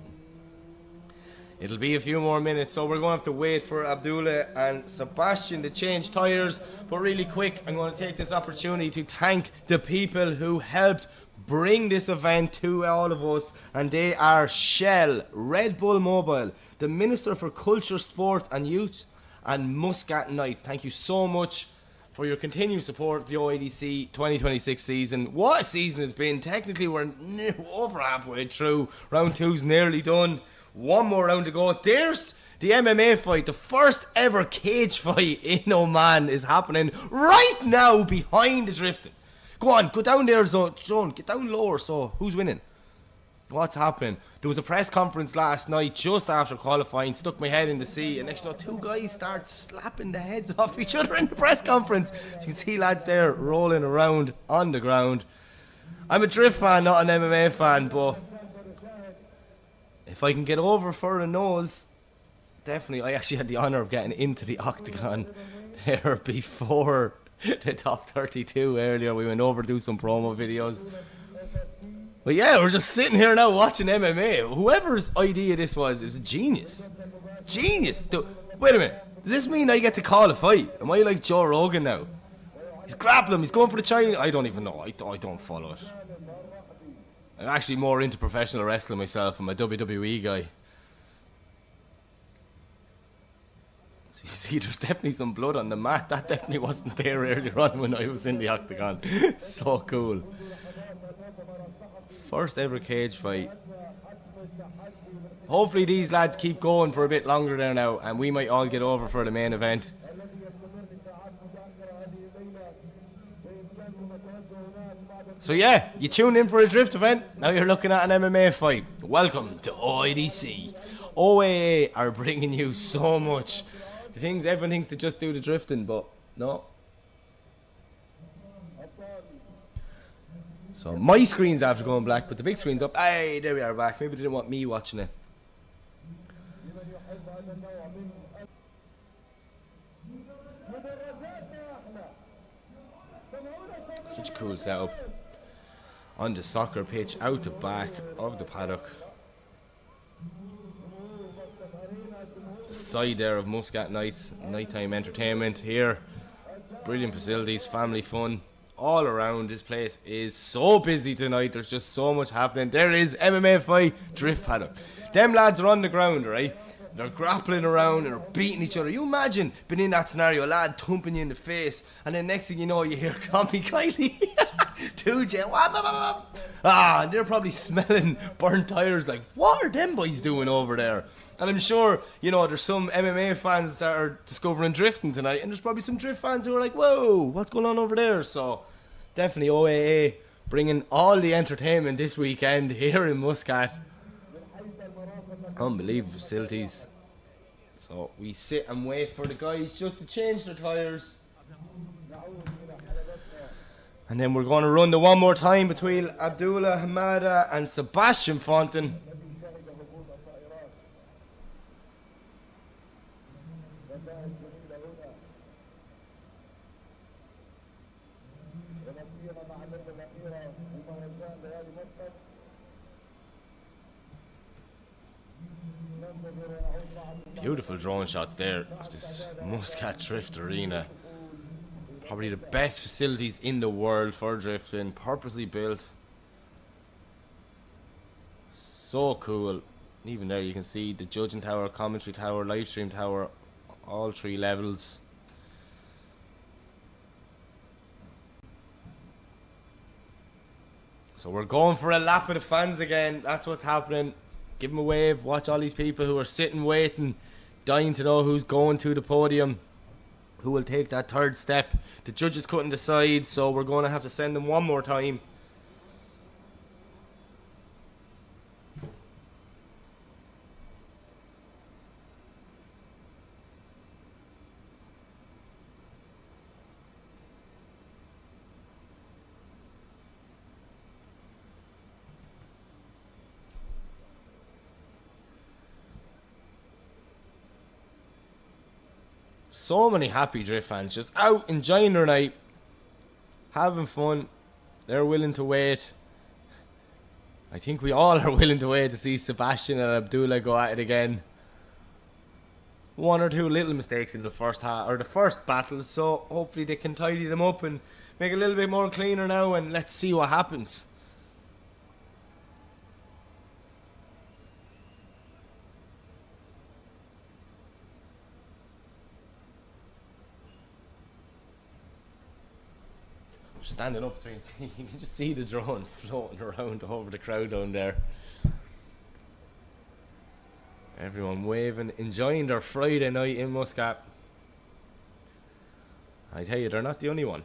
It'll be a few more minutes, so we're going to have to wait for Abdullah and Sebastian to change tyres. But really quick, I'm going to take this opportunity to thank the people who helped bring this event to all of us, and they are Shell, Red Bull Mobile, the Minister for Culture, Sport and Youth, and Muscat Knights. Thank you so much for your continued support of the OEDC 2026 season. What a season it's been. Technically we're over halfway through. Round 2's nearly done. One more round to go. There's the MMA fight. The first ever cage fight in Oman is happening right now behind the drifting. Go on, go down there, Zone. Get down lower. So, who's winning? What's happening? There was a press conference last night just after qualifying, stuck my head in the sea, and next thing you know, 2 guys start slapping the heads off each other in the press conference. You can see lads there rolling around on the ground. I'm a drift fan, not an MMA fan, but if I can get over for a nose, definitely. I actually had the honour of getting into the octagon there before the top 32 earlier. We went over to do some promo videos. But yeah, we're just sitting here now watching MMA. Whoever's idea this was is a genius. Genius. Wait a minute. Does this mean I get to call a fight? Am I like Joe Rogan now? He's grappling him. He's going for the China. I don't even know. I don't follow it. I'm actually more into professional wrestling myself. I'm a WWE guy. So you see, there's definitely some blood on the mat. That definitely wasn't there earlier on when I was in the octagon. So cool. First ever cage fight. Hopefully these lads keep going for a bit longer there now, and we might all get over for the main event. So yeah, you tuned in for a drift event, now you're looking at an MMA fight. Welcome to OIDC. OAA are bringing you so much. Everyone thinks to just do the drifting, but no. So my screen's after going black, but the big screen's up. Hey, there we are back. Maybe they didn't want me watching it. Such a cool setup. On the soccer pitch, out the back of the paddock. The side there of Muscat Nights, nighttime entertainment here. Brilliant facilities, family fun. All around. This place is so busy tonight. There's just so much happening. There is MMA fight, drift paddock. Them lads are on the ground, right? They're grappling around and they're beating each other. You imagine being in that scenario, a lad thumping you in the face, and then next thing you know, you hear Coffee Kylie. Dude, and they're probably smelling burnt tires like, what are them boys doing over there? And I'm sure, you know, there's some MMA fans that are discovering drifting tonight, and there's probably some drift fans who are like, whoa, what's going on over there? So, definitely OAA bringing all the entertainment this weekend here in Muscat. Unbelievable facilities. So, we sit and wait for the guys just to change their tires. And then we're going to run the one more time between Abdullah Hamada and Sebastian Fonttin. Beautiful drone shots there of this Muscat Drift Arena. Probably the best facilities in the world for drifting, purposely built. So cool. Even there you can see the judging tower, commentary tower, live stream tower, all 3 levels. So we're going for a lap of the fans again. That's what's happening. Give them a wave. Watch all these people who are sitting waiting, dying to know who's going to the podium, who will take that 3rd step. The judges couldn't decide, so we're going to have to send them one more time. So many happy drift fans just out enjoying their night, having fun. They're willing to wait. I think we all are willing to wait to see Sebastian and Abdullah go at it again. 1 or 2 little mistakes in the first half or the first battle, so hopefully they can tidy them up and make it a little bit more cleaner now, and let's see what happens. Standing up, you can just see the drone floating around over the crowd down there. Everyone waving, enjoying their Friday night in Muscat. I tell you, they're not the only one.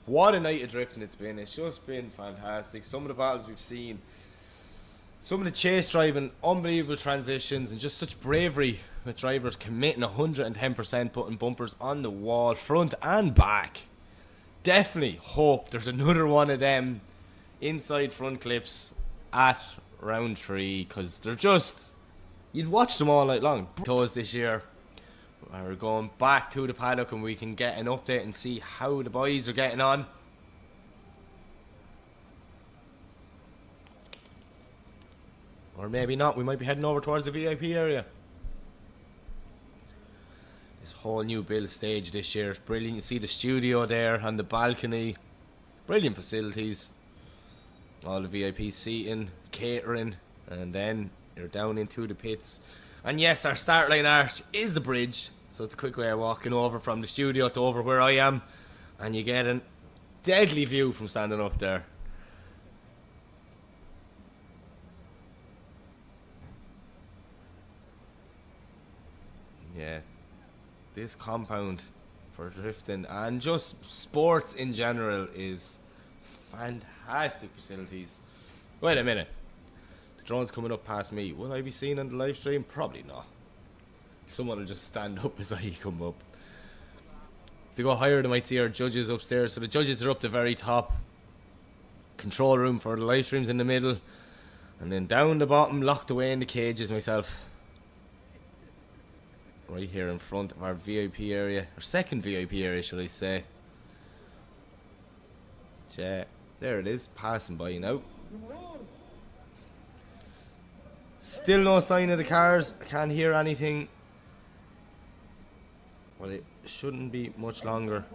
What a night of drifting it's been. It's just been fantastic. Some of the battles we've seen, Some of the chase driving, unbelievable transitions, and just such bravery with drivers committing 110%, putting bumpers on the wall, front and back. Definitely hope there's another one of them inside front clips at round 3, because they're just, you'd watch them all night long. Toes this year. We're going back to the paddock and we can get an update and see how the boys are getting on. Or maybe not, we might be heading over towards the VIP area. This whole new build stage this year is brilliant. You see the studio there on the balcony. Brilliant facilities. All the VIP seating, catering, and then you're down into the pits. And yes, our start line arch is a bridge, so it's a quick way of walking over from the studio to over where I am, and you get a deadly view from standing up there. Yeah, this compound for drifting and just sports in general is fantastic facilities. Wait a minute, the drone's coming up past me. Will I be seen on the live stream? Probably not. Someone will just stand up as I come up. If they go higher, they might see our judges upstairs. So the judges are up the very top. Control room for the live streams in the middle, and then down the bottom, locked away in the cages, myself. Right here in front of our VIP area, our second VIP area, shall I say. Yeah, there it is, passing by now. Still no sign of the cars. I can't hear anything. Well, it shouldn't be much longer.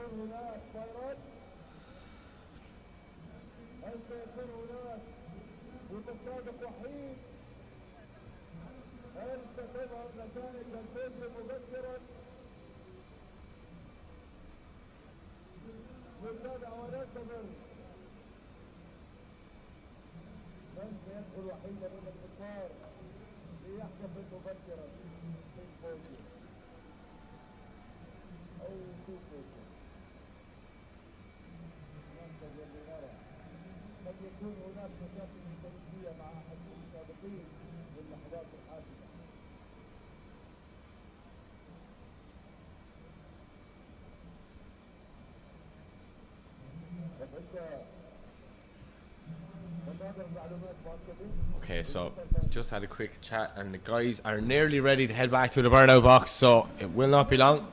Okay, so just had a quick chat and the guys are nearly ready to head back to the burnout box, so it will not be long.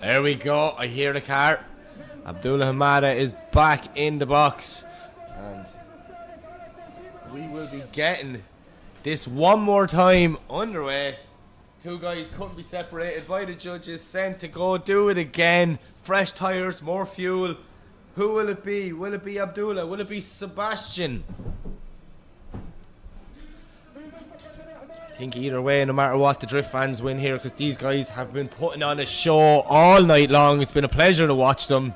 There we go, I hear the car. Abdullah Hamada is back in the box and we will be getting this one more time underway. Two guys couldn't be separated by the judges, sent to go do it again. Fresh tyres, more fuel. Who will it be? Will it be Abdullah? Will it be Sebastian? I think either way, no matter what, the drift fans win here because these guys have been putting on a show all night long. It's been a pleasure to watch them.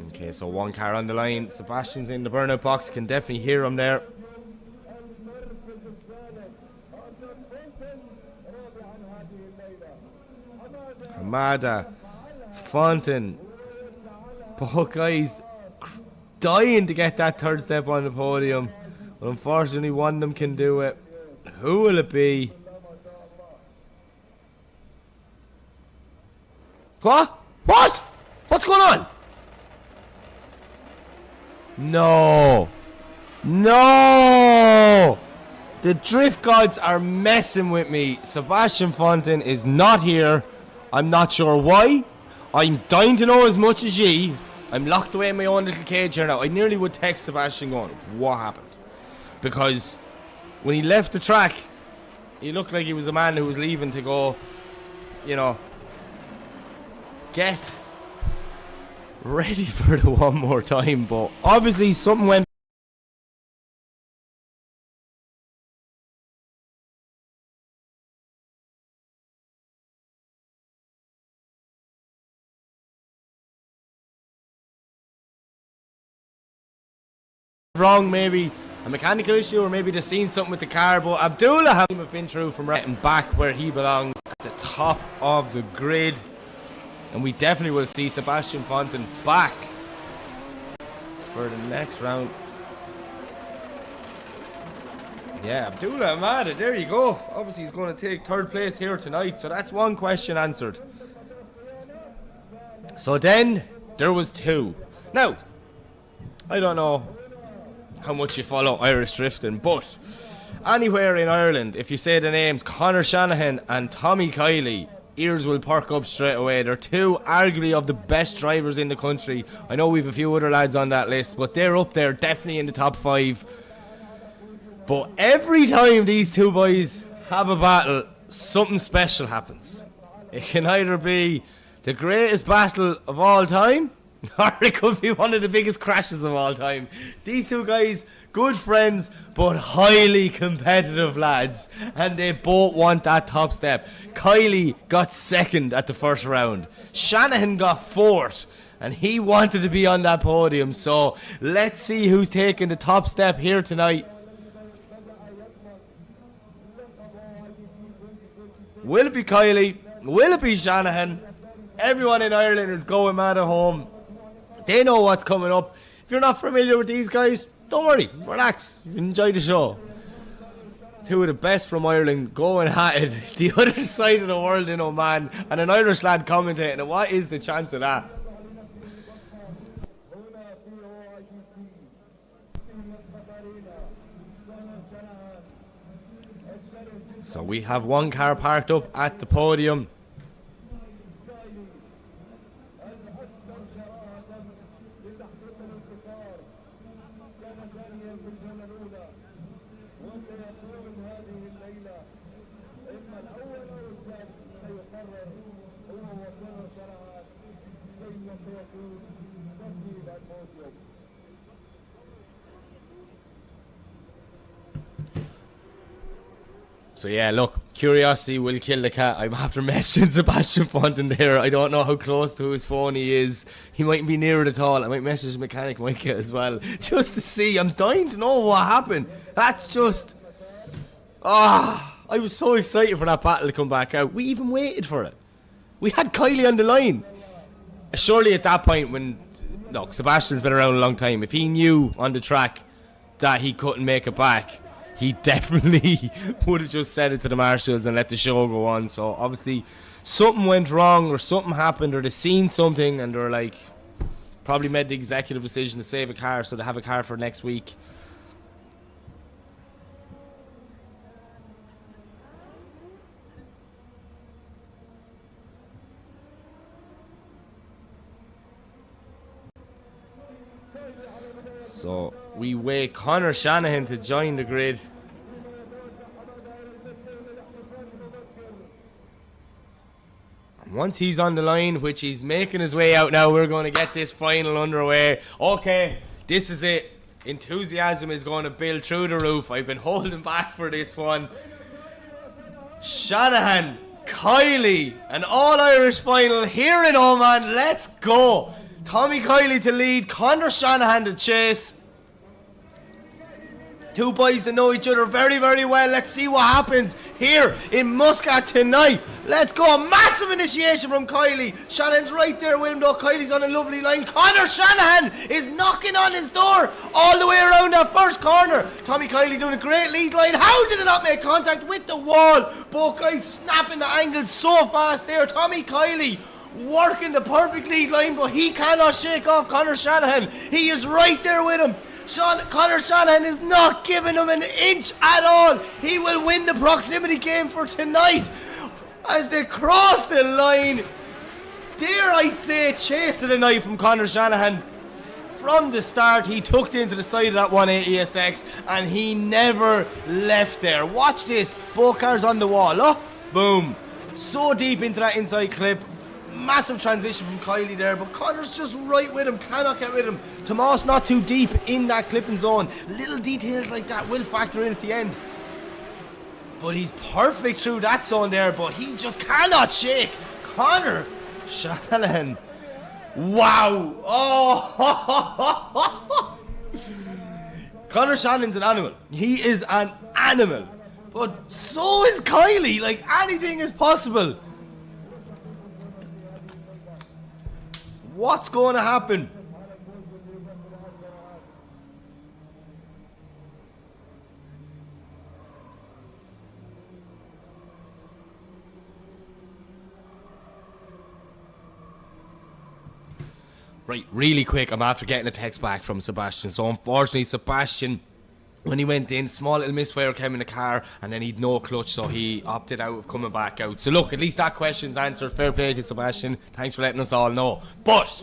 Okay, so one car on the line. Sebastian's in the burnout box. Can definitely hear him there. Hamada, Fonttin, both guys dying to get that third step on the podium, but unfortunately one of them can do it. Who will it be? What? What? What's going on? No. No! The drift gods are messing with me. Sebastian Fonttin is not here. I'm not sure why. I'm dying to know as much as ye. I'm locked away in my own little cage here now. I nearly would text Sebastian going, what happened? Because when he left the track, he looked like he was a man who was leaving to go, you know, get ready for the one more time. But obviously something went wrong, maybe a mechanical issue or maybe they've seen something with the car, but Abdullah have been through from right and back where he belongs, at the top of the grid. And we definitely will see Sebastian Fonttin back for the next round. Yeah, Abdullah Hamada, there you go. Obviously he's going to take third place here tonight, so that's one question answered. So then there was two. Now, I don't know how much you follow Irish drifting, but anywhere in Ireland, if you say the names Conor Shanahan and Tommy Kylie, ears will perk up straight away. They're two arguably of the best drivers in the country. I know we've a few other lads on that list, but they're up there, definitely in the top 5. But every time these two boys have a battle, something special happens. It can either be the greatest battle of all time, or it could be one of the biggest crashes of all time. These two guys, good friends, but highly competitive lads, and they both want that top step. Kylie got second at the first round. Shanahan got fourth, and he wanted to be on that podium. So let's see who's taking the top step here tonight. Will it be Kylie? Will it be Shanahan? Everyone in Ireland is going mad at home. They know what's coming up. If you're not familiar with these guys, don't worry, relax, enjoy the show. Two of the best from Ireland going at it, the other side of the world in Oman, and an Irish lad commentating. And what is the chance of that? So we have one car parked up at the podium. So yeah, look, curiosity will kill the cat. I'm after messaging Sebastian Fonttin there. I don't know how close to his phone he is. He mightn't be near it at all. I might message mechanic Micah as well, just to see. I'm dying to know what happened. That's just... I was so excited for that battle to come back out. We even waited for it. We had Kylie on the line. Surely at that point when... Look, Sebastian's been around a long time. If he knew on the track that he couldn't make it back, he definitely would have just said it to the marshals and let the show go on. So obviously something went wrong or something happened or they seen something and they're like, probably made the executive decision to save a car so they have a car for next week. So we wait Conor Shanahan to join the grid. And once he's on the line, which he's making his way out now, we're going to get this final underway. Okay, this is it. Enthusiasm is going to build through the roof. I've been holding back for this one. Shanahan, Kylie, an all-Irish final here in Oman. Let's go. Tommy Kylie to lead, Conor Shanahan to chase. Two boys that know each other very, very well. Let's see what happens here in Muscat tonight. Let's go. A massive initiation from Kylie. Shanahan's right there with him though. Kylie's on a lovely line. Conor Shanahan is knocking on his door all the way around that first corner. Tommy Kylie doing a great lead line. How did it not make contact with the wall? Both guys snapping the angles so fast there. Tommy Kylie working the perfect lead line, but he cannot shake off Conor Shanahan. He is right there with him. Conor Shanahan is not giving him an inch at all. He will win the proximity game for tonight as they cross the line. Dare I say, chase of the night from Conor Shanahan. From the start, he tucked into the side of that 180SX and he never left there. Watch this. Both cars on the wall. Oh, boom. So deep into that inside clip. Massive transition from Kylie there, but Conor's just right with him, cannot get rid of him. Tomas not too deep in that clipping zone. Little details like that will factor in at the end. But he's perfect through that zone there, but he just cannot shake. Conor Shanahan. Wow. Oh. Conor Shannon's an animal. He is an animal. But so is Kylie. Like, anything is possible. What's going to happen? Right, really quick, I'm after getting a text back from Sebastian. So unfortunately, Sebastian, when he went in, small little misfire came in the car, and then he'd no clutch, so he opted out of coming back out. So look, at least that question's answered. Fair play to Sebastian. Thanks for letting us all know. But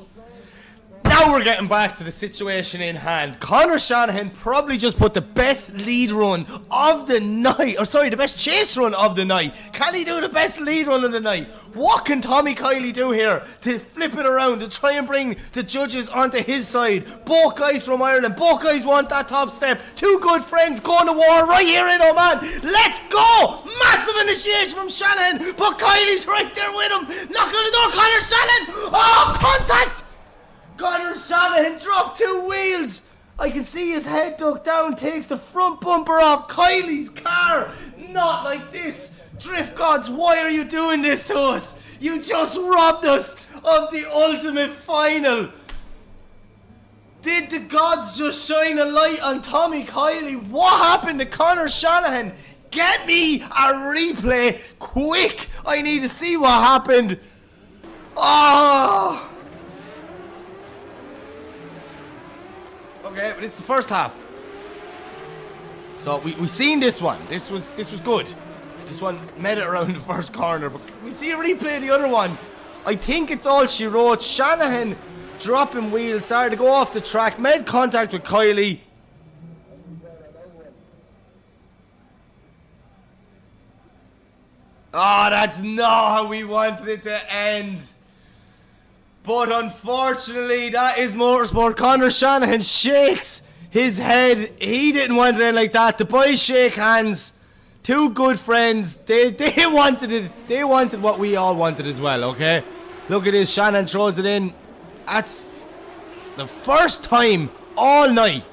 now we're getting back to the situation in hand. Conor Shanahan probably just put the best lead run of the night, or sorry, the best chase run of the night. Can he do the best lead run of the night? What can Tommy Kylie do here to flip it around, to try and bring the judges onto his side? Both guys from Ireland, both guys want that top step. Two good friends going to war right here in Oman. Let's go! Massive initiation from Shanahan, but Kylie's right there with him. Knocking on the door, Conor Shanahan! Oh, contact! Conor Shanahan dropped 2 wheels. I can see his head ducked down, takes the front bumper off Kylie's car. Not like this. Drift gods, why are you doing this to us? You just robbed us of the ultimate final. Did the gods just shine a light on Tommy Kylie? What happened to Conor Shanahan? Get me a replay quick. I need to see what happened. Oh. Okay, but it's the first half. So we seen this one. This was good. This one made it around the first corner, but we see a replay of the other one. I think it's all she wrote. Shanahan dropping wheels, started to go off the track, made contact with Kylie. Oh, that's not how we wanted it to end. But unfortunately, that is motorsport. Conor Shanahan shakes his head. He didn't want it to end like that. The boys shake hands. Two good friends. They wanted it. They wanted what we all wanted as well, okay? Look at this. Shanahan throws it in. That's the first time all night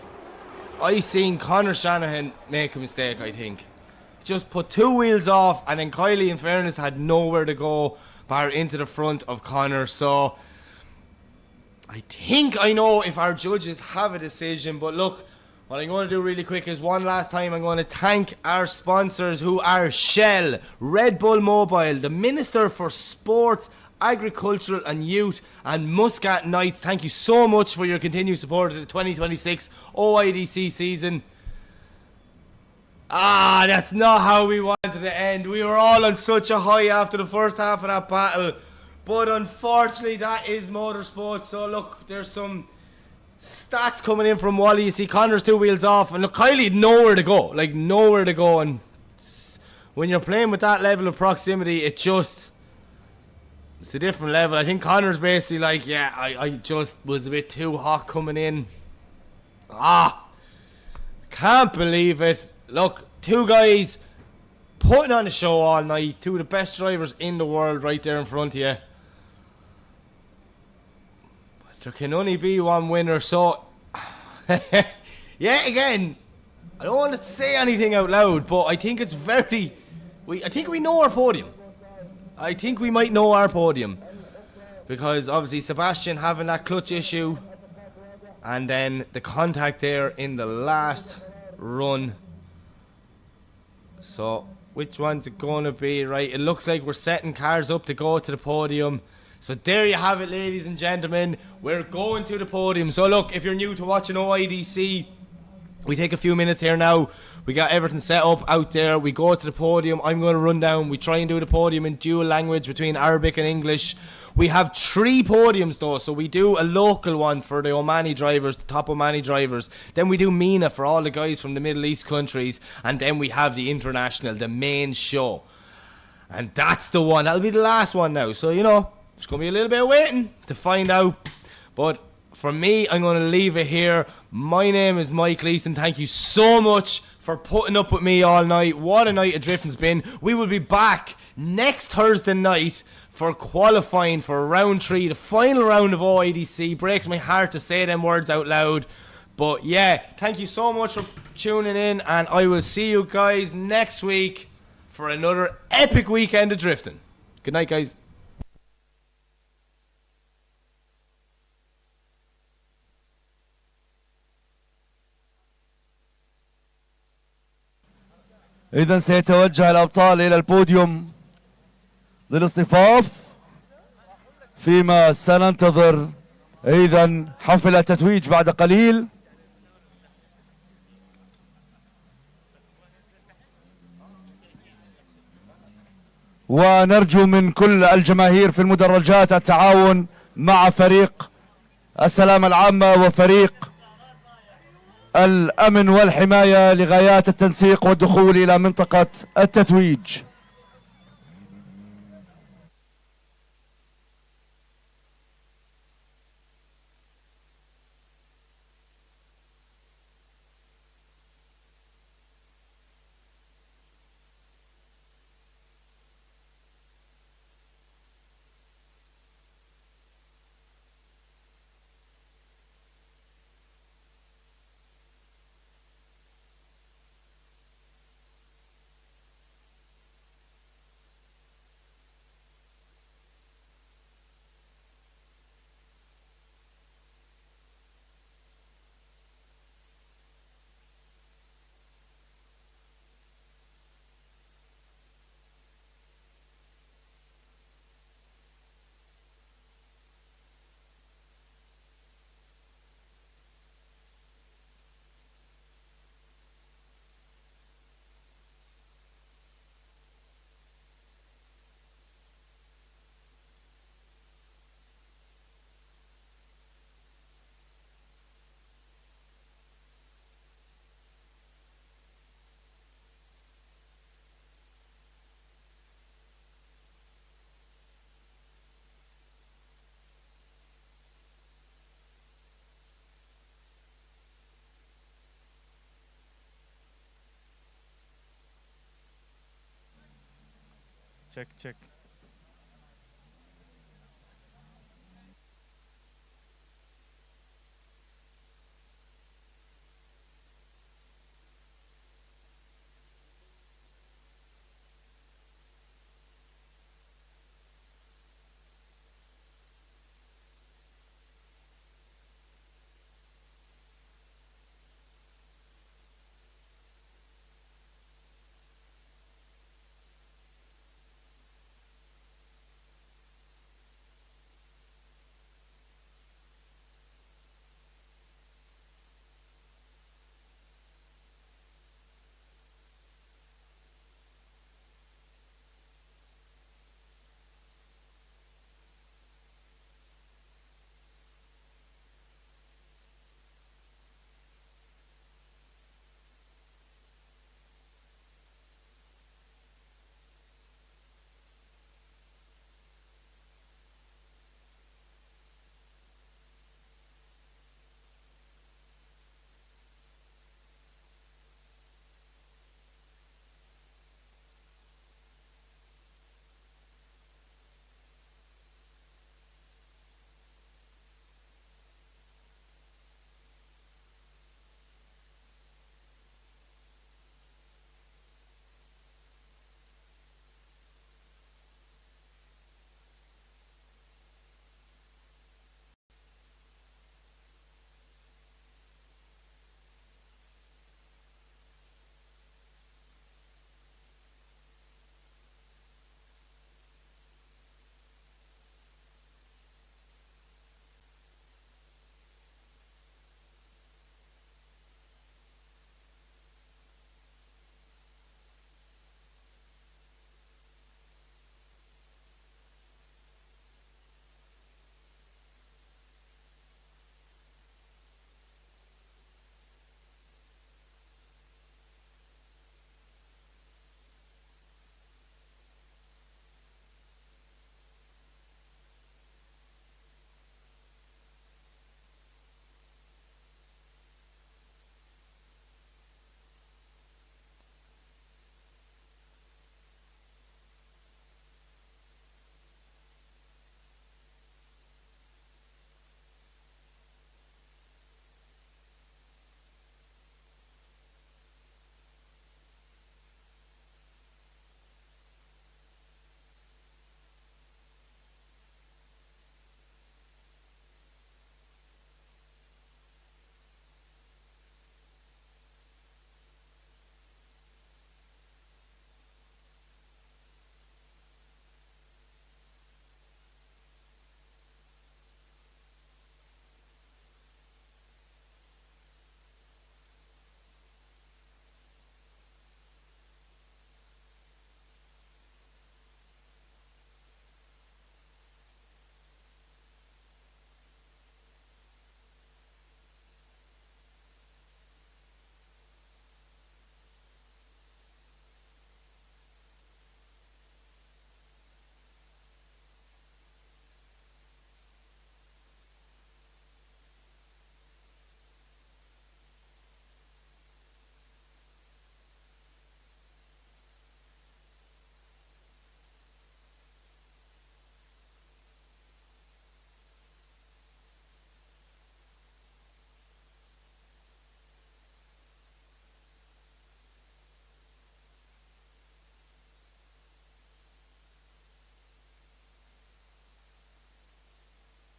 I seen Conor Shanahan make a mistake, I think. Just put 2 wheels off, and then Kylie, in fairness, had nowhere to go bar into the front of Conor. So I think I know if our judges have a decision, but look, what I'm going to do really quick is one last time I'm going to thank our sponsors, who are Shell, Red Bull Mobile, the Minister for Sports, Agricultural and Youth, and Muscat Knights. Thank you so much for your continued support of the 2026 OIDC season. That's not how we wanted to end. We were all on such a high after the first half of that battle. But unfortunately, that is motorsport. So look, there's some stats coming in from Wally. You see Conor's 2 wheels off. And look, Kylie had nowhere to go. Like, nowhere to go. And when you're playing with that level of proximity, it's a different level. I think Conor's basically like, yeah, I just was a bit too hot coming in. Can't believe it. Look, 2 guys putting on a show all night. 2 of the best drivers in the world right there in front of you. But there can only be one winner, so yeah, again, I don't want to say anything out loud, but I think it's I think we know our podium. I think we might know our podium. Because obviously Sebastian having that clutch issue, and then the contact there in the last run. So which one's it going to be? Right, it looks like we're setting cars up to go to the podium. So there you have it, ladies and gentlemen. We're going to the podium. So look, if you're new to watching OIDC, we take a few minutes here now. We got everything set up out there. We go to the podium. I'm going to run down. We try and do the podium in dual language between Arabic and English. We have 3 podiums though, so we do a local one for the Omani drivers, the top Omani drivers. Then we do MENA for all the guys from the Middle East countries. And then we have the international, the main show. And that's the one. That'll be the last one now. So, you know, there's going to be a little bit of waiting to find out. But for me, I'm going to leave it here. My name is Mike Leeson. Thank you so much for putting up with me all night. What a night of drifting's been. We will be back next Thursday night for qualifying for round 3, the final round of OIDC. Breaks my heart to say them words out loud. But yeah, thank you so much for tuning in, and I will see you guys next week for another epic weekend of drifting. Good night, guys. إذا سيتوجه الأبطال إلى البوديوم للاصطفاف، فيما سننتظر إذا حفل التتويج بعد قليل. ونرجو من كل الجماهير في المدرجات التعاون مع فريق السلامة العامة وفريق الأمن والحماية لغايات التنسيق والدخول إلى منطقة التتويج. تشيك